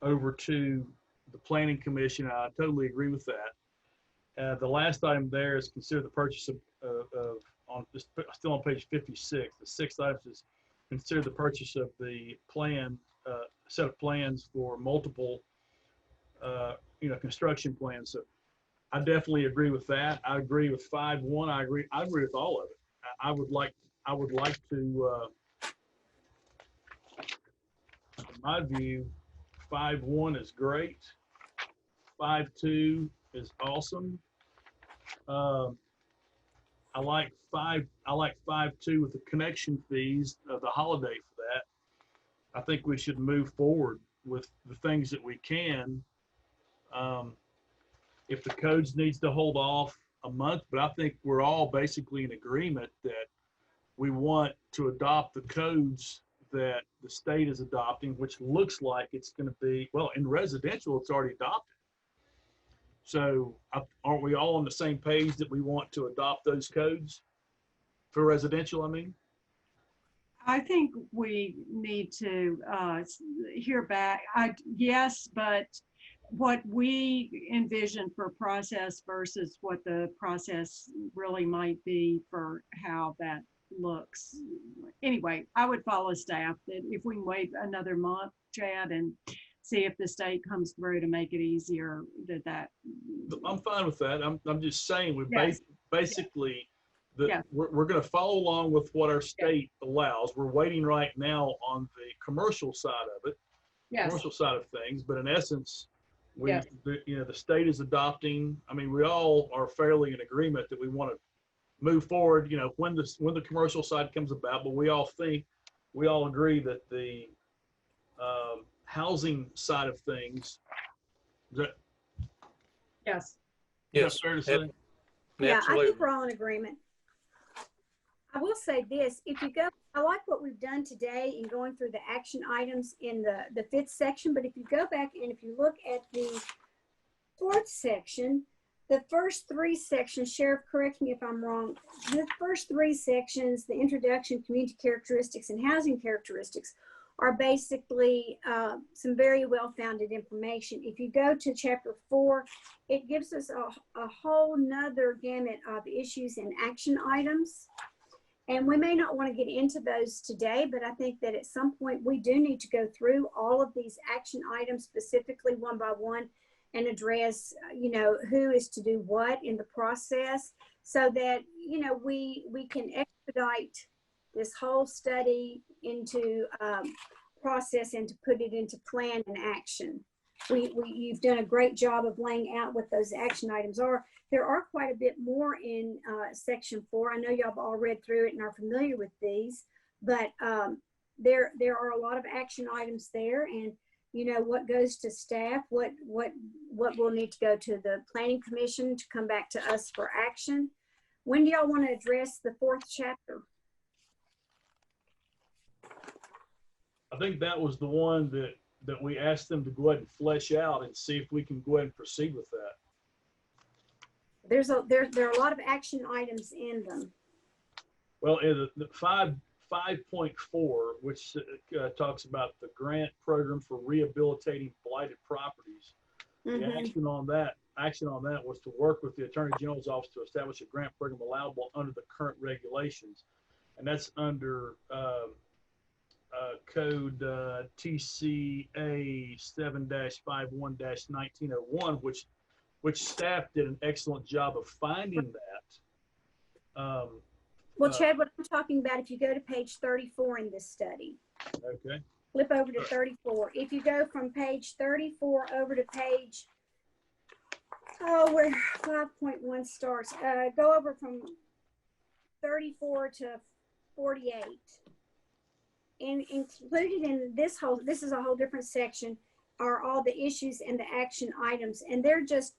over to the Planning Commission, I totally agree with that. The last item there is consider the purchase of still on page 56. The 6th item is consider the purchase of the plan, set of plans for multiple, construction plans. So I definitely agree with that. I agree with 5-1. I agree with all of it. I would like to, in my view, 5-1 is great. 5-2 is awesome. I like 5-2 with the connection fees of the holiday for that. I think we should move forward with the things that we can. If the codes needs to hold off a month, but I think we're all basically in agreement that we want to adopt the codes that the state is adopting, which looks like it's going to be, well, in residential, it's already adopted. So aren't we all on the same page that we want to adopt those codes for residential, I mean? I think we need to hear back. Yes, but what we envision for process versus what the process really might be for how that looks. Anyway, I would follow staff that if we can wait another month, Chad, and see if the state comes through to make it easier, that. I'm fine with that. I'm just saying we Yes. basically Yeah. we're going to follow along with what our state allows. We're waiting right now on the commercial side of it, commercial side of things. But in essence, the state is adopting. I mean, we all are fairly in agreement that we want to move forward. When the commercial side comes about, but we all agree that the housing side of things. Is that Yes. fair to say? Yeah, I Absolutely. think we're all in agreement. I will say this, if you go, I like what we've done today in going through the action items in the fifth section, but if you go back and if you look at the fourth section, the first three sections, Sheriff, correct me if I'm wrong, the first three sections, the introduction, community characteristics, and housing characteristics, are basically some very well-founded information. If you go to chapter 4, it gives us a whole nother gamut of issues and action items. And we may not want to get into those today, but I think that at some point we do need to go through all of these action items specifically one by one and address, you know, who is to do what in the process so that, you know, we can expedite this whole study into process and to put it into plan and action. You've done a great job of laying out what those action items are. There are quite a bit more in section 4. I know y'all have all read through it and are familiar with these, but there are a lot of action items there, and you know what goes to staff, what will need to go to the planning commission to come back to us for action. When do y'all want to address the fourth chapter? I think that was the one that we asked them to go ahead and flesh out and see if we can go ahead and proceed with that. There are a lot of action items in them. Well, in the 5.4, which talks about the grant program for rehabilitating blighted properties. The action on that was to work with the Attorney General's office to establish a grant program allowable under the current regulations, and that's under code TCA 7-51-1901, which staff did an excellent job of finding that. Well, Chad, what I'm talking about, if you go to page 34 in this study, okay, flip over to 34. If you go from page 34 over to page, where 5.1 starts, go over from 34 to 48. And included in this is a whole different section, are all the issues and the action items. And they're just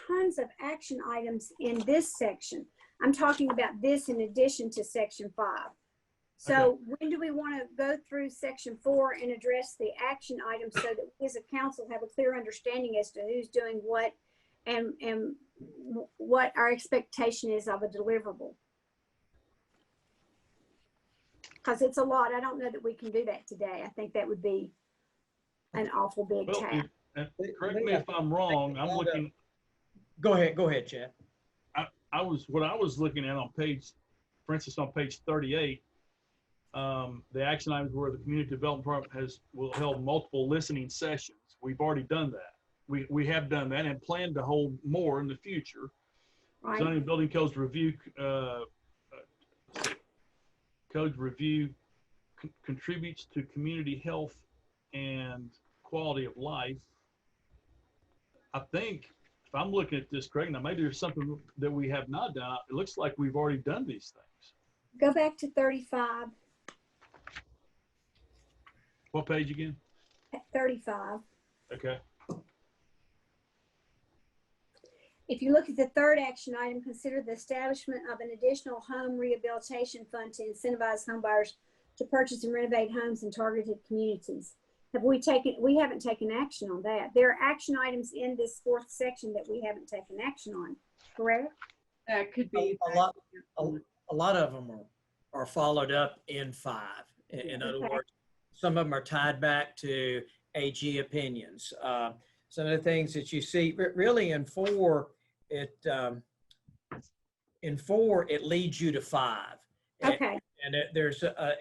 tons of action items in this section. I'm talking about this in addition to section 5. So okay. When do we want to go through section 4 and address the action items so that we as a council have a clear understanding as to who's doing what and what our expectation is of a deliverable? Because it's a lot. I don't know that we can do that today. I think that would be an awful big task. Correct me if I'm wrong. I'm looking. Go ahead, Chad. What I was looking at on page, for instance, on page 38, the action items where the community development program will hold multiple listening sessions. We've already done that. We have done that and plan to hold more in the future. Right. Zoning and building codes review, contributes to community health and quality of life. I think if I'm looking at this correctly, now maybe there's something that we have not done. It looks like we've already done these things. Go back to 35. What page again? 35. Okay. If you look at the third action item, consider the establishment of an additional home rehabilitation fund to incentivize homebuyers to purchase and renovate homes in targeted communities. We haven't taken action on that. There are action items in this fourth section that we haven't taken action on, correct? That could be A lot of them are followed up in 5. In other words, some of them are tied back to AG opinions. Some of the things that you see really in 4, it leads you to 5. Okay.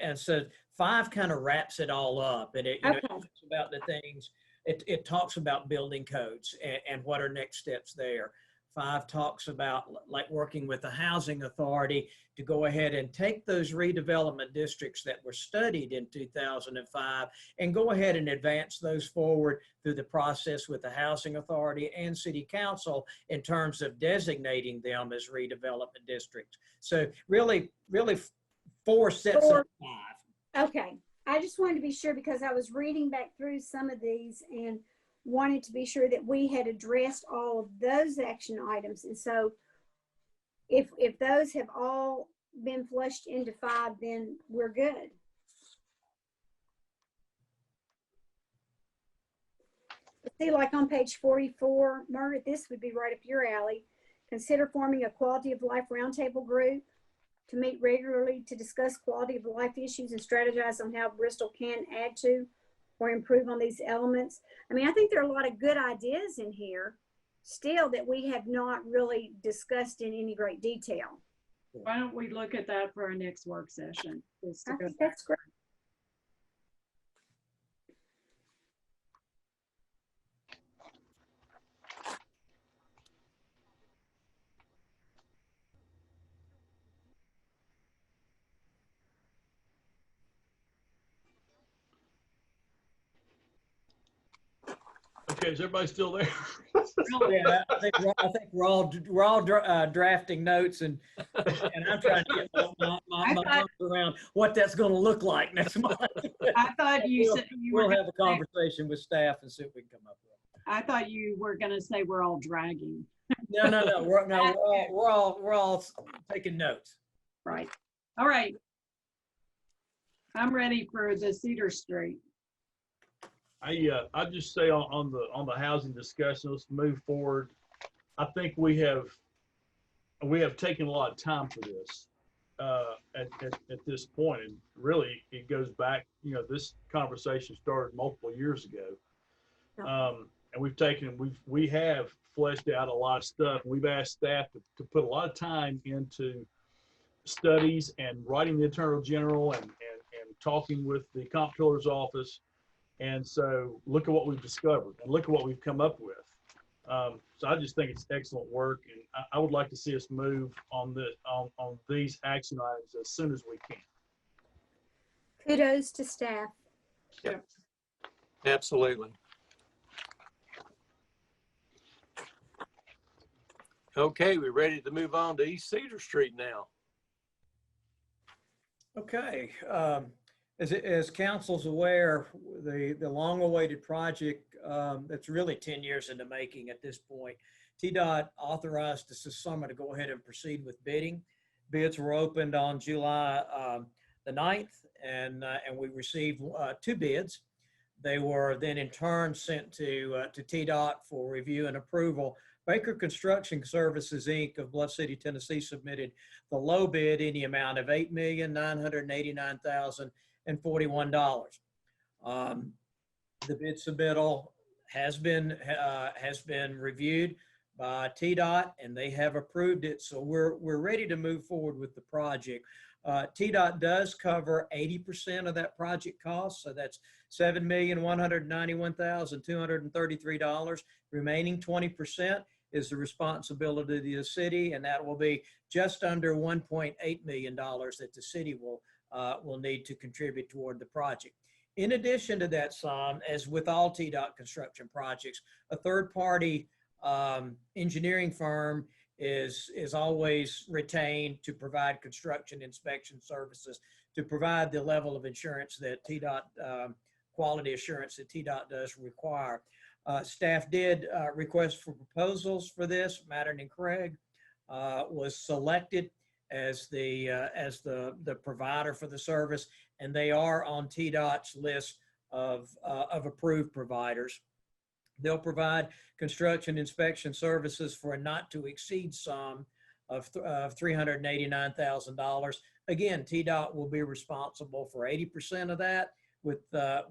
And so 5 kind of wraps it all up, and it talks about the things. It talks about building codes and what are next steps there. 5 talks about like working with the housing authority to go ahead and take those redevelopment districts that were studied in 2005 and go ahead and advance those forward through the process with the housing authority and city council in terms of designating them as redevelopment districts. So really 4 sets of 5. Okay. I just wanted to be sure because I was reading back through some of these and wanted to be sure that we had addressed all of those action items. And so if those have all been flushed into 5, then we're good. See, like on page 44, Margaret, this would be right up your alley. Consider forming a quality of life roundtable group to meet regularly to discuss quality of life issues and strategize on how Bristol can add to or improve on these elements. I mean, I think there are a lot of good ideas in here still that we have not really discussed in any great detail. Why don't we look at that for our next work session? Just to I go think back. that's great. Okay, is everybody still there? Yeah, I think we're all drafting notes, and I'm trying to get my arms around what that's going to look like next month. I thought you said you were We'll have gonna a conversation with staff and see what we can come up with. I thought you were going to say we're all dragging. No. We're all taking notes. Right. All right. I'm ready for the Cedar Street. I just say on the housing discussion, let's move forward. I think we have taken a lot of time for this at this point, and really it goes back. This conversation started multiple years ago, and we have fleshed out a lot of stuff. We've asked staff to put a lot of time into studies and writing the Attorney General and talking with the Comptroller's office. And so look at what we've discovered and look at what we've come up with. So I just think it's excellent work, and I would like to see us move on these action items as soon as we can. Kudos to staff. Yep. Absolutely. Okay, we're ready to move on to East Cedar Street now. Okay. As council's aware, the long-awaited project that's really 10 years in the making at this point, TDOT authorized us this summer to go ahead and proceed with bidding. Bids were opened on July the 9th, and we received 2 bids. They were then in turn sent to TDOT for review and approval. Baker Construction Services, Inc. of Bluff City, Tennessee submitted the low bid in the amount of $8,989,041. The bid submittal has been reviewed by TDOT, and they have approved it. So we're ready to move forward with the project. TDOT does cover 80% of that project cost, so that's $7,191,233. Remaining 20% is the responsibility of the city, and that will be just under $1.8 million that the city will need to contribute toward the project. In addition to that sum, as with all TDOT construction projects, a third-party engineering firm is always retained to provide construction inspection services, to provide the level of insurance that TDOT, quality assurance that TDOT does require. Staff did request for proposals for this. Mattern and Craig was selected as the provider for the service, and they are on TDOT's list of approved providers. They'll provide construction inspection services for a not to exceed sum of $389,000. Again, TDOT will be responsible for 80% of that, with the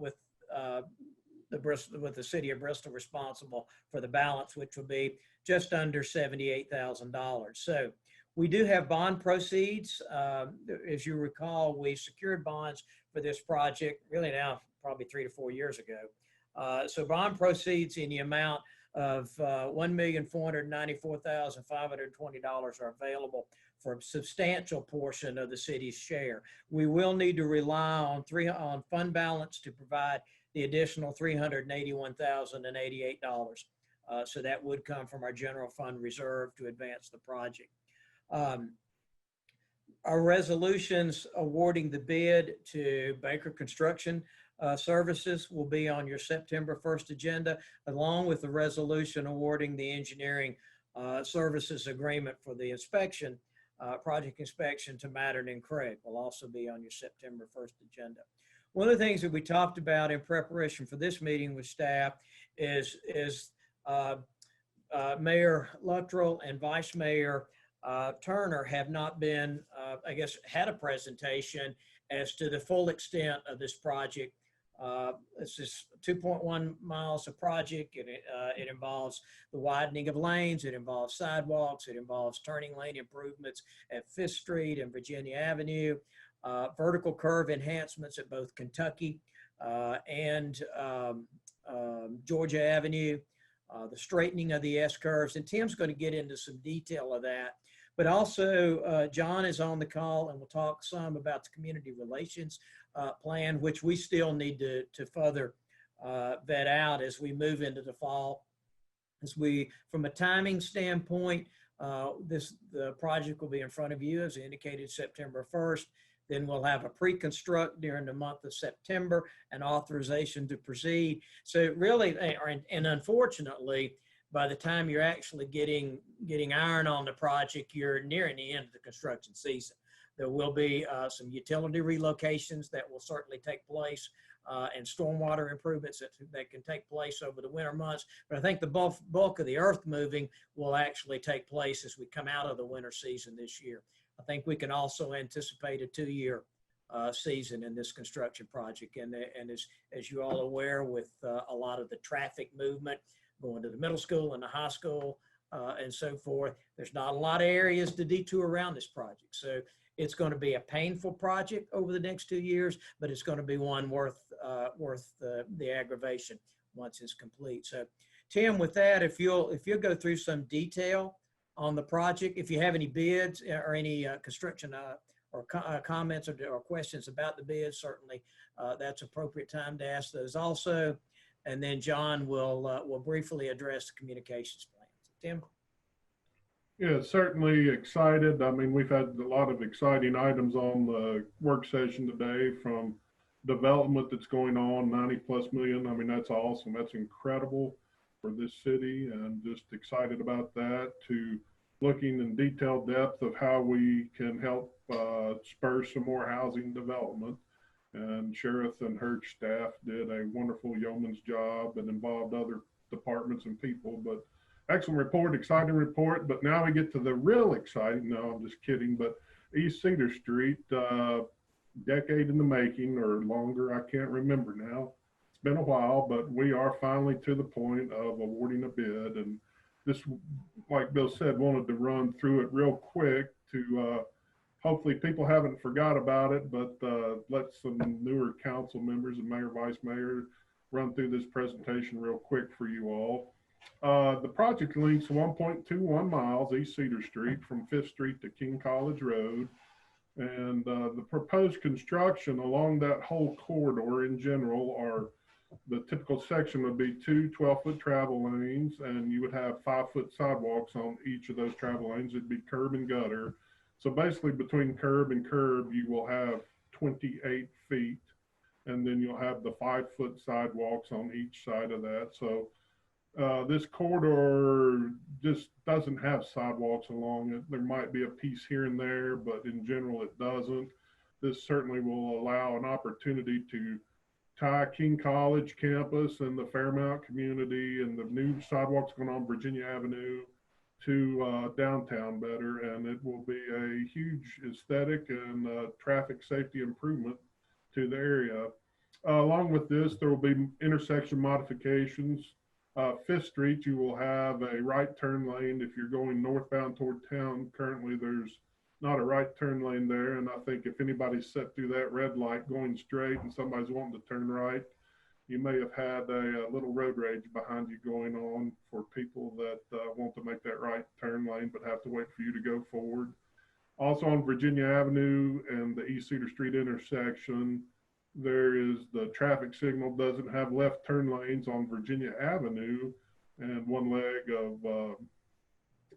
city of Bristol responsible for the balance, which will be just under $78,000. So we do have bond proceeds. As you recall, we secured bonds for this project really now probably 3 to 4 years ago. So bond proceeds in the amount of $1,494,520 are available for a substantial portion of the city's share. We will need to rely on fund balance to provide the additional $381,088. So that would come from our general fund reserve to advance the project. Our resolutions awarding the bid to Baker Construction Services will be on your September 1st agenda, along with the resolution awarding the engineering services agreement for the inspection project inspection to Mattern and Craig will also be on your September 1st agenda. One of the things that we talked about in preparation for this meeting with staff is Mayor Luttrell and Vice Mayor Turner have not been, I guess, had a presentation as to the full extent of this project. This is 2.1 miles of project. It involves the widening of lanes. It involves sidewalks. It involves turning lane improvements at 5th Street and Virginia Avenue, vertical curve enhancements at both Kentucky and Georgia Avenue, the straightening of the S-curves. And Tim's going to get into some detail of that. But also, John is on the call, and we'll talk some about the community relations plan, which we still need to further vet out as we move into the fall. From a timing standpoint, the project will be in front of you, as indicated, September 1st. Then we'll have a pre-construct during the month of September and authorization to proceed. So really, and unfortunately, by the time you're actually getting iron on the project, you're nearing the end of the construction season. There will be some utility relocations that will certainly take place and stormwater improvements that can take place over the winter months. But I think the bulk of the earth moving will actually take place as we come out of the winter season this year. I think we can also anticipate a 2-year season in this construction project. And as you all are aware, with a lot of the traffic movement going to the middle school and the high school and so forth, there's not a lot of areas to detour around this project. So it's going to be a painful project over the next 2 years, but it's going to be one worth the aggravation once it's complete. So Tim, with that, if you'll go through some detail on the project, if you have any bids or any construction or comments or questions about the bids, certainly that's appropriate time to ask those also. And then John will briefly address the communications plan. Tim? Yeah, certainly excited. I mean, we've had a lot of exciting items on the work session today, from development that's going on, 90+ million. I mean, that's awesome. That's incredible for this city, and just excited about that, to looking in detailed depth of how we can help spur some more housing development. And Sheriff and her staff did a wonderful yeoman's job and involved other departments and people. But excellent report, exciting report. But now we get to the real exciting, no, I'm just kidding, but East Cedar Street, decade in the making or longer, I can't remember now. It's been a while, but we are finally to the point of awarding a bid. And this, like Bill said, wanted to run through it real quick to hopefully people haven't forgot about it, but let some newer council members and mayor, vice mayor run through this presentation real quick for you all. The project links 1.21 miles East Cedar Street from 5th Street to King College Road. And the proposed construction along that whole corridor in general are, the typical section would be 2 12-foot travel lanes, and you would have 5-foot sidewalks on each of those travel lanes. It'd be curb and gutter. So basically between curb and curb, you will have 28 feet, and then you'll have the 5-foot sidewalks on each side of that. So this corridor just doesn't have sidewalks along it. There might be a piece here and there, but in general, it doesn't. This certainly will allow an opportunity to tie King College campus and the Fairmount community and the new sidewalks going on Virginia Avenue to downtown better, and it will be a huge aesthetic and traffic safety improvement to the area. Along with this, there will be intersection modifications. 5th Street, you will have a right turn lane if you're going northbound toward town. Currently, there's not a right turn lane there, and I think if anybody's set through that red light going straight and somebody's wanting to turn right, you may have had a little road rage behind you going on for people that want to make that right turn lane but have to wait for you to go forward. Also on Virginia Avenue and the East Cedar Street intersection, there is the traffic signal doesn't have left turn lanes on Virginia Avenue and one leg of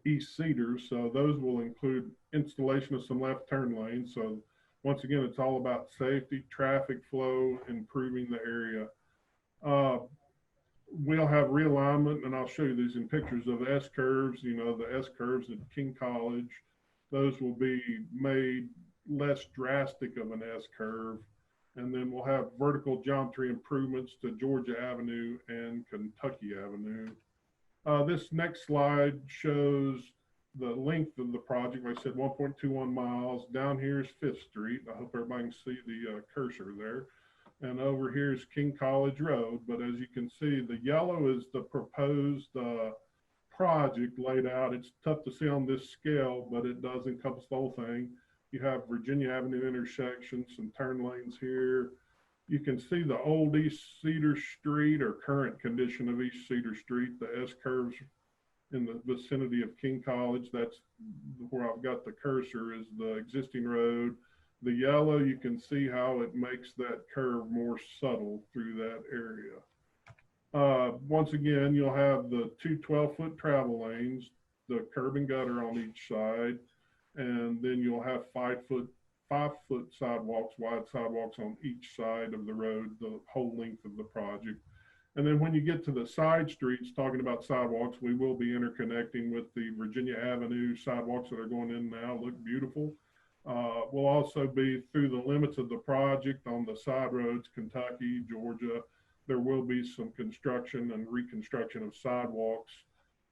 East Cedar. So those will include installation of some left turn lanes. So once again, it's all about safety, traffic flow, improving the area. We'll have realignment, and I'll show you these in pictures of S-curves, you know, the S-curves at King College. Those will be made less drastic of an S-curve. And then we'll have vertical geometry improvements to Georgia Avenue and Kentucky Avenue. This next slide shows the length of the project. Like I said, 1.21 miles. Down here is 5th Street. I hope everybody can see the cursor there. And over here is King College Road. But as you can see, the yellow is the proposed project laid out. It's tough to see on this scale, but it does encompass the whole thing. You have Virginia Avenue intersection, some turn lanes here. You can see the old East Cedar Street or current condition of East Cedar Street, the S-curves in the vicinity of King College. That's where I've got the cursor, is the existing road. The yellow, you can see how it makes that curve more subtle through that area. Once again, you'll have the two 12-foot travel lanes, the curb and gutter on each side, and then you'll have 5-foot sidewalks, wide sidewalks on each side of the road, the whole length of the project. And then when you get to the side streets, talking about sidewalks, we will be interconnecting with the Virginia Avenue sidewalks that are going in now, look beautiful. We'll also be through the limits of the project on the side roads, Kentucky, Georgia. There will be some construction and reconstruction of sidewalks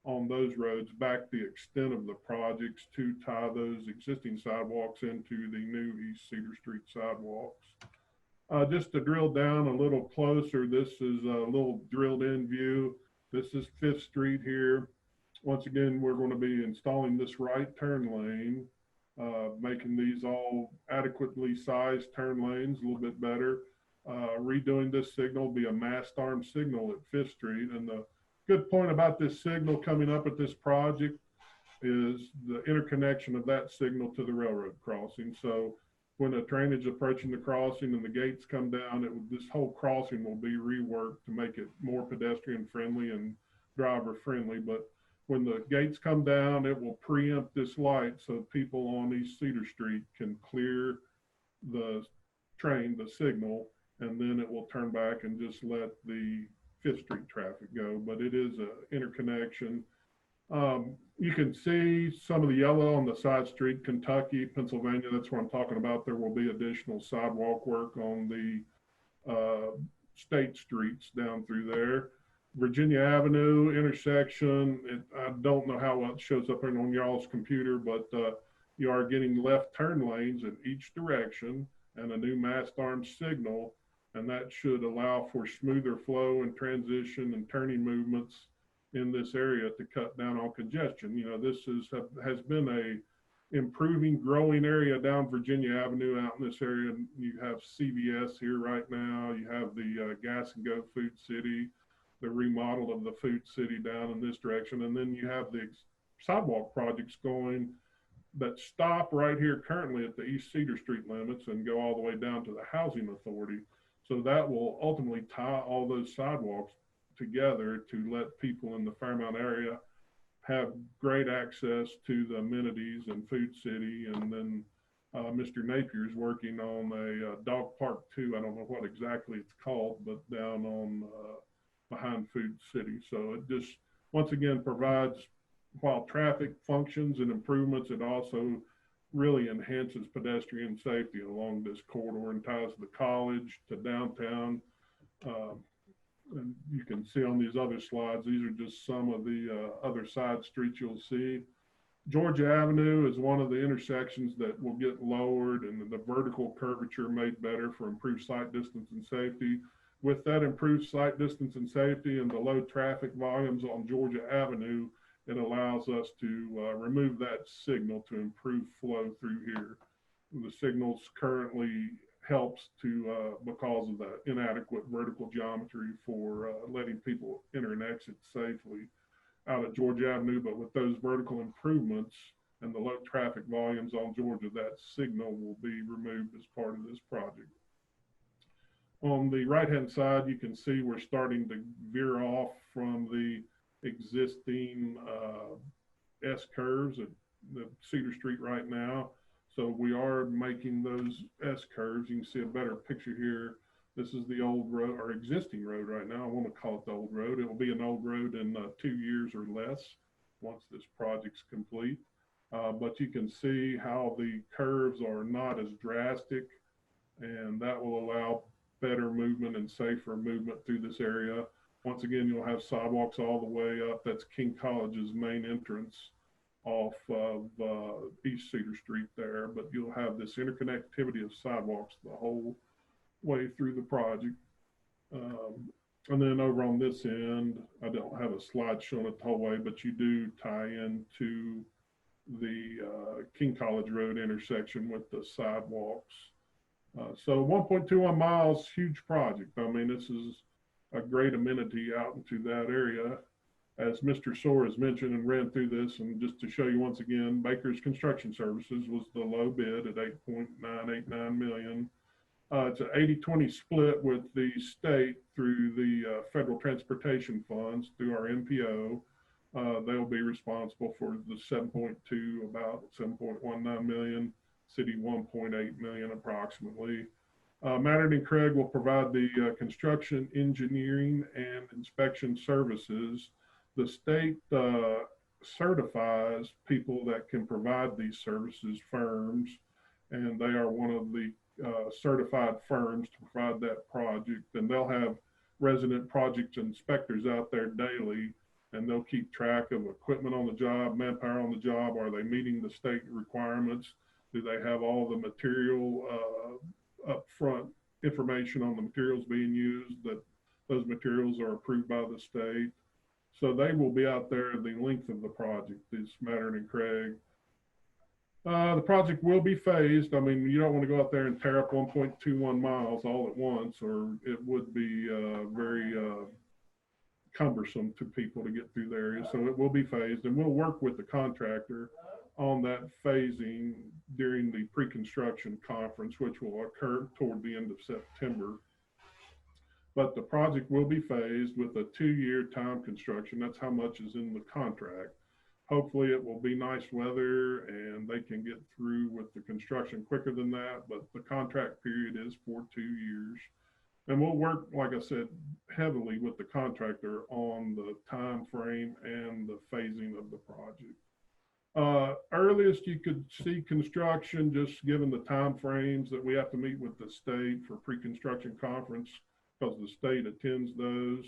on those roads back the extent of the projects to tie those existing sidewalks into the new East Cedar Street sidewalks. Just to drill down a little closer, this is a little drilled in view. This is 5th Street here. Once again, we're going to be installing this right turn lane, making these all adequately sized turn lanes a little bit better. Redoing this signal will be a mast arm signal at 5th Street. And the good point about this signal coming up at this project is the interconnection of that signal to the railroad crossing. So when a train is approaching the crossing and the gates come down, this whole crossing will be reworked to make it more pedestrian friendly and driver friendly. But when the gates come down, it will preempt this light so people on East Cedar Street can clear the train, the signal, and then it will turn back and just let the 5th Street traffic go. But it is an interconnection. You can see some of the yellow on the side street, Kentucky, Pennsylvania. That's what I'm talking about. There will be additional sidewalk work on the state streets down through there. Virginia Avenue intersection, I don't know how it shows up on y'all's computer, but you are getting left turn lanes in each direction and a new mast arm signal, and that should allow for smoother flow and transition and turning movements in this area to cut down on congestion. You know, this has been a improving, growing area down Virginia Avenue out in this area. You have CVS here right now. You have the Gas and Go Food City, the remodel of the Food City down in this direction. And then you have the sidewalk projects going that stop right here currently at the East Cedar Street limits and go all the way down to the Housing Authority. So that will ultimately tie all those sidewalks together to let people in the Fairmount area have great access to the amenities in Food City. And then Mr. Napier's working on a dog park too. I don't know what exactly it's called, but down on behind Food City. So it just, once again, provides, while traffic functions and improvements, it also really enhances pedestrian safety along this corridor and ties the college to downtown. And you can see on these other slides, these are just some of the other side streets you'll see. Georgia Avenue is one of the intersections that will get lowered and the vertical curvature made better for improved sight distance and safety. With that improved sight distance and safety and the low traffic volumes on Georgia Avenue, it allows us to remove that signal to improve flow through here. The signals currently helps to because of the inadequate vertical geometry for letting people enter and exit safely out at Georgia Avenue. But with those vertical improvements and the low traffic volumes on Georgia, that signal will be removed as part of this project. On the right-hand side, you can see we're starting to veer off from the existing S-curves at the Cedar Street right now. So we are making those S-curves. You can see a better picture here. This is the old road, or existing road right now. I want to call it the old road. It will be an old road in 2 years or less once this project's complete. but you can see how the curves are not as drastic, and that will allow better movement and safer movement through this area. Once again, you'll have sidewalks all the way up. That's King College's main entrance off of East Cedar Street there, but you'll have this interconnectivity of sidewalks the whole way through the project. And then over on this end, I don't have a slide showing it the whole way, but you do tie into the King College Road intersection with the sidewalks. So 1.21 miles, huge project. I mean, this is a great amenity out into that area. As Mr. Soar has mentioned and ran through this, and just to show you once again, Baker's Construction Services was the low bid at $8.989 million. It's an 80-20 split with the state through the federal transportation funds through our MPO. They'll be responsible for the 7.2, about 7.19 million, city 1.8 million approximately. Mattern and Craig will provide the construction, engineering, and inspection services. The state certifies people that can provide these services, firms, and they are one of the certified firms to provide that project. And they'll have resident project inspectors out there daily, and they'll keep track of equipment on the job, manpower on the job. Are they meeting the state requirements? Do they have all the material upfront information on the materials being used, that those materials are approved by the state? So they will be out there the length of the project, is Mattern and Craig. The project will be phased. I mean, you don't want to go out there and tear up 1.21 miles all at once, or it would be very cumbersome to people to get through the area. So it will be phased, and we'll work with the contractor on that phasing during the pre-construction conference, which will occur toward the end of September. But the project will be phased with a 2-year time construction. That's how much is in the contract. Hopefully it will be nice weather and they can get through with the construction quicker than that, but the contract period is for 2 years. And we'll work, like I said, heavily with the contractor on the time frame and the phasing of the project. Earliest you could see construction, just given the time frames that we have to meet with the state for pre-construction conference, because the state attends those,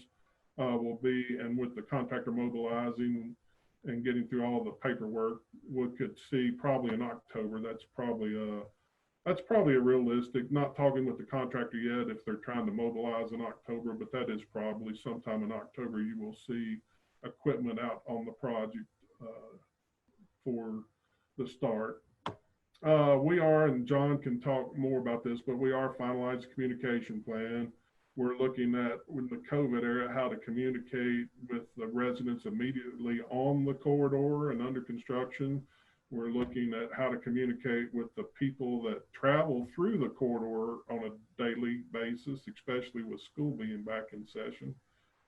will be, and with the contractor mobilizing and getting through all the paperwork, we could see probably in October. That's probably a realistic, not talking with the contractor yet if they're trying to mobilize in October, but that is probably sometime in October you will see equipment out on the project for the start. We are, and John can talk more about this, but we are finalizing a communication plan. We're looking at, with the COVID era, how to communicate with the residents immediately on the corridor and under construction. We're looking at how to communicate with the people that travel through the corridor on a daily basis, especially with school being back in session.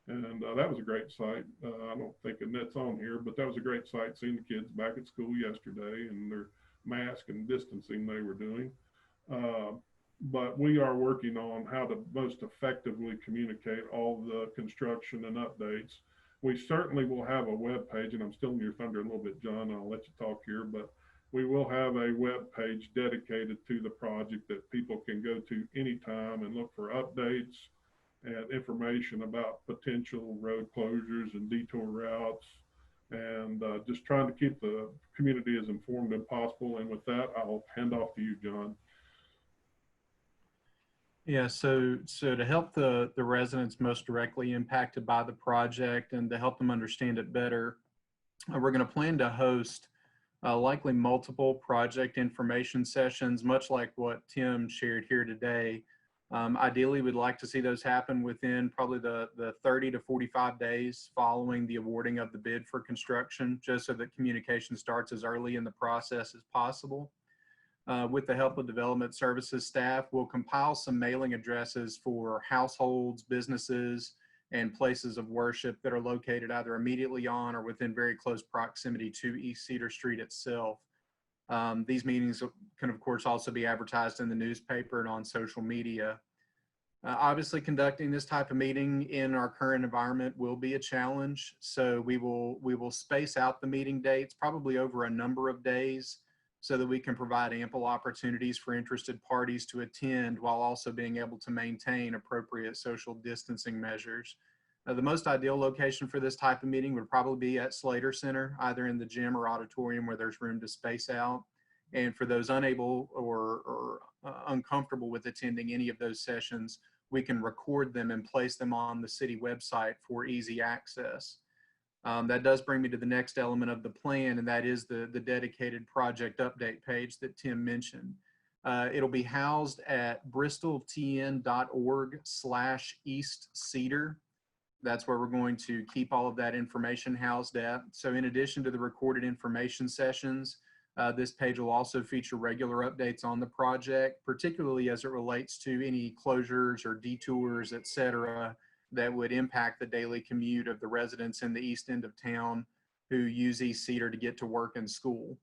And that was a great sight. I don't think Annette's on here, but that was a great sight, seeing the kids back at school yesterday and their mask and distancing they were doing. But we are working on how to most effectively communicate all the construction and updates. We certainly will have a web page, and I'm stealing your thunder a little bit, John. I'll let you talk here, but we will have a web page dedicated to the project that people can go to anytime and look for updates and information about potential road closures and detour routes, and just trying to keep the community as informed as possible. And with that, I'll hand off to you, John. Yeah, so to help the residents most directly impacted by the project and to help them understand it better, we're going to plan to host likely multiple project information sessions, much like what Tim shared here today. Ideally, we'd like to see those happen within probably the 30 to 45 days following the awarding of the bid for construction, just so that communication starts as early in the process as possible. With the help of Development Services staff, we'll compile some mailing addresses for households, businesses, and places of worship that are located either immediately on or within very close proximity to East Cedar Street itself. These meetings can, of course, also be advertised in the newspaper and on social media. Obviously, conducting this type of meeting in our current environment will be a challenge. So we will space out the meeting dates probably over a number of days so that we can provide ample opportunities for interested parties to attend while also being able to maintain appropriate social distancing measures. The most ideal location for this type of meeting would probably be at Slater Center, either in the gym or auditorium where there's room to space out. And for those unable or uncomfortable with attending any of those sessions, we can record them and place them on the city website for easy access. That does bring me to the next element of the plan, and that is the dedicated project update page that Tim mentioned. It'll be housed at bristoltn.org/East Cedar. That's where we're going to keep all of that information housed at. So in addition to the recorded information sessions, this page will also feature regular updates on the project, particularly as it relates to any closures or detours, et cetera, that would impact the daily commute of the residents in the east end of town who use East Cedar to get to work and school.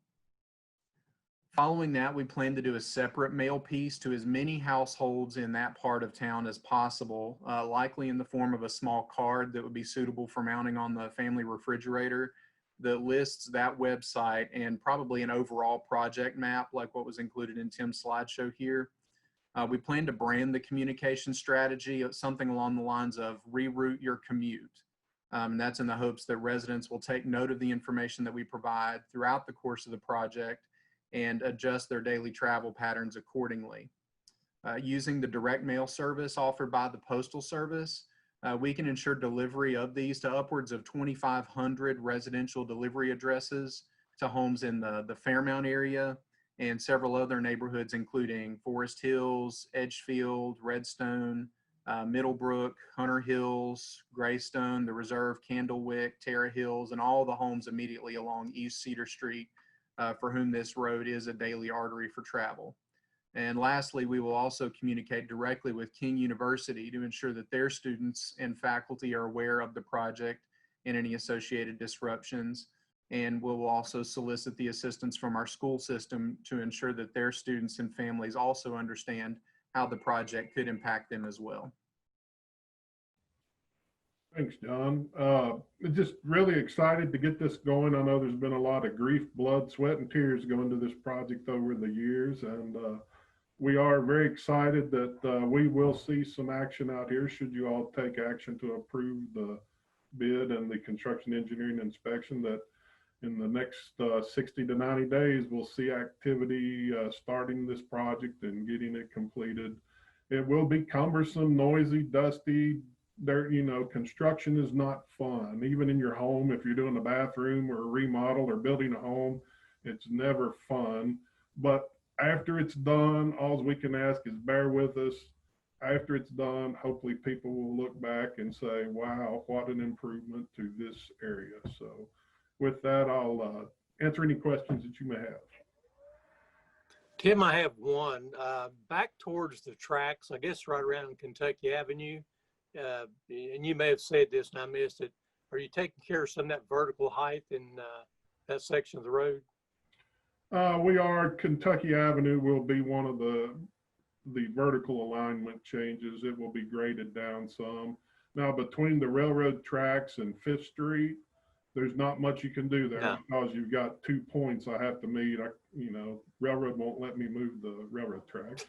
Following that, we plan to do a separate mail piece to as many households in that part of town as possible, likely in the form of a small card that would be suitable for mounting on the family refrigerator that lists that website and probably an overall project map like what was included in Tim's slideshow here. We plan to brand the communication strategy something along the lines of reroute your commute. And that's in the hopes that residents will take note of the information that we provide throughout the course of the project and adjust their daily travel patterns accordingly. Using the direct mail service offered by the Postal Service, we can ensure delivery of these to upwards of 2,500 residential delivery addresses to homes in the Fairmount area and several other neighborhoods, including Forest Hills, Edgefield, Redstone, Middlebrook, Hunter Hills, Greystone, the Reserve, Candlewick, Terra Hills, and all the homes immediately along East Cedar Street for whom this road is a daily artery for travel. And lastly, we will also communicate directly with King University to ensure that their students and faculty are aware of the project and any associated disruptions. And we will also solicit the assistance from our school system to ensure that their students and families also understand how the project could impact them as well. Thanks, John. Just really excited to get this going. I know there's been a lot of grief, blood, sweat, and tears going to this project over the years. And we are very excited that we will see some action out here should you all take action to approve the bid and the construction engineering inspection, that in the next 60 to 90 days, we'll see activity starting this project and getting it completed. It will be cumbersome, noisy, dusty. There, you know, construction is not fun. Even in your home, if you're doing a bathroom or a remodel or building a home, it's never fun. But after it's done, all we can ask is bear with us. After it's done, hopefully people will look back and say, wow, what an improvement to this area. So with that, I'll answer any questions that you may have. Tim, I have one. Back towards the tracks, I guess right around Kentucky Avenue, and you may have said this and I missed it. Are you taking care of some of that vertical height in that section of the road? We are. Kentucky Avenue will be one of the vertical alignment changes. It will be graded down some. Now, between the railroad tracks and 5th Street, there's not much you can do there because you've got 2 points I have to meet. Railroad won't let me move the railroad tracks.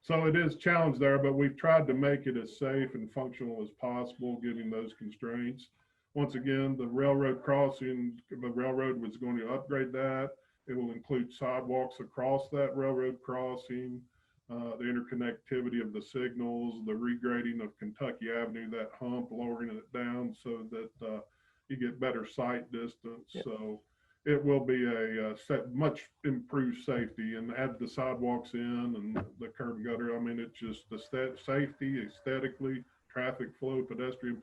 So it is challenged there, but we've tried to make it as safe and functional as possible, given those constraints. Once again, the railroad crossing, the railroad was going to upgrade that. It will include sidewalks across that railroad crossing, the interconnectivity of the signals, the regrading of Kentucky Avenue, that hump, lowering it down so that you get better sight distance. Yep. So it will be a much improved safety, and add the sidewalks in and the curb and gutter. I mean, it's just the safety, aesthetically, traffic flow, pedestrian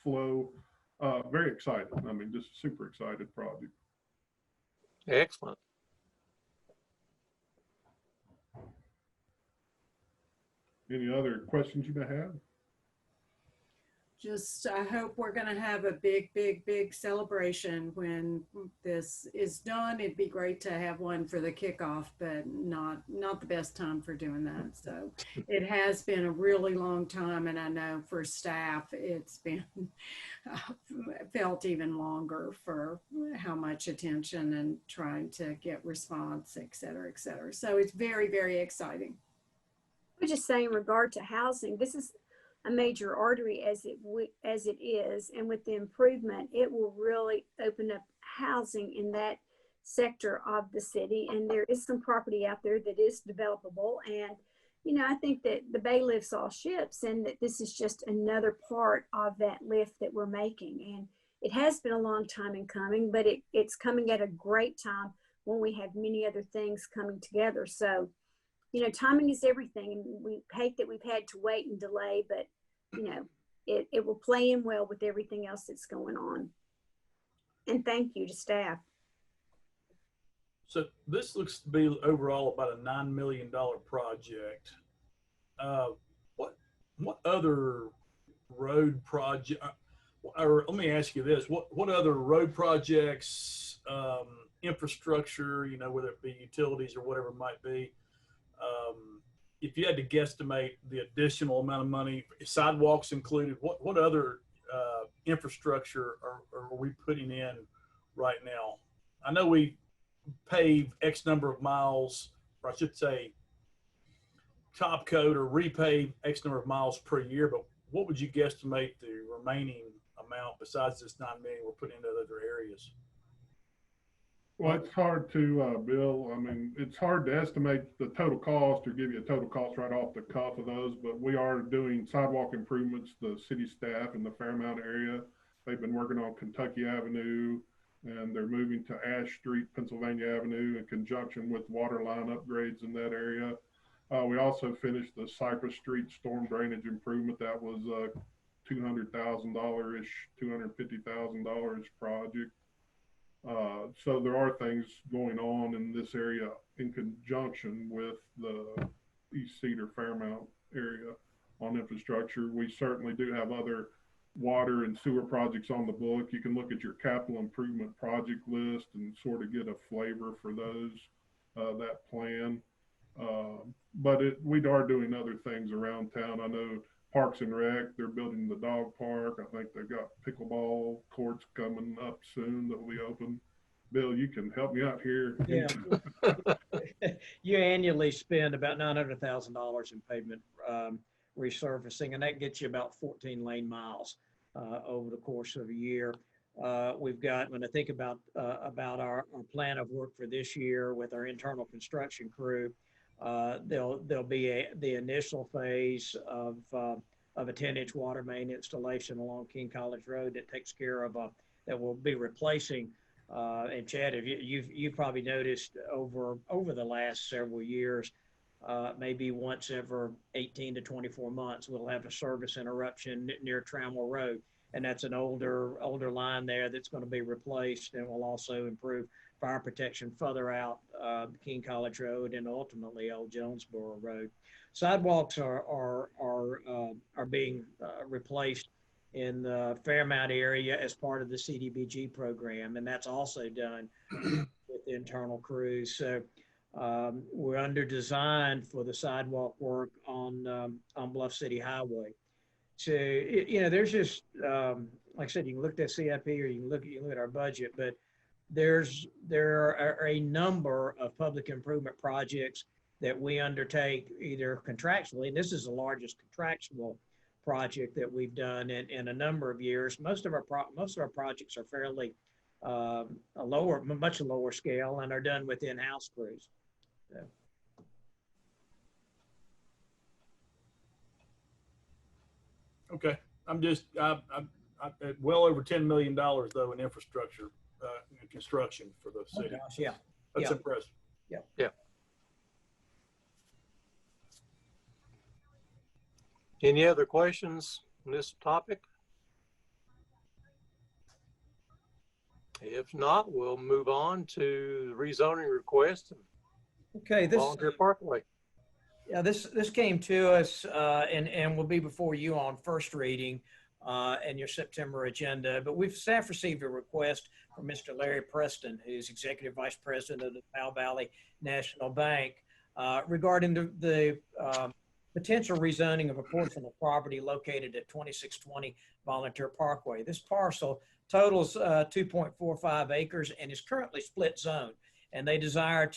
flow. Very excited. I mean, just super excited project. Excellent. Any other questions you may have? just, I hope we're going to have a big, big, big celebration when this is done. It'd be great to have one for the kickoff, but not the best time for doing that. So it has been a really long time, and I know for staff, it's been felt even longer for how much attention and trying to get response, et cetera, et cetera. So it's very, very exciting. I would just say in regard to housing, this is a major artery as it is, and with the improvement, it will really open up housing in that sector of the city. And there is some property out there that is developable. And you know, I think that the bay lifts all ships, and that this is just another part of that lift that we're making. And it has been a long time in coming, but it's coming at a great time when we have many other things coming together. So, you know, timing is everything, and we hate that we've had to wait and delay, but you know, it will play in well with everything else that's going on. And thank you to staff. So this looks to be overall about a $9 million project. What other road project, or let me ask you this, what other road projects, infrastructure, you know, whether it be utilities or whatever it might be, if you had to guesstimate the additional amount of money, sidewalks included, what other infrastructure are we putting in right now? I know we pave X number of miles, or I should say top coat or repave X number of miles per year, but what would you guesstimate the remaining amount besides this $9 million we're putting into other areas? Well, it's hard to, Bill, I mean, it's hard to estimate the total cost or give you a total cost right off the cuff of those, but we are doing sidewalk improvements, the city staff in the Fairmount area. They've been working on Kentucky Avenue, and they're moving to Ash Street, Pennsylvania Avenue in conjunction with water line upgrades in that area. We also finished the Cypress Street storm drainage improvement. That was a $200,000-ish, $250,000 project. So there are things going on in this area in conjunction with the East Cedar Fairmount area on infrastructure. We certainly do have other water and sewer projects on the book. You can look at your capital improvement project list and sort of get a flavor for those, that plan. But we are doing other things around town. I know Parks and Rec, they're building the dog park. I think they've got pickleball courts coming up soon that will be open. Bill, you can help me out here. Yeah. You annually spend about $900,000 in pavement resurfacing, and that gets you about 14 lane miles over the course of a year. We've got, when I think about our plan of work for this year with our internal construction crew, there'll be the initial phase of a 10-inch water main installation along King College Road that takes care of that will be replacing. And Chad, you've probably noticed over the last several years, maybe once every 18 to 24 months, we'll have a service interruption near Trammell Road. And that's an older line there that's going to be replaced, and will also improve fire protection further out King College Road and ultimately Old Jonesboro Road. Sidewalks are being replaced in the Fairmount area as part of the CDBG program, and that's also done with internal crews. So we're under design for the sidewalk work on Bluff City Highway. So you know, there's just like I said, you can look at CIP or you can look at our budget, but there are a number of public improvement projects that we undertake either contractually, and this is the largest contractual project that we've done in a number of years. Most of our projects are fairly much lower scale and are done with in-house crews. So. Okay, I'm well over $10 million though in infrastructure and construction for the city. Oh gosh, yeah, that's impressive. Yeah. Any other questions on this topic? If not, we'll move on to the rezoning request. Okay, this Volunteer Parkway. Yeah, this came to us and will be before you on first reading. in your September agenda. But staff received a request from Mr. Larry Preston, who's Executive Vice President of the Powell Valley National Bank, regarding the potential rezoning of a portion of property located at 2620 Volunteer Parkway. This parcel totals 2.45 acres and is currently split zone. And they desire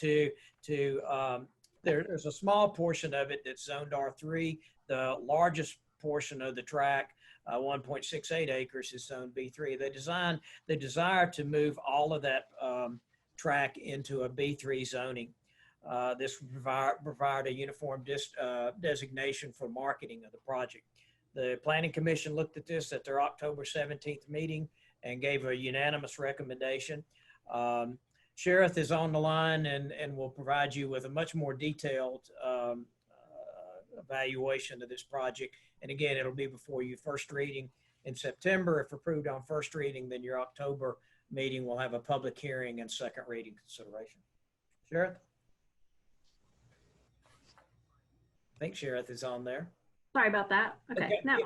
there's a small portion of it that's zoned R3. The largest portion of the tract, 1.68 acres, is zoned B3. They desire to move all of that tract into a B3 zoning. This would provide a uniform designation for marketing of the project. The Planning Commission looked at this at their October 17th meeting and gave a unanimous recommendation. Sheriff is on the line and will provide you with a much more detailed evaluation of this project. And again, it'll be before you first reading in September. If approved on first reading, then your October meeting will have a public hearing and second reading consideration. Sheriff? I think Sheriff is on there. Sorry about that. Okay. No.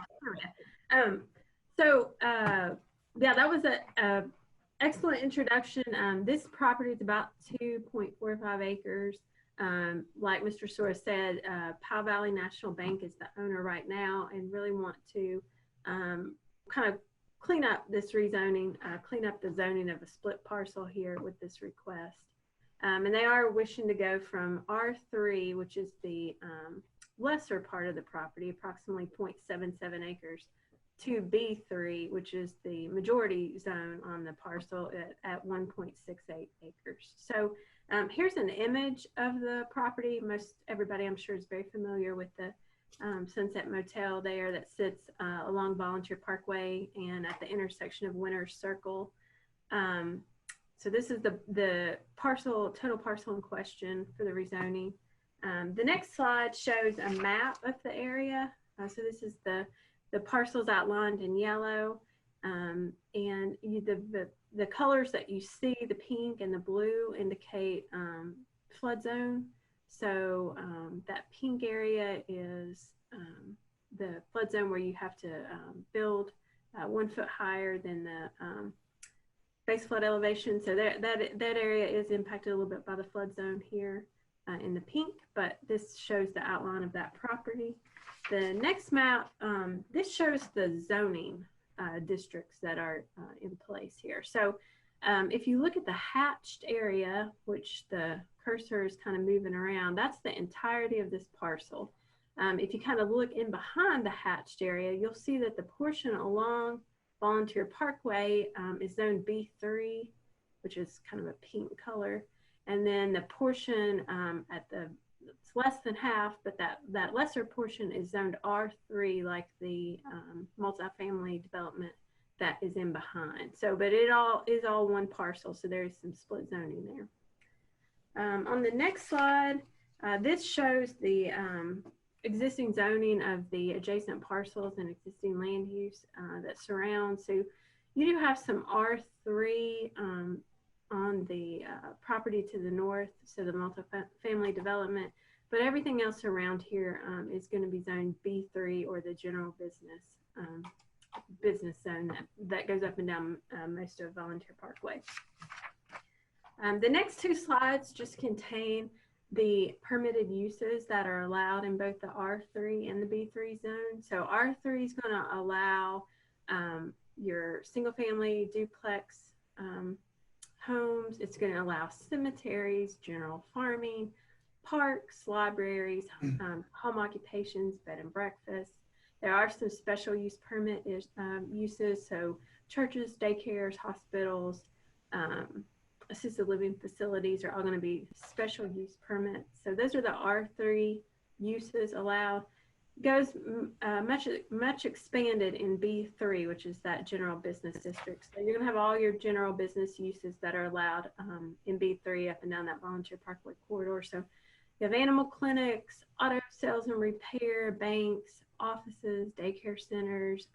Yeah, that was a excellent introduction. This property is about 2.45 acres. Like Mr. Sora said, Powell Valley National Bank is the owner right now and really want to kind of clean up this rezoning, clean up the zoning of a split parcel here with this request. And they are wishing to go from R3, which is the lesser part of the property, approximately 0.77 acres, to B3, which is the majority zone on the parcel at 1.68 acres. So here's an image of the property. Most everybody, I'm sure, is very familiar with the Sunset Motel there that sits along Volunteer Parkway and at the intersection of Winter's Circle. So this is the total parcel in question for the rezoning. The next slide shows a map of the area. So this is the parcels outlined in yellow, and the colors that you see, the pink and the blue, indicate flood zone. So that pink area is the flood zone where you have to build 1 foot higher than the base flood elevation. So that area is impacted a little bit by the flood zone here in the pink, but this shows the outline of that property. The next map, this shows the zoning districts that are in place here. So if you look at the hatched area, which the cursor is kind of moving around, that's the entirety of this parcel. If you kind of look in behind the hatched area, you'll see that the portion along Volunteer Parkway is zone B3, which is kind of a pink color. And then the portion it's less than half, but that lesser portion is zoned R3, like the multifamily development that is in behind. So, but it all is all one parcel, so there's some split zoning there. On the next slide, this shows the existing zoning of the adjacent parcels and existing land use that surrounds. So you do have some R3 on the property to the north, so the multifamily development, but everything else around here is going to be zoned B3, or the general business zone that goes up and down most of Volunteer Parkway. The next two slides just contain the permitted uses that are allowed in both the R3 and the B3 zone. So R3 is going to allow your single family duplex homes. It's going to allow cemeteries, general farming, parks, libraries, home occupations, bed and breakfast. There are some special use permit uses, so churches, daycares, hospitals, assisted living facilities are all going to be special use permits. So those are the R3 uses allowed. Goes much expanded in B3, which is that general business district. So you're going to have all your general business uses that are allowed in B3 up and down that Volunteer Parkway corridor. So you have animal clinics, auto sales and repair, banks, offices, daycare centers,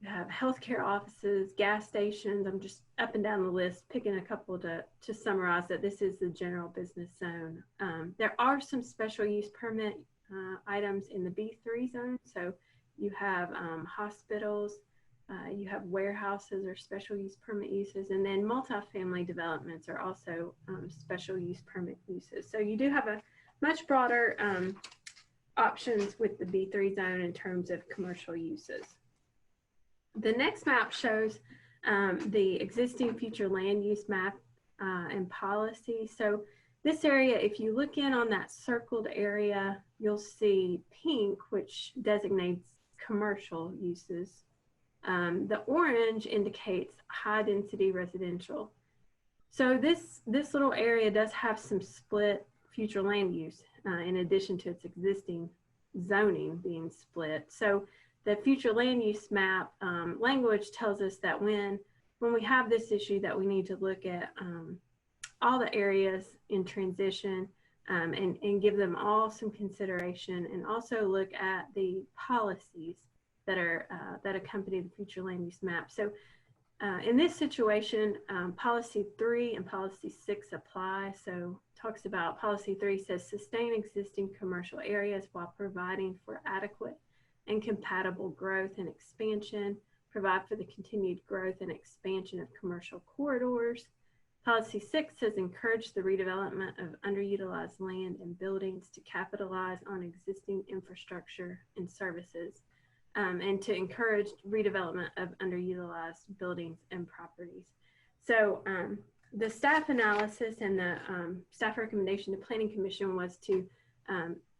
you have healthcare offices, gas stations. I'm just up and down the list, picking a couple to summarize that this is the general business zone. There are some special use permit items in the B3 zone. So you have hospitals, you have warehouses or special use permit uses, and then multifamily developments are also special use permit uses. So you do have a much broader options with the B3 zone in terms of commercial uses. The next map shows the existing future land use map and policy. So this area, if you look in on that circled area, you'll see pink, which designates commercial uses. The orange indicates high density residential. So this little area does have some split future land use in addition to its existing zoning being split. So the future land use map language tells us that when we have this issue that we need to look at all the areas in transition and give them all some consideration, and also look at the policies that are that accompany the future land use map. So in this situation, policy 3 and policy 6 apply. So talks about policy 3 says sustain existing commercial areas while providing for adequate and compatible growth and expansion, provide for the continued growth and expansion of commercial corridors. Policy 6 says encourage the redevelopment of underutilized land and buildings to capitalize on existing infrastructure and services, and to encourage redevelopment of underutilized buildings and properties. So the staff analysis and the staff recommendation to Planning Commission was to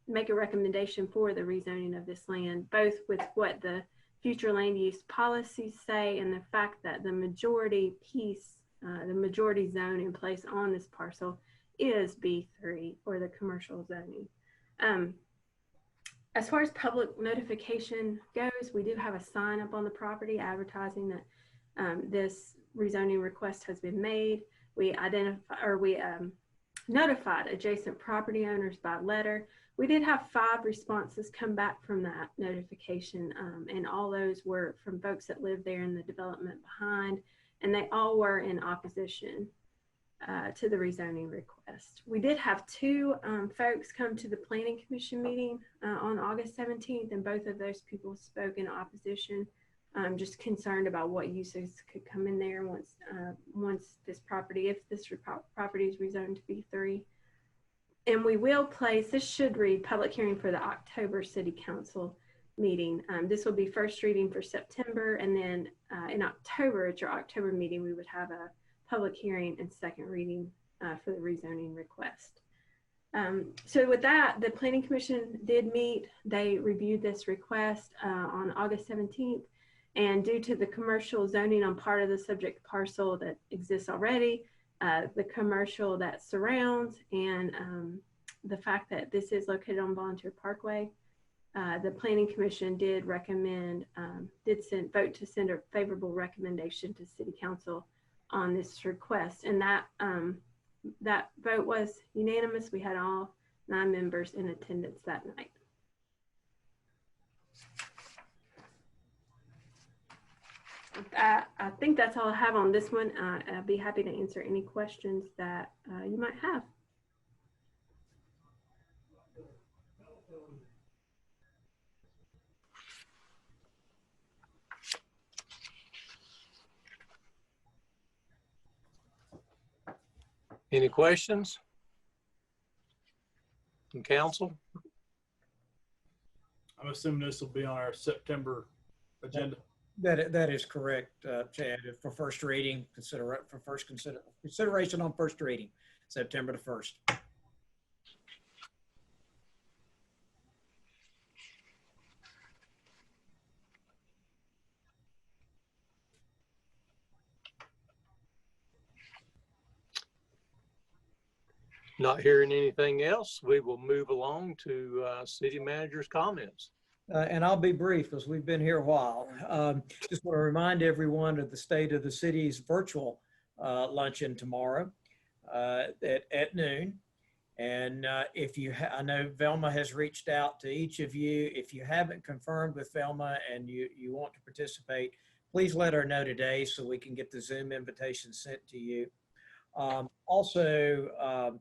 make a recommendation for the rezoning of this land, both with what the future land use policies say and the fact that the majority piece, the majority zone in place on this parcel is B3, or the commercial zoning. As far as public notification goes, we do have a sign up on the property advertising that this rezoning request has been made. We notified adjacent property owners by letter. We did have 5 responses come back from that notification, and all those were from folks that live there in the development behind, and they all were in opposition to the rezoning request. We did have 2 folks come to the Planning Commission meeting on August 17th, and both of those people spoke in opposition, just concerned about what uses could come in there once this property, if this property is rezoned to B3. And we will place, this should read public hearing for the October City Council meeting. This will be first reading for September, and then in October, at your October meeting, we would have a public hearing and second reading for the rezoning request. So with that, the Planning Commission did meet. They reviewed this request on August 17th, and due to the commercial zoning on part of the subject parcel that exists already, the commercial that surrounds, and the fact that this is located on Volunteer Parkway, the Planning Commission did recommend, vote to send a favorable recommendation to City Council on this request, and that that vote was unanimous. We had all 9 members in attendance that night. I think that's all I have on this one. I'd be happy to answer any questions that you might have. Any questions from council? I'm assuming this will be on our September agenda. That is correct, Chad. For first reading, consideration on first reading, September the 1st. Not hearing anything else, we will move along to city manager's comments. And I'll be brief because we've been here a while. Just want to remind everyone of the State of the City's virtual luncheon tomorrow at noon. And if you, I know Velma has reached out to each of you. If you haven't confirmed with Velma and you want to participate, please let her know today so we can get the Zoom invitation sent to you. Also,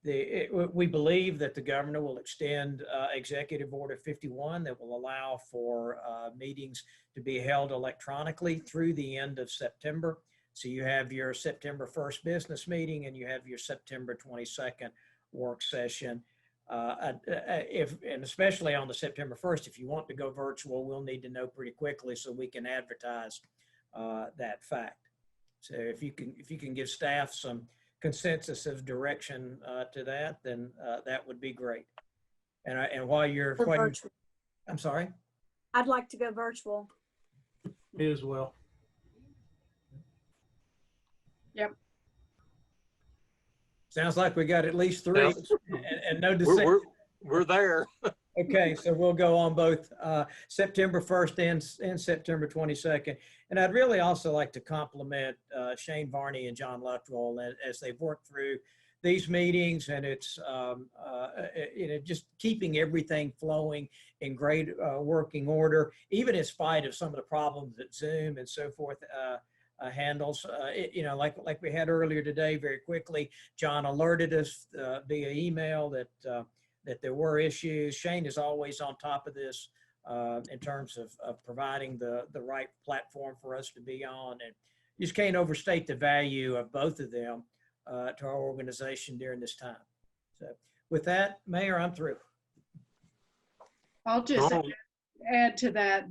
we believe that the governor will extend Executive Order 51 that will allow for meetings to be held electronically through the end of September. So you have your September 1st business meeting and you have your September 22nd work session. And especially on the September 1st, if you want to go virtual, we'll need to know pretty quickly so we can advertise that fact. So if you can give staff some consensus of direction to that, then that would be great. And while you're, I'm sorry? I'd like to go virtual. Me as well. Yep. Sounds like we got at least three, and no decision. We're there. Okay, so we'll go on both September 1st and September 22nd. And I'd really also like to compliment Shane Varney and John Luttrell as they've worked through these meetings, and it's just keeping everything flowing in great working order, even in spite of some of the problems that Zoom and so forth handles. Like we had earlier today, very quickly, John alerted us via email that there were issues. Shane is always on top of this in terms of providing the right platform for us to be on. And you just can't overstate the value of both of them to our organization during this time. So with that, Mayor, I'm through. I'll just add to that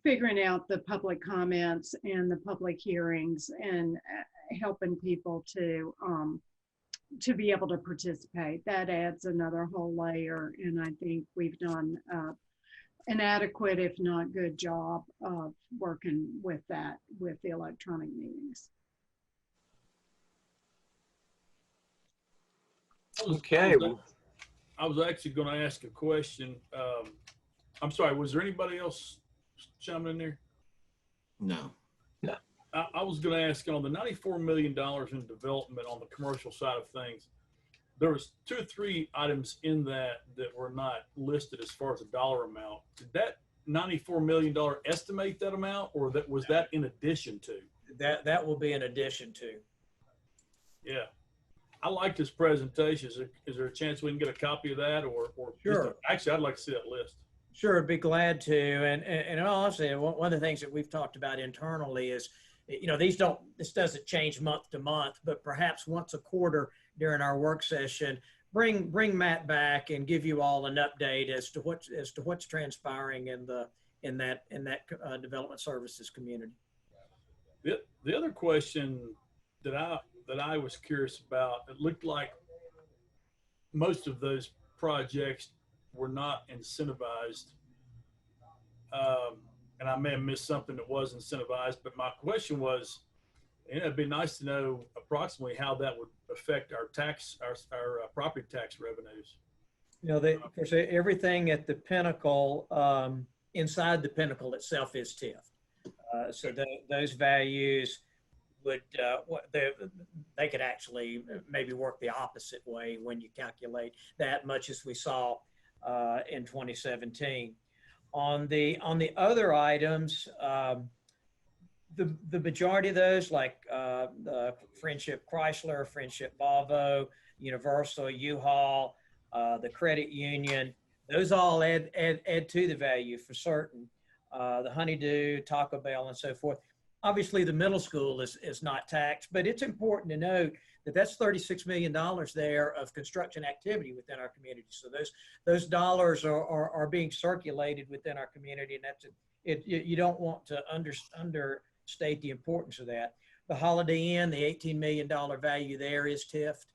figuring out the public comments and the public hearings and helping people to be able to participate. That adds another whole layer, and I think we've done an adequate, if not good job of working with that, with the electronic meetings. Okay. I was actually going to ask a question. I'm sorry, was there anybody else chiming in there? No. I was going to ask, on the $94 million in development on the commercial side of things, there was 2 or 3 items in that were not listed as far as a dollar amount. Did that $94 million estimate that amount, or was that in addition to? That will be in addition to. Yeah. I like this presentation. Is there a chance we can get a copy of that, or Sure. Actually, I'd like to see that list. Sure, I'd be glad to. And in all honesty, one of the things that we've talked about internally is, this doesn't change month to month, but perhaps once a quarter during our work session, bring Matt back and give you all an update as to what's transpiring in that development services community. The other question that I was curious about, it looked like most of those projects were not incentivized. And I may have missed something that was incentivized, but my question was, it'd be nice to know approximately how that would affect our property tax revenues. Of course, everything at the Pinnacle, inside the Pinnacle itself is TIF. So those values would, they could actually maybe work the opposite way when you calculate that, much as we saw in 2017. On the other items, the majority of those, like Friendship Chrysler, Friendship Volvo, Universal, U-Haul, the credit union, those all add to the value for certain. The Honeydew, Taco Bell, and so forth. Obviously, the middle school is not taxed, but it's important to note that that's $36 million there of construction activity within our community. So those dollars are being circulated within our community, and you don't want to understate the importance of that. The Holiday Inn, the $18 million value there is TIF'd.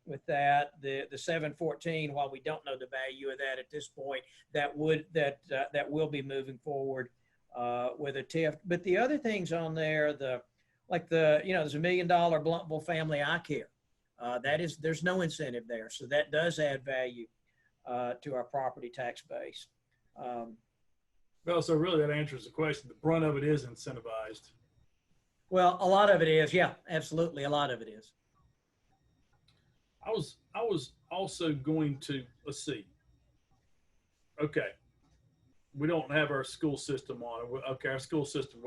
With that, the 714, while we don't know the value of that at this point, that will be moving forward with a TIF. But the other things on there, there's $1 million Bluntville Family Eye Care. There's no incentive there. So that does add value to our property tax base. Well, so really that answers the question. The brunt of it is incentivized. Well, a lot of it is. Yeah, absolutely. A lot of it is. I was also going to, let's see. Okay. We don't have our school system on it. Okay, our school system,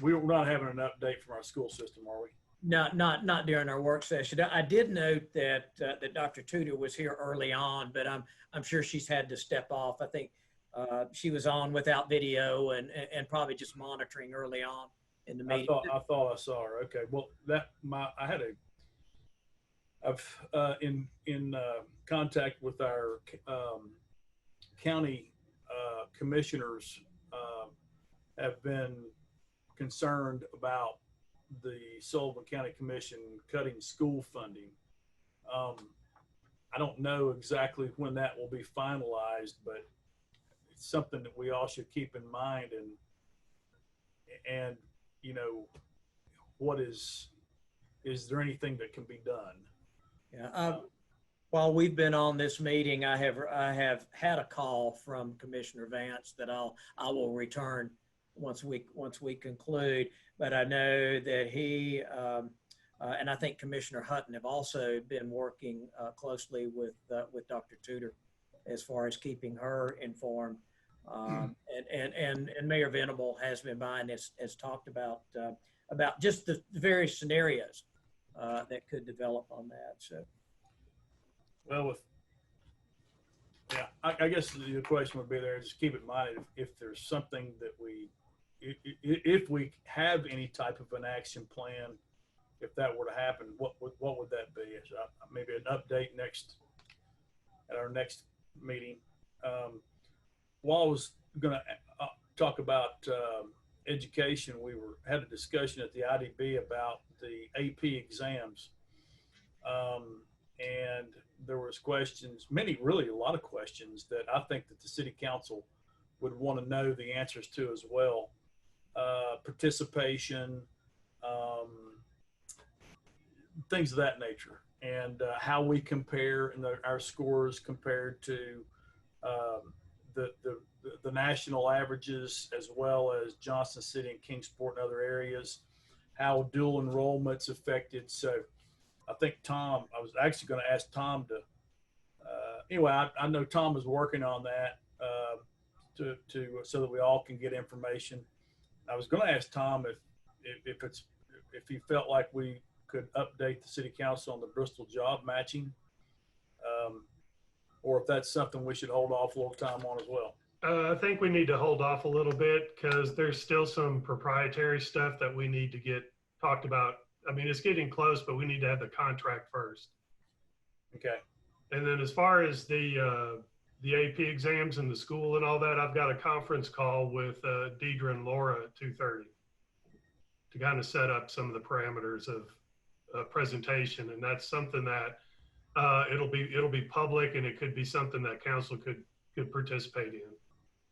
we're not having an update from our school system, are we? Not during our work session. I did note that that Dr. Tudor was here early on, but I'm sure she's had to step off. I think she was on without video and probably just monitoring early on in the meeting. I thought I saw her. Okay. Well, I've in contact with our county commissioners have been concerned about the Sullivan County Commission cutting school funding. I don't know exactly when that will be finalized, but it's something that we all should keep in mind. And you know, is there anything that can be done? Yeah. While we've been on this meeting, I have had a call from Commissioner Vance that I will return once we conclude. But I know that he and I think Commissioner Hutton have also been working closely with Dr. Tudor as far as keeping her informed. And Mayor Venable has been by and has talked about just the various scenarios that could develop on that. So, well, I guess the question would be there. Just keep in mind if there's something that if we have any type of an action plan, if that were to happen, what would that be? Maybe an update at our next meeting. While I was going to talk about education, we had a discussion at the IDB about the AP exams, and there was questions, a lot of questions that I think that the city council would want to know the answers to as well. Participation, things of that nature, and how we compare and our scores compared to the national averages, as well as Johnson City and Kingsport and other areas, how dual enrollment's affected. So I think I was actually going to ask Tom to, anyway, I know Tom is working on that so that we all can get information. I was going to ask Tom if he felt like we could update the city council on the Bristol job matching, or if that's something we should hold off a little time on as well. I think we need to hold off a little bit because there's still some proprietary stuff that we need to get talked about. I mean, it's getting close, but we need to have the contract first. Okay. And then as far as the AP exams and the school and all that, I've got a conference call with Deidre and Laura at 2:30 to kind of set up some of the parameters of presentation. And that's something that it'll be public, and it could be something that council could participate in,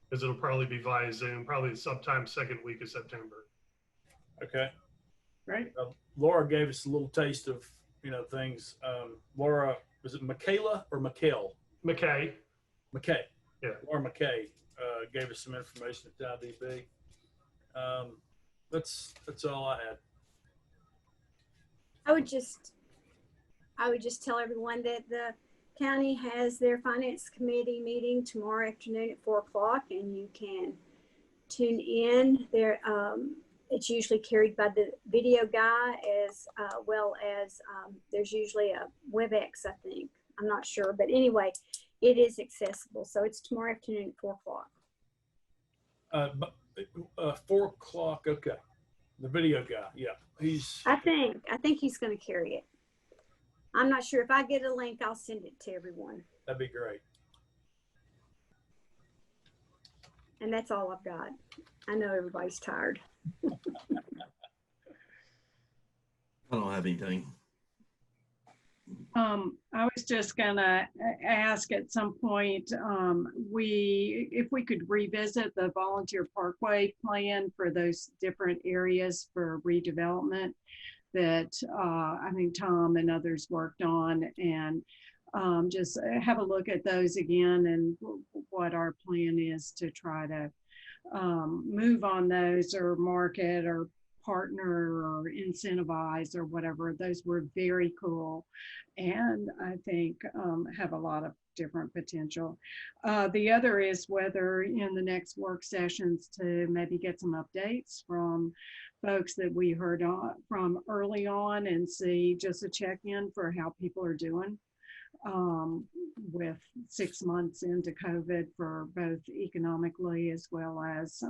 because it'll probably be via Zoom, probably sometime second week of September. Okay. Right. Laura gave us a little taste of, things. Laura, was it Michaela or McKay? McKay. Yeah. Laura McKay gave us some information at the IDB. That's all I had. I would just tell everyone that the county has their finance committee meeting tomorrow afternoon at 4:00, and you can tune in there. It's usually carried by the video guy, as well as there's usually a WebEx, I think. I'm not sure, but anyway, it is accessible. So it's tomorrow afternoon at 4:00. 4:00. Okay. The video guy. Yeah. I think he's going to carry it. I'm not sure. If I get a link, I'll send it to everyone. That'd be great. And that's all I've got. I know everybody's tired. I don't have anything. I was just gonna ask at some point, if we could revisit the volunteer parkway plan for those different areas for redevelopment that I think Tom and others worked on, and just have a look at those again and what our plan is to try to move on those or market or partner or incentivize or whatever. Those were very cool, and I think have a lot of different potential. The other is whether in the next work sessions to maybe get some updates from folks that we heard from early on and see just a check-in for how people are doing with 6 months into COVID, for both economically as well as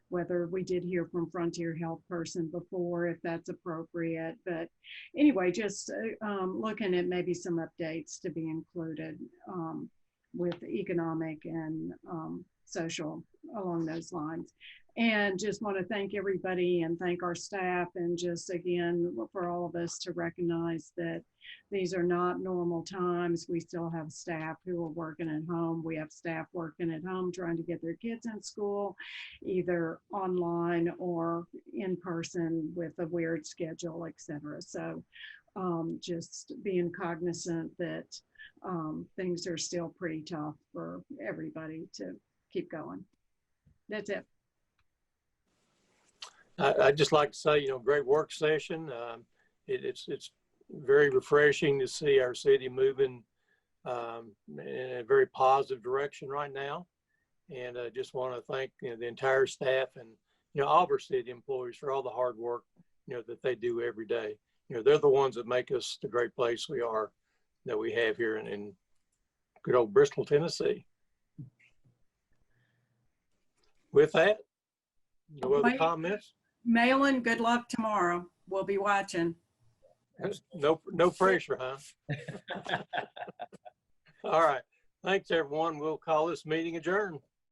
whether we did hear from Frontier Health Person before, if that's appropriate. But anyway, just looking at maybe some updates to be included with economic and social along those lines. And just want to thank everybody and thank our staff, and just again for all of us to recognize that these are not normal times. We still have staff who are working at home. We have staff working at home trying to get their kids in school, either online or in person with a weird schedule, etc. So just being cognizant that things are still pretty tough for everybody to keep going. That's it. I'd just like to say, great work session. It's very refreshing to see our city moving in a very positive direction right now. And I just want to thank the entire staff and all of our city employees for all the hard work that they do every day. They're the ones that make us the great place we are, that we have here in good old Bristol, Tennessee. With that, no other comments? Malin, good luck tomorrow. We'll be watching. No pressure, huh? All right. Thanks, everyone. We'll call this meeting adjourned.